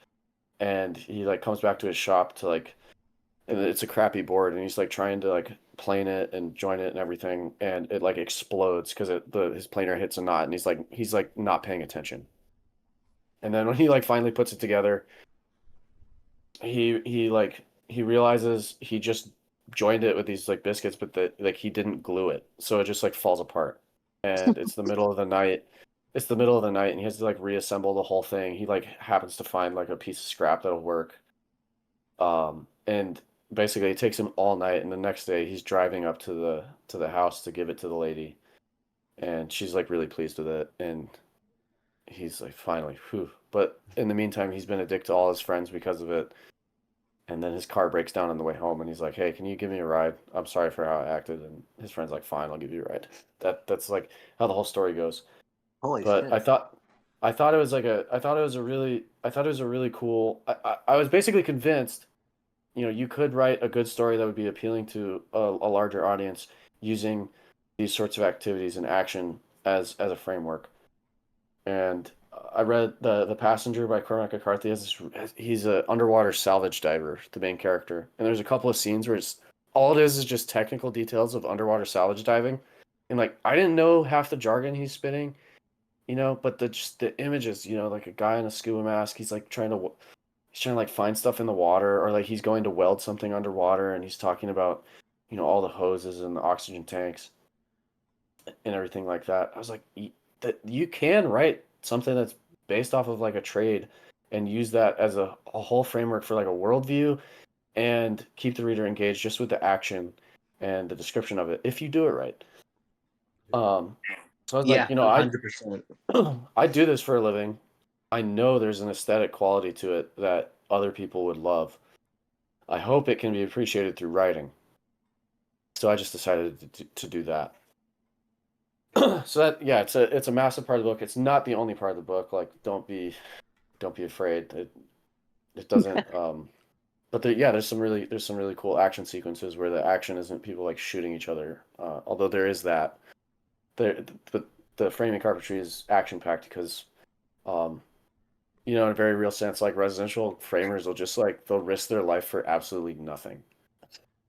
and he like comes back to his shop to like, and it's a crappy board, and he's like trying to like plane it and join it and everything, and it like explodes because his planer hits a knot, and he's like not paying attention. And then when he like finally puts it together, he realizes he just joined it with these like biscuits, but that like he didn't glue it, so it just like falls apart. And it's the middle of the night. It's the middle of the night, and he has to like reassemble the whole thing. He like happens to find like a piece of scrap that'll work. And basically it takes him all night, and the next day he's driving up to the house to give it to the lady, and she's like really pleased with it, and he's like finally, whew. But in the meantime, he's been a dick to all his friends because of it. And then his car breaks down on the way home, and he's like, "Hey, can you give me a ride? I'm sorry for how I acted." And his friend's like, "Fine, I'll give you a ride." That's like how the whole story goes. Holy But shit. I thought it was like a I thought it was a really I thought it was a really cool. I was basically convinced, you could write a good story that would be appealing to a larger audience using these sorts of activities and action as a framework. And I read the Passenger by Cormac McCarthy. He's a underwater salvage diver, the main character, and there's a couple of scenes where it's all it is just technical details of underwater salvage diving, and like I didn't know half the jargon he's spitting, but the images, like a guy in a scuba mask, he's trying to like find stuff in the water, or like he's going to weld something underwater, and he's talking about, all the hoses and the oxygen tanks and everything like that. I was like, that you can write something that's based off of like a trade and use that as a whole framework for like a worldview and keep the reader engaged just with the action and the description of it if you do it right. Um, so I was like, Yeah, 100%. I do this for a living. I know there's an aesthetic quality to it that other people would love. I hope it can be appreciated through writing. So I just decided to do that. So that yeah, it's a massive part of the book. It's not the only part of the book. Like don't be afraid. It doesn't but there's some really cool action sequences where the action isn't people like shooting each other. Although there is that. But the framing carpentry is action packed because um in a very real sense, like residential framers will just like they'll risk their life for absolutely nothing.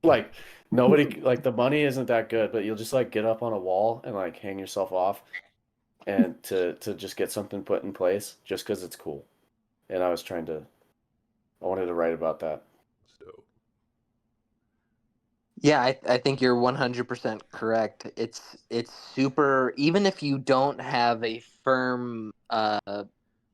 Like nobody like the money isn't that good, but you'll just like get up on a wall and like hang yourself off and to just get something put in place just because it's cool. And I wanted to write about that. So Yeah, I think you're 100% correct. It's super, even if you don't have a firm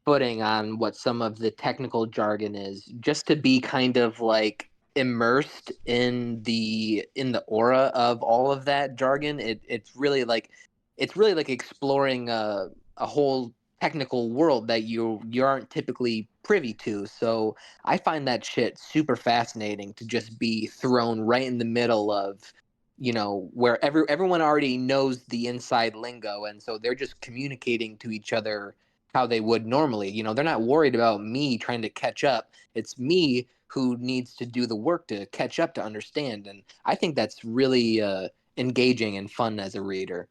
footing on what some of the technical jargon is, just to be kind of like immersed in the aura of all of that jargon. It's really like exploring a whole technical world that you aren't typically privy to. So I find that shit super fascinating to just be thrown right in the middle of, where everyone already knows the inside lingo, and so they're just communicating to each other how they would normally. They're not worried about me trying to catch up. It's me who needs to do the work to catch up to understand, and I think that's really engaging and fun as a reader.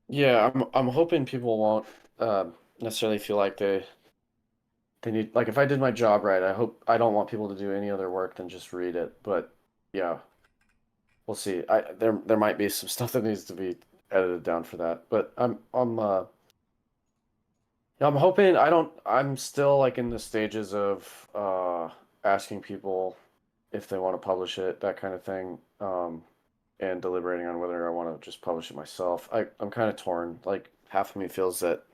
Yeah, I'm hoping people won't necessarily feel like they need like if I did my job right, I don't want people to do any other work than just read it. But yeah, we'll see. There might be some stuff that needs to be edited down for that. But I'm hoping I'm still like in the stages of asking people if they want to publish it, that kind of thing. And deliberating on whether I want to just publish it myself. I'm kind of torn. Like half of me feels that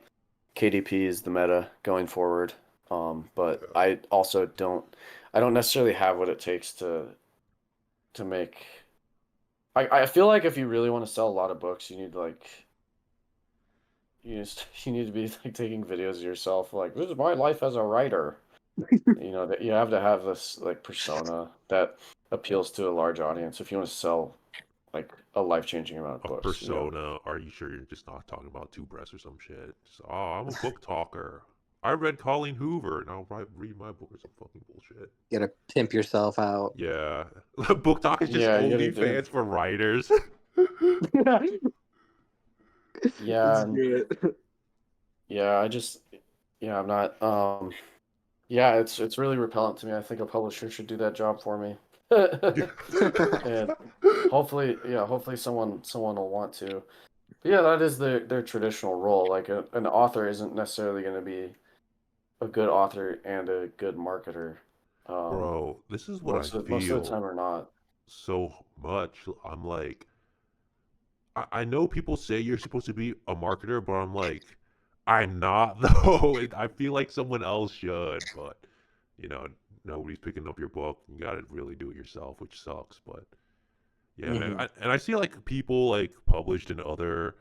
KDP is the meta going forward. But Yeah. I don't necessarily have what it takes to make. I feel like if you really want to sell a lot of books, you need like you need to be like taking videos of yourself like this is my life as a writer. You know that you have to have this like persona that appeals to a large audience if you want to sell like a life-changing amount of A books, you know. persona? Are you sure you're just not talking about two breasts or some shit? Just, oh, I'm a book talker. I read Colleen Hoover. Now read my book or some fucking bullshit. You gotta pimp yourself out. Yeah, book talk is just Yeah, you gotta do. OnlyFans for writers. Yeah, Let's do it. yeah, yeah, I'm not yeah, it's really repellent to me. I think a publisher should do that job for me. And hopefully someone will want to. But yeah, that is their traditional role. Like an author isn't necessarily going to be a good author and a good marketer. Um, Bro, this is what I most of the feel time or not. so much. I'm like, I know people say you're supposed to be a marketer, but I'm like, I'm not though. I feel like someone else should, but you know, nobody's picking up your book. You got to really do it yourself, which sucks. But yeah, man. Hmm. And I see like people like published in other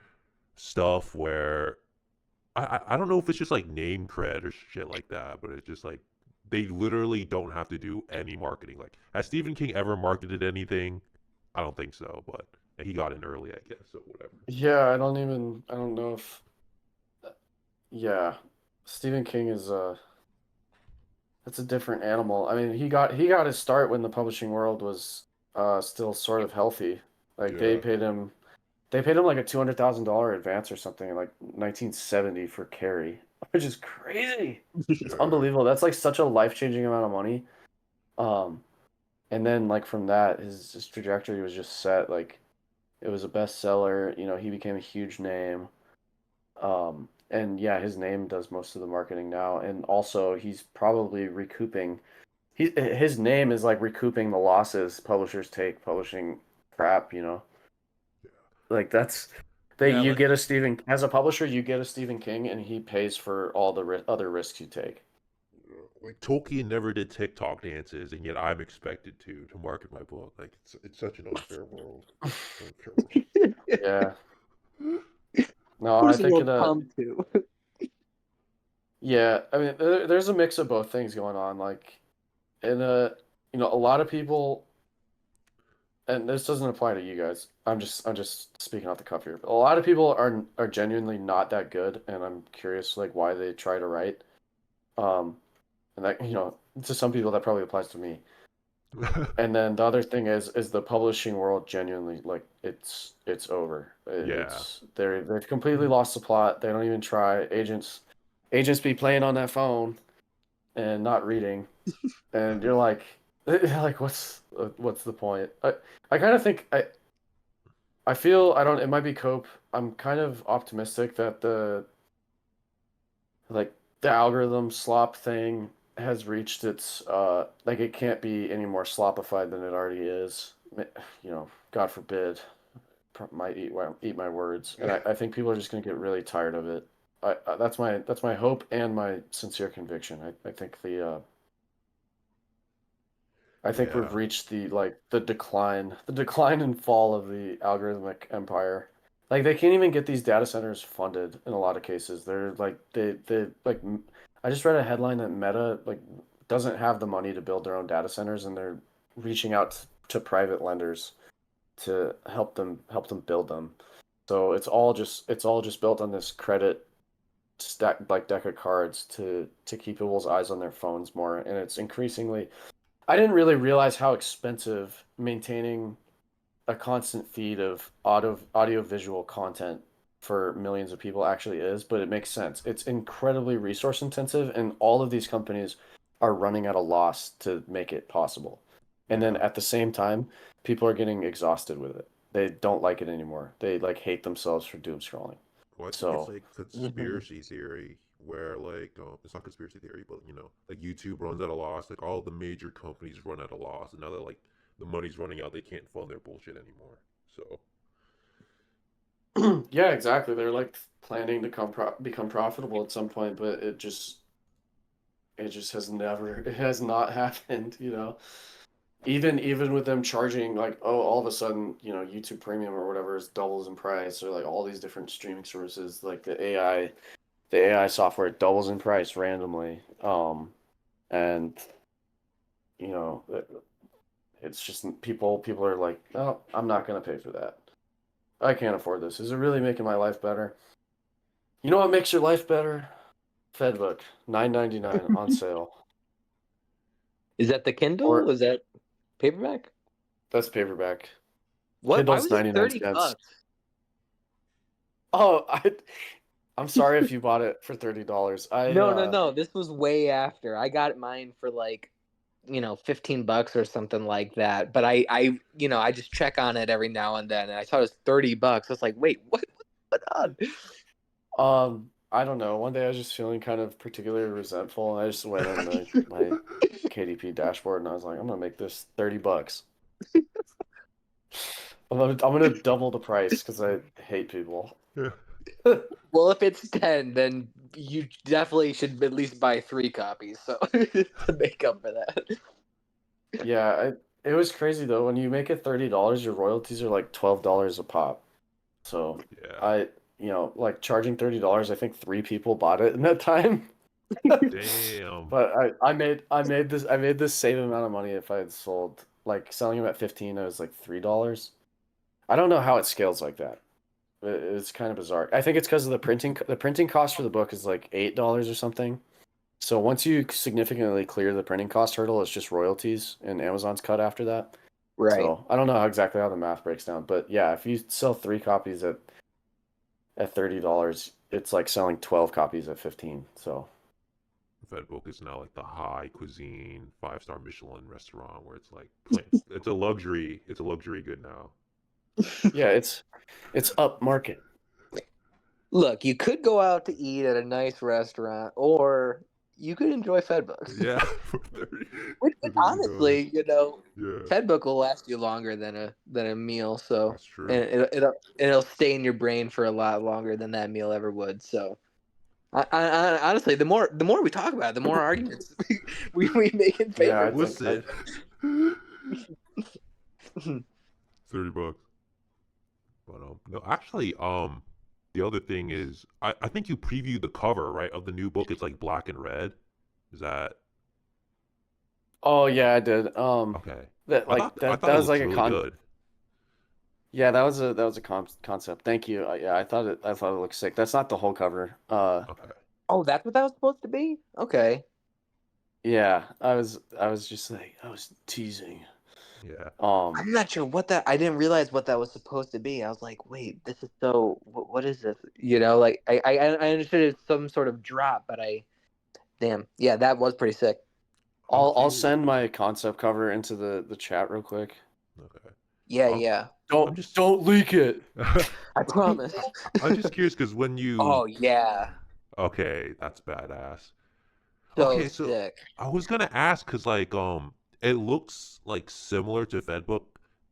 stuff where I don't know if it's just like name cred or shit like that, but it's just like they literally don't have to do any marketing. Like, has Stephen King ever marketed anything? I don't think so, but he got in early, I guess, so whatever. Yeah, I don't know if yeah, Stephen King is that's a different animal. I mean, he got his start when the publishing world was still sort of healthy. Like Yeah, they paid him like a $200,000 advance or something in like 1970 for Carrie, which is crazy. It's sure. unbelievable. That's like such a life-changing amount of money. Um, and then like from that, his trajectory was just set. Like it was a bestseller. You know, he became a huge name. And yeah, his name does most of the marketing now. And also, he's probably recouping. His name is like recouping the losses publishers take publishing crap. You know, like that's they Yeah, you like get a Stephen as a publisher, you get a Stephen King, and he pays for all the other risks you take. Tolkien never did TikTok dances, and yet I'm expected to market my book. Like it's such an unfair world. Unfair world. Yeah. No, I Where's the think world that come to? yeah, I mean there's a mix of both things going on. Like in a you know a lot of people, and this doesn't apply to you guys. I'm just speaking off the cuff here. A lot of people are genuinely not that good, and I'm curious like why they try to write. Um, and that you know to some people that probably applies to me. And then the other thing is the publishing world genuinely like it's over. Yeah. They've completely lost the plot. They don't even try. Agents be playing on that phone and not reading. And you're like like what's the point? I kind of think I feel I don't it might be cope. I'm kind of optimistic that like the algorithm slop thing has reached its like it can't be any more slopified than it already is. You know, God forbid, might eat my words, and I think people are just gonna get really tired of it. That's my hope and my sincere conviction. I think I think we've Yeah. reached the decline and fall of the algorithmic empire. Like they can't even get these data centers funded in a lot of cases. They're like they like I just read a headline that Meta like doesn't have the money to build their own data centers and they're reaching out to private lenders to help them build them. So it's all just built on this credit stack like deck of cards to keep people's eyes on their phones more and it's increasingly I didn't really realize how expensive maintaining a constant feed of audio visual content for millions of people actually is, but it makes sense. It's incredibly resource intensive, and all of these companies are running at a loss to make it possible. And then Yeah. at the same time, people are getting exhausted with it. They don't like it anymore. They like hate themselves for doom scrolling. Well, I think it's So, like Mhm. conspiracy theory where like it's not conspiracy theory, but like YouTube runs at a loss. Like all the major companies run at a loss, and now that like the money's running out, they can't fund their bullshit anymore. So Yeah, exactly. They're like planning to become profitable at some point, but it just it has not happened, you know. Even with them charging like, oh, all of a sudden, you know, YouTube Premium or whatever is doubles in price, or like all these different streaming services, like the AI software doubles in price randomly. And you know, it's just people are like, oh, I'm not gonna pay for that. I can't afford this. Is it really making my life better? You know what makes your life better? Fedbook, $9.99 on sale. Is that the Kindle? Or Is that paperback? that's paperback. What? Why Kindle's was it 99 30 cents. bucks? Oh, I'm sorry if you bought it for $30. No. This was way after. I got mine for like, 15 bucks or something like that. But I just check on it every now and then, and I saw it was 30 bucks. I was like, wait, what on? I don't know. One day I was just feeling kind of particularly resentful, and I just went on my KDP dashboard and I was like, I'm gonna make this 30 bucks. I'm gonna double the price because I hate people. Yeah. Well, if it's 10, then you definitely should at least buy 3 copies, so to make up for that. Yeah, it was crazy though. When you make it $30, your royalties are like $12 a pop. So Yeah. like charging $30, I think 3 people bought it in that time. Damn. But I made this same amount of money if I had sold, like, selling them at 15, it was like $3. I don't know how it scales like that. It's kind of bizarre. I think it's because of the printing cost for the book is like $8 or something. So once you significantly clear the printing cost hurdle, it's just royalties and Amazon's cut after that. Right. So I don't know exactly how the math breaks down, but yeah, if you sell 3 copies at $30, it's like selling 12 copies at 15. So Fedbook is now like the high cuisine 5-star Michelin restaurant where it's like it's a luxury. It's a luxury good now. yeah, it's up market. Look, you could go out to eat at a nice restaurant, or you could enjoy Fedbooks. Yeah, for 30, Which for $30. honestly, Yeah, Fedbook will last you longer than a meal. So, that's true. and it'll stay in your brain for a lot longer than that meal ever would. So, honestly, the more we talk about it, the more arguments we make in Yeah, favor I of think Listen, it. $30. But no, actually, the other thing is, I think you previewed the cover right of the new book. It's like black and red. Is that Oh yeah, I did. okay? That like I that thought that it was looks like a really good. yeah, that was a concept. Thank you. Yeah, I thought it looked sick. That's not the whole cover. Okay. Oh, that's what that was supposed to be? Okay. Yeah, I was just like I was teasing. Yeah. I'm not sure what that. I didn't realize what that was supposed to be. I was like, wait, this is so. What is this? Like I understood it's some sort of drop, but damn, yeah, that was pretty sick. I'm I'll curious. send my concept cover into the chat real quick. Okay. Yeah, I'm, yeah. I'm just. Don't leak it. I promise. I'm just curious because when you. Oh yeah, Okay, that's badass. so Okay, so sick. I was gonna ask because it looks like similar to Fedbook,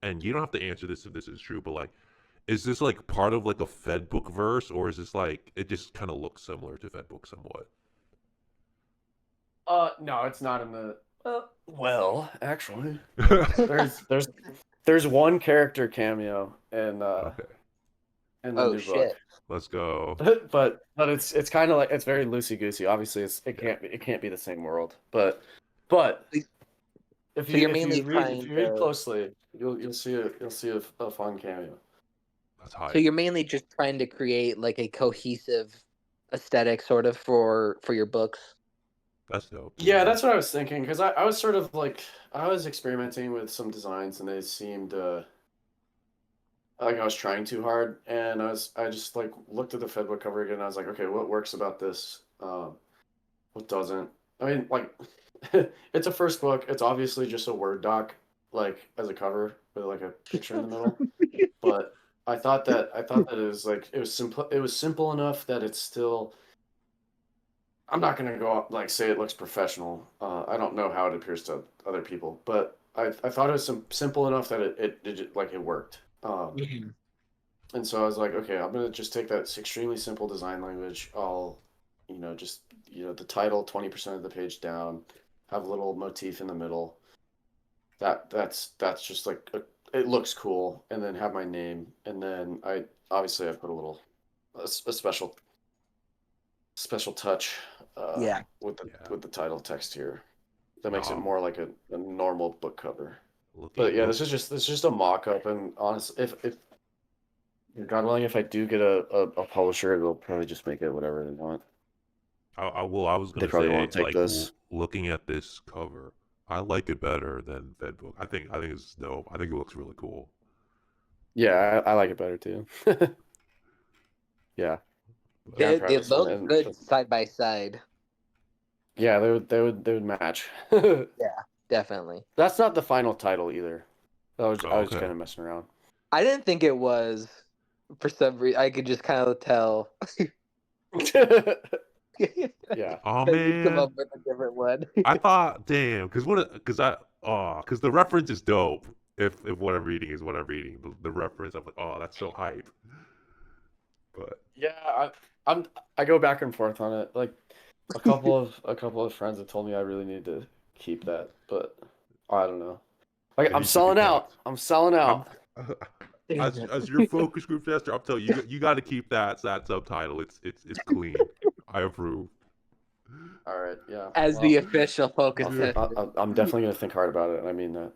and you don't have to answer this if this is true, but like, is this like part of like a Fedbook verse, or is this like it just kind of looks similar to Fedbook somewhat? No, it's not in the. Well, actually, Okay. there's one character cameo in the Oh new book. shit. Let's go. But it's kind of like it's very loosey goosey. Obviously, Yeah. it can't be the same world. But So you're if mainly trying you read to. closely, you'll see a fun cameo. That's So hype. you're mainly just trying to create like a cohesive aesthetic, sort of for your books. That's dope. Yeah, Yeah. that's what I was thinking because I was sort of like I was experimenting with some designs and they seemed like I was trying too hard and I just like looked at the Fedbook cover again and I was like, okay, what works about this? What doesn't? I mean, like, it's a first book. It's obviously just a Word doc, like as a cover with like a picture in the middle. But I thought that it was like it was simple enough that it's still. I'm not gonna go up like say it looks professional. I don't know how it appears to other people, but I thought it was simple enough that it like it worked. Mhm. And so I was like, okay, I'm gonna just take that extremely simple design language. I'll, just the title 20% of the page down, have a little motif in the middle. That's just like it looks cool, and then have my name, and then I put a special touch Yeah. with Yeah. the title text here that makes it No, more like a normal book cover. But looking yeah, look. this is just a mock up, and honestly, if God willing, if I do get a publisher, they'll probably just make it whatever they want. I was They gonna probably say won't take this. looking at this cover, I like it better than Fedbook. I think it's dope. I think it looks really cool. Yeah, I like it better too. Yeah, But yeah, I'm proud They of this one, look and good side by side. yeah, they would match. Yeah, definitely. That's not the final title either. I was okay. kind of messing around. I didn't think it was for some reason. I could just kind of tell. Yeah. Oh That you'd come man, up with a different one. I thought, damn, because the reference is dope. If what I'm reading is what I'm reading, the reference, I'm like, oh, that's so hype. But Yeah, I'm I go back and forth on it. Like a couple of friends have told me I really need to keep that, but I don't know. Like it I'm needs to be selling out. kept. I'm selling I'm out. as your focus group tester, I'm telling you, you got to keep that subtitle. It's clean. I approve. All right, yeah. As the Well, official focus tester. I'm definitely gonna think hard about it, and I mean that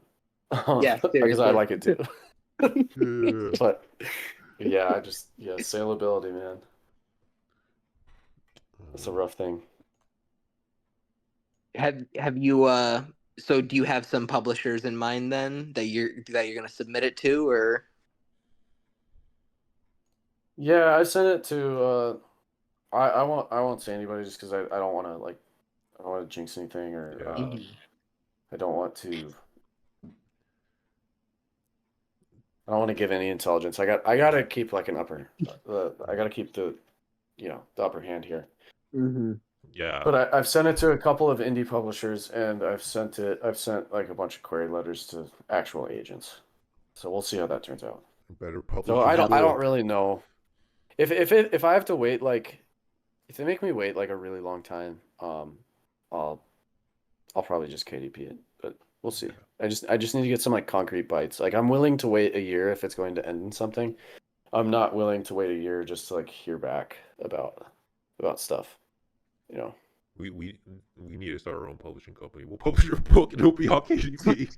Yeah, because I seriously. like it too. Yeah. But yeah, salability, man. That's a rough thing. Have you so do you have some publishers in mind then that you're gonna submit it to, or Yeah, I sent it to I won't say anybody just because I don't want to I don't want to jinx anything or Yeah. I don't want to I don't want to give any intelligence. I gotta keep like an upper I gotta keep the the upper hand here. mm-hmm. Yeah. But I've sent it to a couple of indie publishers, and I've sent like a bunch of query letters to actual agents. So we'll see how that turns out. Better So publish your I don't book. really know if I have to wait if they make me wait like a really long time, I'll probably just KDP it, but we'll see. I just need to get some like concrete bites. Like I'm willing to wait a year if it's going to end in something. I'm not willing to wait a year just to like hear back about stuff. You know. We need to start our own publishing company. We'll publish your book and it'll be on KDP.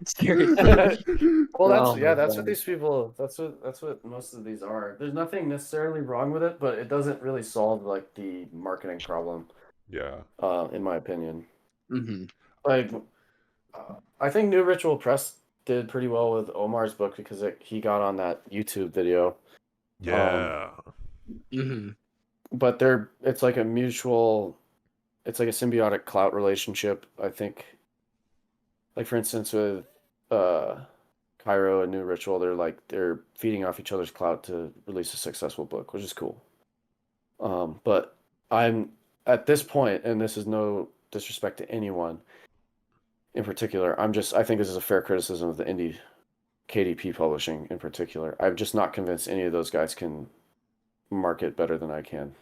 Seriously. Well, Oh my that's what God. these people. That's what most of these are. There's nothing necessarily wrong with it, but it doesn't really solve like the marketing problem, Yeah. in my opinion. Mm-hmm. Like, I think New Ritual Press did pretty well with Omar's book because he got on that YouTube video. Yeah. Mm-hmm. But it's like a mutual, it's like a symbiotic clout relationship. I think, like for instance, with Cairo and New Ritual, they're feeding off each other's clout to release a successful book, which is cool. But I'm at this point, and this is no disrespect to anyone in particular. I think this is a fair criticism of the indie KDP publishing in particular. I'm just not convinced any of those guys can market better than I can.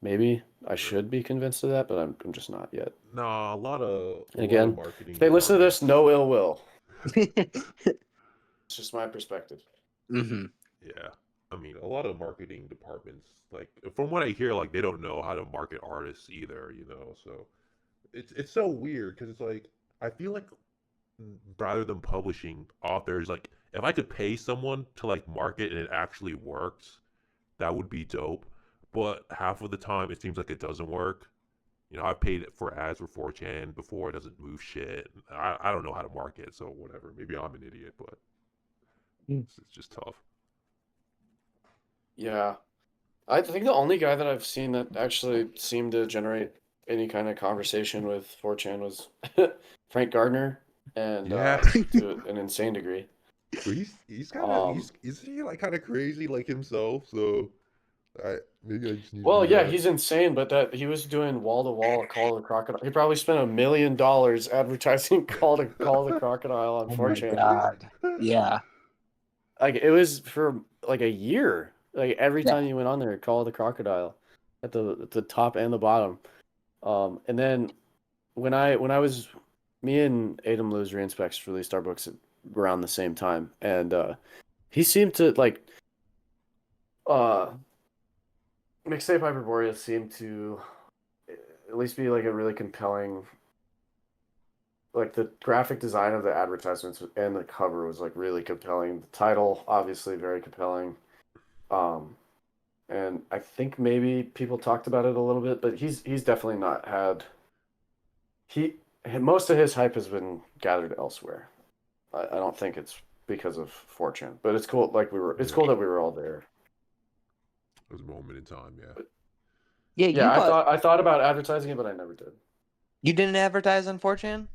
Maybe I should be convinced of that, but I'm just not yet. Nah, And a lot of again, if marketing they listen to this, departments. no ill will. It's just my perspective. Mm-hmm. Yeah. I mean, a lot of marketing departments, like from what I hear, like they don't know how to market artists either, you know. So it's so weird because it's like I feel like rather than publishing authors, like if I could pay someone to like market and it actually works, that would be dope. But half of the time, it seems like it doesn't work. You know, I've paid for ads for 4chan before; it doesn't move shit. I don't know how to market, so whatever. Maybe I'm an idiot, but it's just tough. Yeah. I think the only guy that I've seen that actually seemed to generate any kind of conversation with 4chan was Frank Gardner, and Yeah, to an insane degree. but he's kind of Um, he's isn't he like kind of crazy like himself? So maybe I just need to well, do yeah, that. he's insane, but that he was doing wall to wall Call of the Crocodile. He probably spent $1 million advertising Call of the Crocodile on Oh my 4chan. God. Yeah. Like it was for like a year. Like every Yeah. time you went on there, Call of the Crocodile at the top and the bottom. And then when I was me and Adam Lou's Reinspecs released our books around the same time, and he seemed to like uh Mixtape Hyperborea seemed to at least be like a really compelling, like the graphic design of the advertisements and the cover was like really compelling. The title obviously very compelling. Um and I think maybe people talked about it a little bit, but he's definitely not had he most of his hype has been gathered elsewhere. I don't think it's because of Fortune, but it's cool. Like it's cool that we were all there. It was a moment in time, yeah. Yeah, Yeah, I thought about advertising it, but I never did. You didn't advertise on 4chan?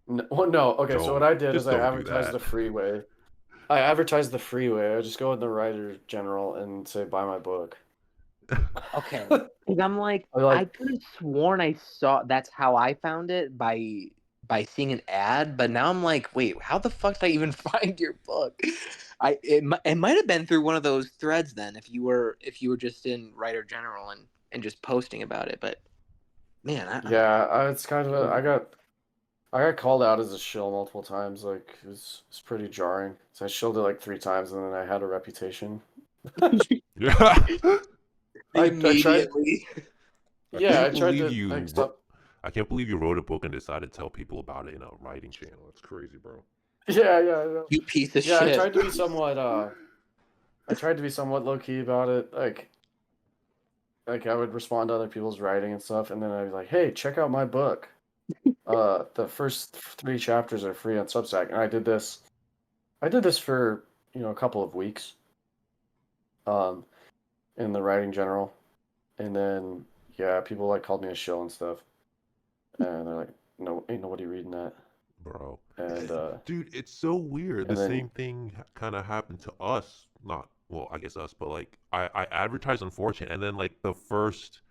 No, well, no. Okay, so what I did is I don't do advertised that. the freeway. I advertised the freeway. I just go in the writer general and say buy my book. Okay. Because I'm like, I like- I could have sworn I saw that's how I found it by seeing an ad, but now I'm like, wait, how the fuck did I even find your book? It might have been through one of those threads then if you were just in Writer General and just posting about it, but man, yeah, it's kind of I got called out as a shill multiple times. Like it's pretty jarring. So I shilled it like 3 times, and then I had a reputation. Yeah. I tried. immediately. Yeah, I can't tried believe to. you Like, stop. I can't believe you wrote a book and decided to tell people about it in a writing channel. That's crazy, bro. Yeah, yeah, I know. You piece of Yeah, shit. I tried to be somewhat. I tried to be somewhat low key about it. Like I would respond to other people's writing and stuff, and then I'd be like, "Hey, check out my book. The first 3 chapters are free on Substack." And I did this. I did this for a couple of weeks. In the writing general, and then yeah, people like called me a shill and stuff, and they're like, "No, ain't nobody reading that." Bro. And Dude, it's so weird. The and then same thing kind of happened to us. Not, well, I guess us, but like I advertised on 4chan, and then like the first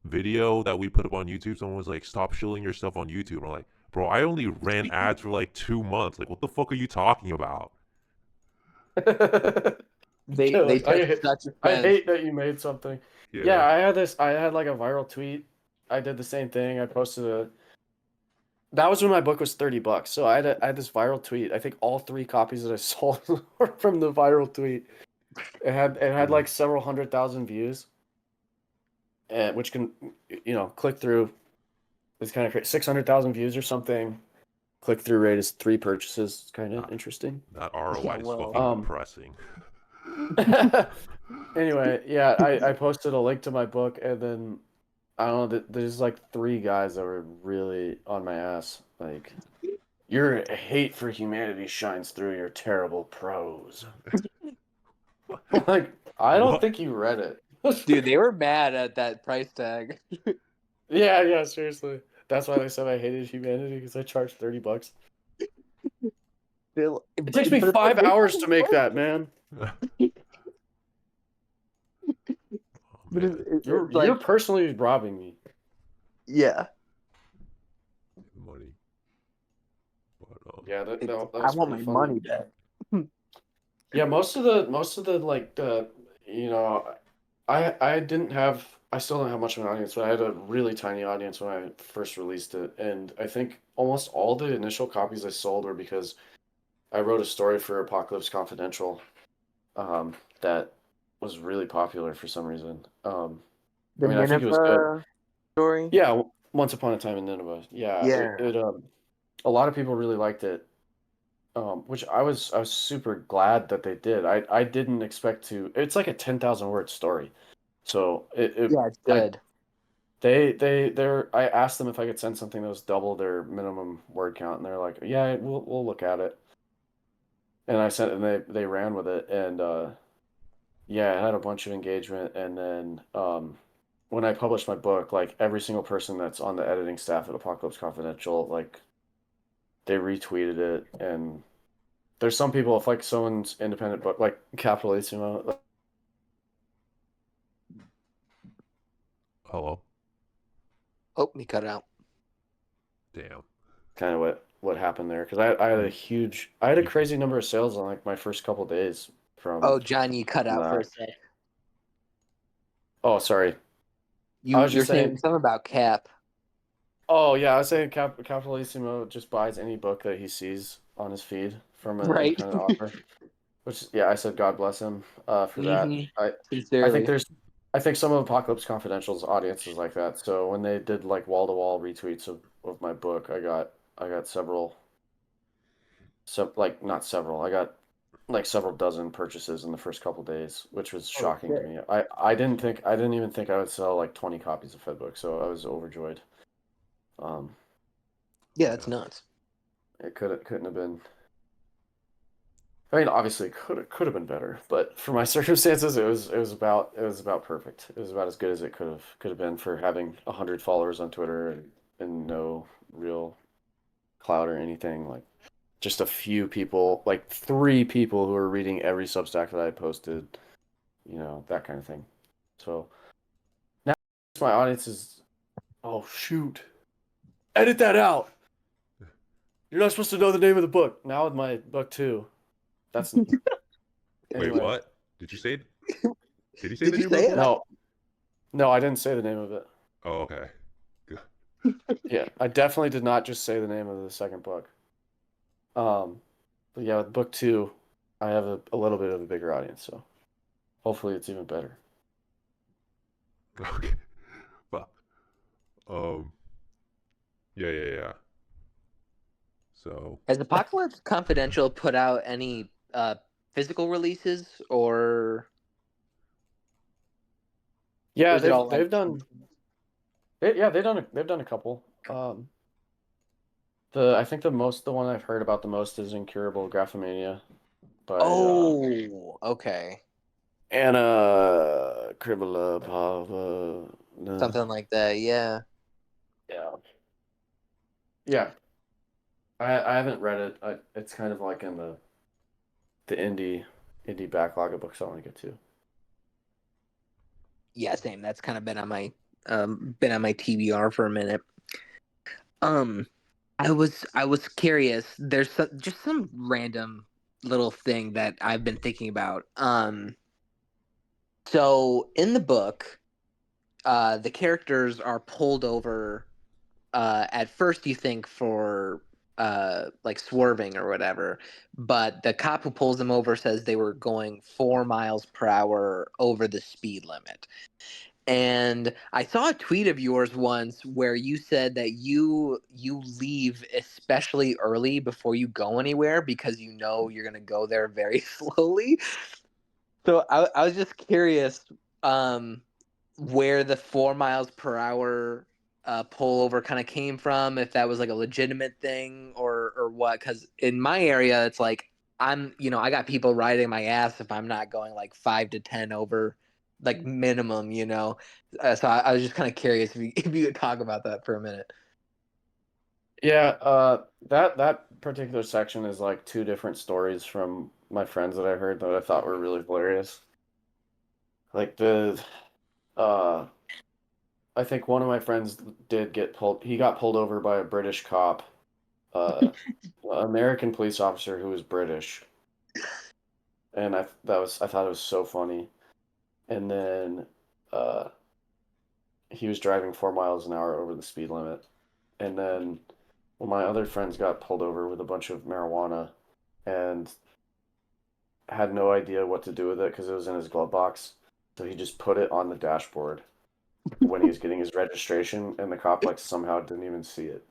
video that we put up on YouTube, someone was like, "Stop shilling yourself on YouTube." I'm like, "Bro, I only ran ads for like 2 months. Like, what the fuck are you talking about?" They like, took such I offense. hate that you made something. Yeah, I had like a viral tweet. I did the same thing. I posted a. That was when my book was $30. So I had this viral tweet. I think all 3 copies that I sold were from the viral tweet. It had like several 100,000 views, and which can click through. It's kind of crazy. 600,000 views or something. Click through rate is 3 purchases. It's kind of interesting. That ROI is well, fucking depressing. Anyway, yeah, I posted a link to my book, and then I don't know. There's like 3 guys that were really on my ass. Like, your hate for humanity shines through your terrible prose. Like, I don't What? think you read it. Dude, they were mad at that price tag. Yeah, seriously. That's why they said I hated humanity, because I charged $30. It takes me 5 hours to make that, man. You're personally robbing me. Yeah. Money. But, Yeah, that I was want my pretty funny. money back. Yeah, most of the like I still don't have much of an audience, but I had a really tiny audience when I first released it, and I think almost all the initial copies I sold were because I wrote a story for Apocalypse Confidential, that was really popular for some reason. The I think it was good. story. Yeah, Once Upon a Time in Nineveh. Yeah, Yeah. a lot of people really liked it. Which I was super glad that they did. I didn't expect to. It's like a 10,000 word story, so Yeah, it's good. I asked them if I could send something that was double their minimum word count, and they're like, "Yeah, we'll look at it." And I sent, and they ran with it, and yeah, it had a bunch of engagement. And then when I published my book, like every single person that's on the editing staff at Apocalypse Confidential, like they retweeted it. And there's some people, if like someone's independent book, like Capitalisimo. hello. Oh, he cut out. Damn. Kind of what happened there, because I had a crazy number of sales on like my first couple days Oh, John, you cut out for a that. sec. Oh, sorry. You, I was you're just saying saying. something about Cap. Oh yeah, I was saying Capitalissimo just buys any book that he sees on his feed from an Right. independent author. Which yeah, I said God bless him for that. Mm-hmm. I think Sincerely. I think some of Apocalypse Confidential's audience is like that. So when they did like wall to wall retweets of my book, I got several, like not several. I got like several dozen purchases in the first couple days, which was Oh, shocking to shit. me. I didn't even think I would sell like 20 copies of Fedbook, so I was overjoyed. Um, Yeah, that's nuts. it couldn't have been. I mean, obviously, could have been better, but for my circumstances, it was about perfect. It was about as good as it could have been for having 100 followers on Twitter and no real clout or anything. Like just a few people, like 3 people who are reading every Substack that I posted, you know, that kind of thing. So now my audience is, oh shoot, edit that out. You're not supposed to know the name of the book. Now with my book too. That's Wait, anyway. what? Did you say? Did you say Did the you name of say the it? book? No, I didn't say the name of it. Oh, okay. Good. Yeah, I definitely did not just say the name of the second book. Um, but yeah, with book 2, I have a little bit of a bigger audience, so hopefully it's even better. Okay. But yeah, yeah, yeah. So Has Apocalypse Confidential put out any physical releases, or Yeah, is it all like? they've done they've done a couple. I think the one I've heard about the most is Incurable Graphomania by Oh, okay, Anna Krivalova. something like that. Yeah. Yeah. Yeah. I haven't read it. It's kind of like in the indie backlog of books I want to get to. Yeah, same. That's kind of been on my TBR for a minute. Um, I was curious. There's just some random little thing that I've been thinking about. So in the book, the characters are pulled over. At first, you think for like swerving or whatever, but the cop who pulls them over says they were going 4 miles per hour over the speed limit. And I saw a tweet of yours once where you said that you leave especially early before you go anywhere because you know you're gonna go there very slowly. So I was just curious um, where the 4 miles per hour pullover kind of came from, if that was like a legitimate thing or what. Because in my area, it's like I got people riding my ass if I'm not going like 5 to 10 over, like minimum. So I was just kind of curious if you could talk about that for a minute. Yeah, that particular section is like 2 different stories from my friends that I heard that I thought were really hilarious. Like uh I think one of my friends did get pulled. He got pulled over by a British cop, uh, American police officer who was British, and I thought it was so funny. And then uh, he was driving 4 miles an hour over the speed limit. And then well, my other friends got pulled over with a bunch of marijuana and had no idea what to do with it because it was in his glove box. So he just put it on the dashboard when he was getting his registration, and the cop like somehow didn't even see it.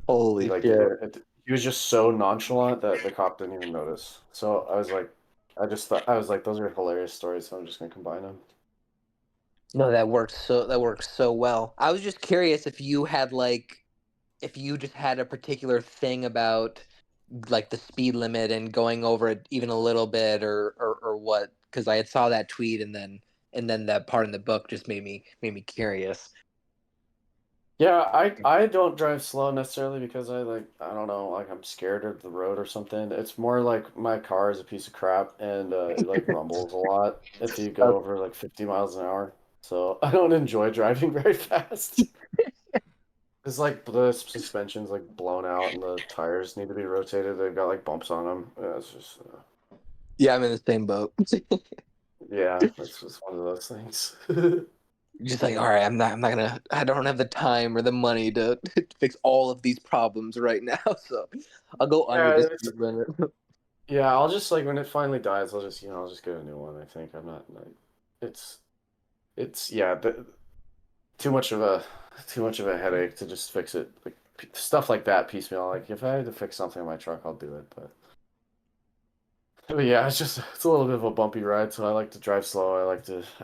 Holy shit! He was just so nonchalant that the cop didn't even notice. So I was like, those are hilarious stories. So I'm just gonna combine them. No, that works so well. I was just curious if you just had a particular thing about like the speed limit and going over it even a little bit or what, because I had saw that tweet and then that part in the book just made me curious. Yeah, I don't drive slow necessarily because I don't know, like I'm scared of the road or something. It's more like my car is a piece of crap and it like rumbles a lot if you go Okay. over like 50 miles an hour. So I don't enjoy driving very fast. It's like the suspension's like blown out and the tires need to be rotated. They've got like bumps on them. Yeah, it's just Yeah, I'm in the same boat. Yeah, that's just one of those things. Just like, all right, I don't have the time or the money to fix all of these problems right now, so I'll go under the speed limit. Yeah, I'll just like when it finally dies, I'll just get a new one. I think I'm not like, it's yeah, too much of a headache to just fix it. Like stuff like that piecemeal. Like if I had to fix something in my truck, I'll do it. But yeah, it's a little bit of a bumpy ride, so I like to drive slow. I'd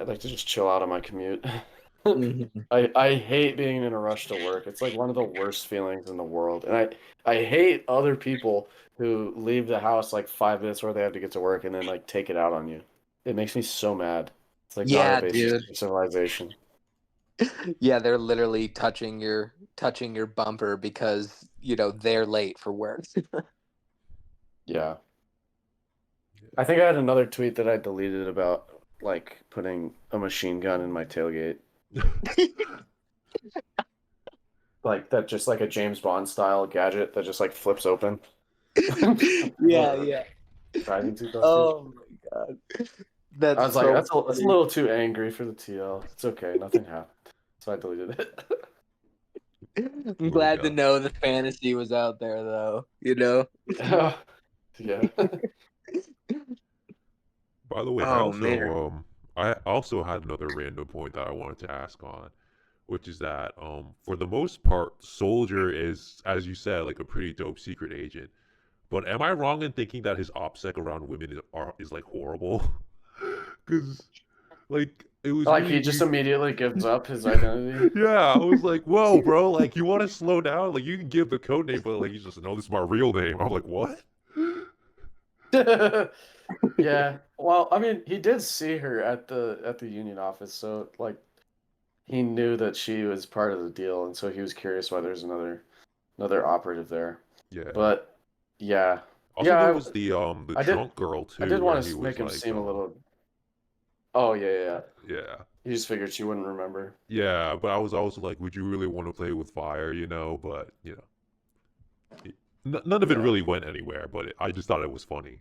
like to just chill out on my commute. Mhm. I hate being in a rush to work. It's like one of the worst feelings in the world. And I hate other people who leave the house like 5 minutes where they have to get to work and then like take it out on you. It makes me so mad. It's like not a Yeah, basic dude. civilization. Yeah, they're literally touching your bumper because, they're late for work. Yeah. I think I had another tweet that I deleted about like putting a machine gun in my tailgate. Like that, just like a James Bond style gadget that just like flips open. Yeah. Driving too close to it. Oh my god. I That's was like, so that's a funny. little too angry for the TL. It's okay, nothing happened. So I deleted it. I'm Oh glad to god. know the fantasy was out there, though. Yeah. Yeah. By the way, Oh man. I also had another random point that I wanted to ask on, which is that for the most part, Soldier is, as you said, like a pretty dope secret agent. But am I wrong in thinking that his OPSEC around women is like horrible? Because like it was Like really he just weird. immediately gives up his identity. Yeah, I was like, whoa, bro, like you want to slow down? Like you can give the code name, but like he's just no, this is my real name. I'm like, what? Yeah. Well, I mean, he did see her at the union office, so like he knew that she was part of the deal, and so he was curious why there's another operative there. Yeah. But yeah, Also, there yeah, was the I did drunk girl I too, did where want he to make was him like, seem a little. Oh yeah. yeah, He just figured she wouldn't remember. yeah. But I was also like, would you really want to play with fire, you know? But none of it Yeah, really went anywhere. But I just thought it was funny.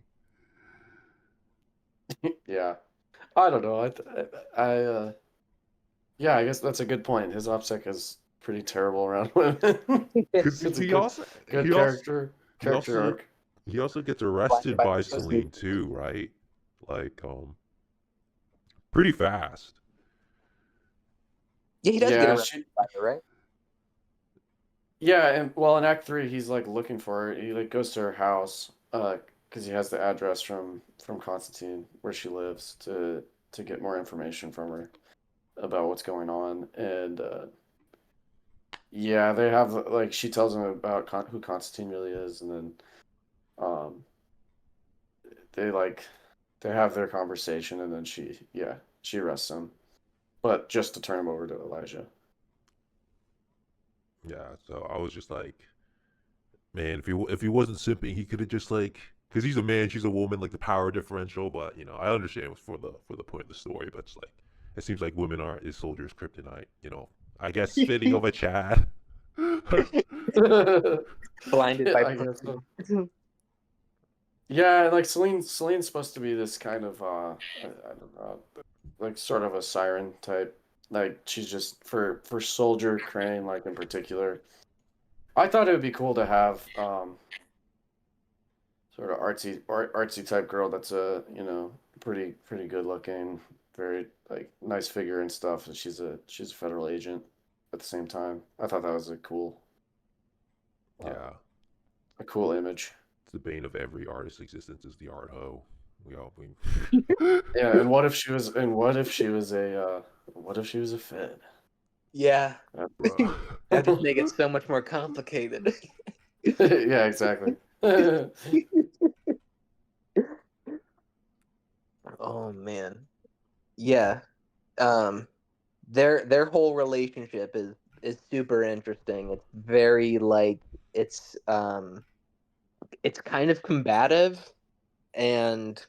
yeah. I don't know. Yeah, I guess that's a good point. His OPSEC is pretty terrible around women. Because It's a he good also good he also he character also arc. he also gets Blinded arrested by by the pussy. Celine too, right? Like pretty fast. Yeah, he does get Yeah, arrested by it, right? yeah, and well, in Act 3, he's like looking for her. He like goes to her house, because he has the address from Constantine where she lives to get more information from her about what's going on. And yeah, they have like she tells him about who Constantine really is, and then um they like they have their conversation, and then she arrests him, but just to turn him over to Elijah. Yeah. So I was just like, man, if he wasn't simping, he could have just like, because he's a man, she's a woman, like the power differential. But I understand it was for the point of the story. But it's like, it seems like women are is soldiers' kryptonite. I guess fitting of a Chad. Blinded Yeah, by I guess so. pussy. Yeah, and like Celine's supposed to be this kind of I don't know, like sort of a siren type. Like she's just for Soldier Crane, like in particular. I thought it would be cool to have sort of artsy type girl that's pretty good looking, very like nice figure and stuff, and she's a federal agent at the same time. I thought that was uh, Yeah, a cool image. it's the bane of every artist's existence is the art hoe. We Yeah, and what if she was a Fed? Yeah, bro. that just make it so much more complicated. Yeah, exactly. Oh man. Yeah. Um their whole relationship is super interesting. It's very like it's kind of combative and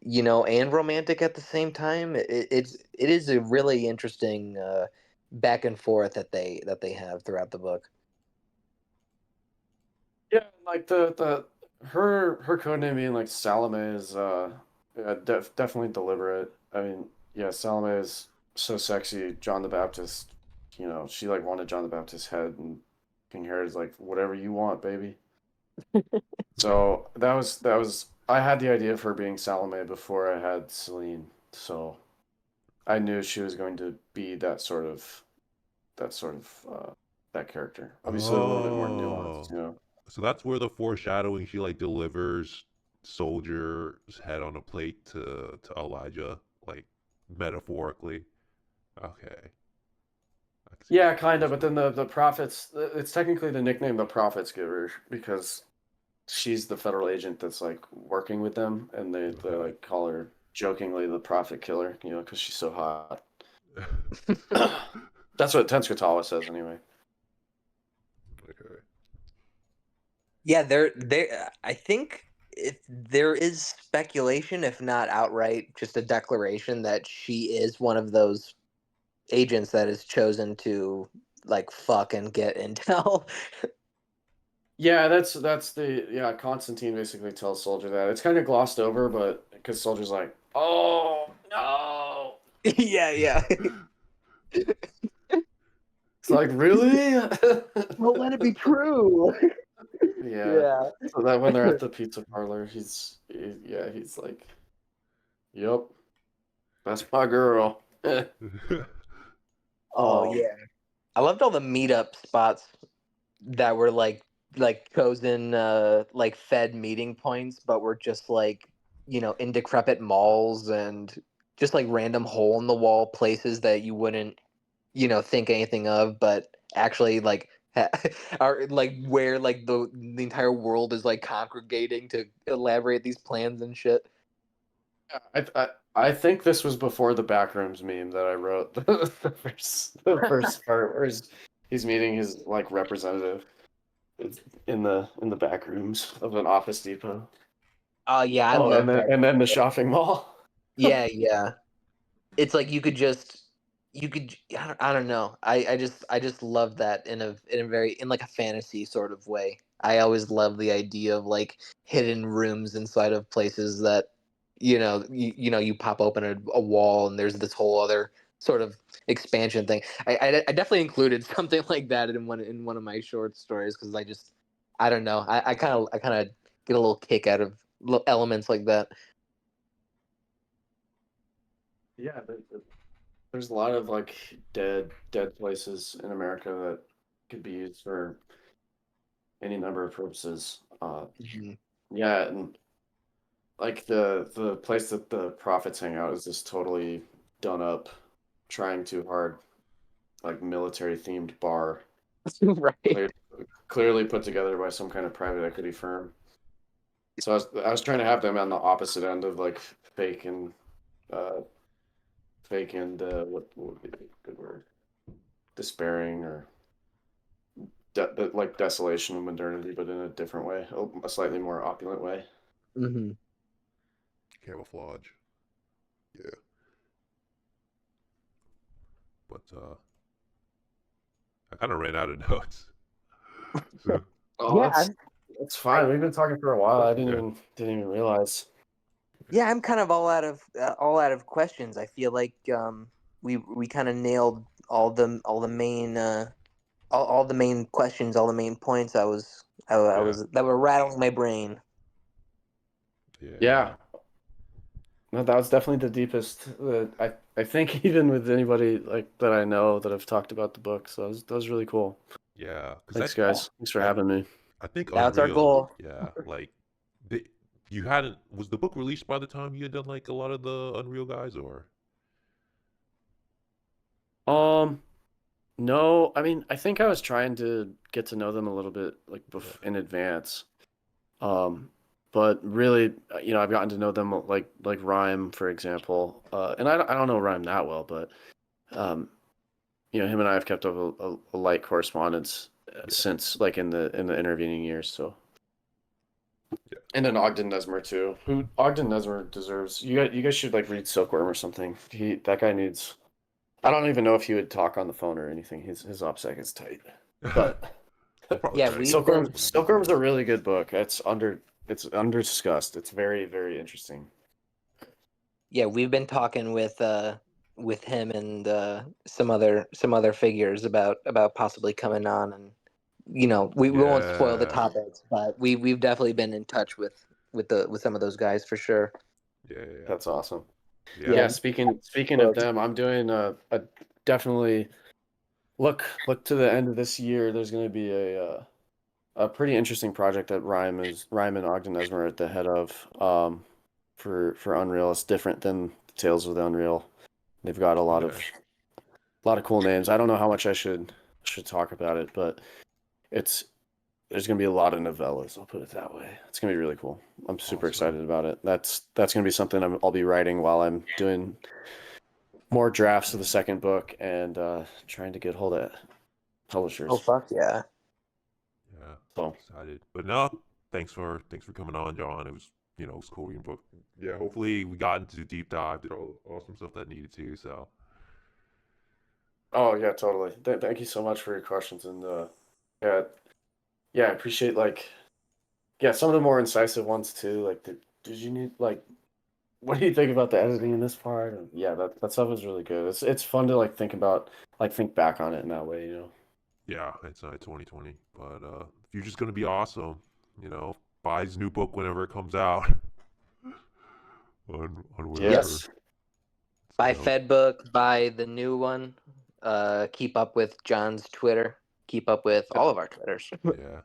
and romantic at the same time. It is a really interesting back and forth that they have throughout the book. Yeah, like the her code name being like Salome is Yeah, definitely deliberate. I mean, yeah, Salome is so sexy. John the Baptist, she like wanted John the Baptist's head, and King Herod's like, whatever you want, baby. So that was I had the idea of her being Salome before I had Celine, so I knew she was going to be that character. Obviously, a little bit more nuanced, Oh, so that's where the foreshadowing. She like delivers soldier's head on a plate to Elijah, like metaphorically. Okay, I can see Yeah, kind of. this But one. then the prophets, it's technically the nickname the prophets give her because she's the federal agent that's like working with them, and they Okay. like call her jokingly the prophet killer, because she's so hot. That's what Tenskatawa says anyway. Okay. Yeah, there. I think if there is speculation, if not outright, just a declaration that she is one of those agents that is chosen to like fuck and get intel. Yeah, that's the yeah. Constantine basically tells Soldier that it's kind of glossed over, but because Soldier's like, oh no, Yeah, yeah. it's like really, Don't let it be true. yeah. Yeah. So that when they're at the pizza parlor, he's like, yep, that's my girl. Oh yeah. I loved all the meetup spots that were like chosen like Fed meeting points, but were just like, in decrepit malls and just like random hole in the wall places that you wouldn't, think anything of, but actually like are like where like the entire world is like congregating to elaborate these plans and shit. I think this was before the backrooms meme that I wrote. The first part where he's meeting his like representative. It's in the back rooms of an Office Depot. Oh yeah, I Oh, and love then that. and then the shopping mall. Yeah, yeah. It's like I don't know. I just love that in a very in like a fantasy sort of way. I always love the idea of like hidden rooms inside of places that you pop open a wall and there's this whole other sort of expansion thing. I definitely included something like that in one of my short stories because I don't know. I kind of get a little kick out of elements like that. Yeah, there's a lot of like dead places in America that could be used for any number of purposes. Mhm. Yeah, and like the place that the prophets hang out is this totally done up, trying too hard, like military themed bar, Right. clear, clearly put together by some kind of private equity firm. So I was trying to have them on the opposite end of like fake and uh what would be a good word? Despairing or like desolation and modernity, but in a different way, a slightly more opulent way. Hmm. Camouflage. Yeah. But I kind of ran out of notes. So Oh, Yeah, that's fine. We've been talking for a while. I didn't yeah. even realize. I'm kind of all out of questions. I feel like we kind of nailed all the main all the main questions, all the main points. I Yeah. was that were rattling my brain. Yeah. Yeah, no, that was definitely the deepest. I think even with anybody like that I know that have talked about the book. So that was really cool. Yeah. Because Thanks, guys. Thanks for I, having me. I think That's our Unreal. goal. Yeah. Like, they, you hadn't. Was the book released by the time you had done like a lot of the Unreal guys, or? Um, no, I mean, I think I was trying to get to know them a little bit like Yeah. in advance. Um, but really, I've gotten to know them like Rhyme, for example. And I don't know Rhyme that well, but um, him and I have kept up a light correspondence Yeah. since like in the intervening years. So, Yeah. and then Ogden Nesmer too. Who Ogden Nesmer deserves. You guys should like read Silkworm or something. That guy needs. I don't even know if he would talk on the phone or anything. His OPSEC is tight, but. I'll probably Yeah, try to get read him them. when he gets here. Silkworm's a really good book. It's under discussed. It's very, very interesting. Yeah, we've been talking with him and some other figures about possibly coming on, and we won't spoil the Yeah, topics, but we've definitely been in touch with some of those guys for sure. yeah, That's awesome. yeah. Yeah, speaking of them, I'm doing a definitely look to the end of this year. There's going to be a pretty interesting project that Rhyme and Ogden Esmer are at the head of for Unreal. It's different than Tales of the Unreal. They've got a lot Okay. of cool names. I don't know how much I should talk about it, but there's gonna be a lot of novellas. I'll put it that way. It's gonna be really cool. I'm super Awesome. excited about it. That's gonna be something I'll be writing while I'm doing more drafts of the second book and trying to get hold of publishers. Oh fuck yeah! Yeah, So excited. But no, thanks for coming on, John. It was it was cool reading book. Yeah, hopefully we got into deep dive, did all awesome stuff that needed to. So oh yeah, totally. Thank you so much for your questions and yeah yeah I appreciate some of the more incisive ones too. Like did you need what do you think about the editing in this part? And yeah, that stuff is really good. It's fun to think back on it in that way, you know. yeah, it's 2020, but the future's gonna be awesome. Buy his new book whenever it comes out on whatever. Yes. Buy So, Fedbook, buy the new one. Keep up with John's Twitter. Keep up with all of our Twitters. yeah,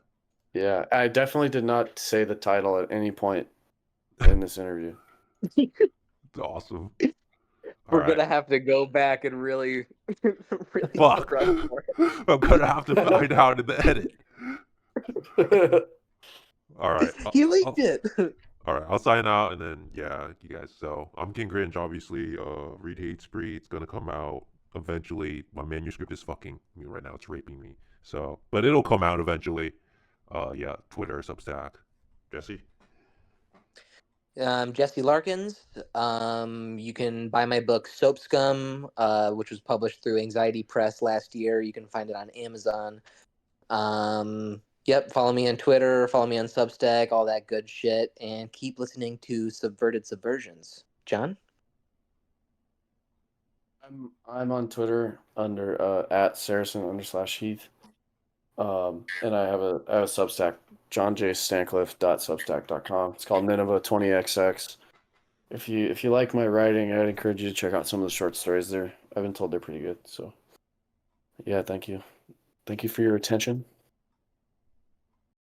Yeah, I definitely did not say the title at any point in this interview. it's awesome. All We're right, gonna have to go back and really, really fuck. scrub for it. I'm gonna have to find out in the edit. All right, He leaked it. all right, I'll sign out and then yeah, you guys. So I'm King Grinch, obviously. Read Hate Spree. It's gonna come out eventually. My manuscript is fucking me right now. It's raping me. So, but it'll come out eventually. Yeah, Twitter, Substack. Jesse. Jesse Larkins. You can buy my book Soap Scum, which was published through Anxiety Press last year. You can find it on Amazon. Yep, follow me on Twitter, follow me on Substack, all that good shit, and keep listening to Subverted Subversions. John? I'm on Twitter under at Saracen_Heath. And I have a Substack, johnjstancliff.substack.com. It's called Nineveh 20XX. If you like my writing, I'd encourage you to check out some of the short stories there. I've been told they're pretty good. So yeah, thank you. Thank you for your attention.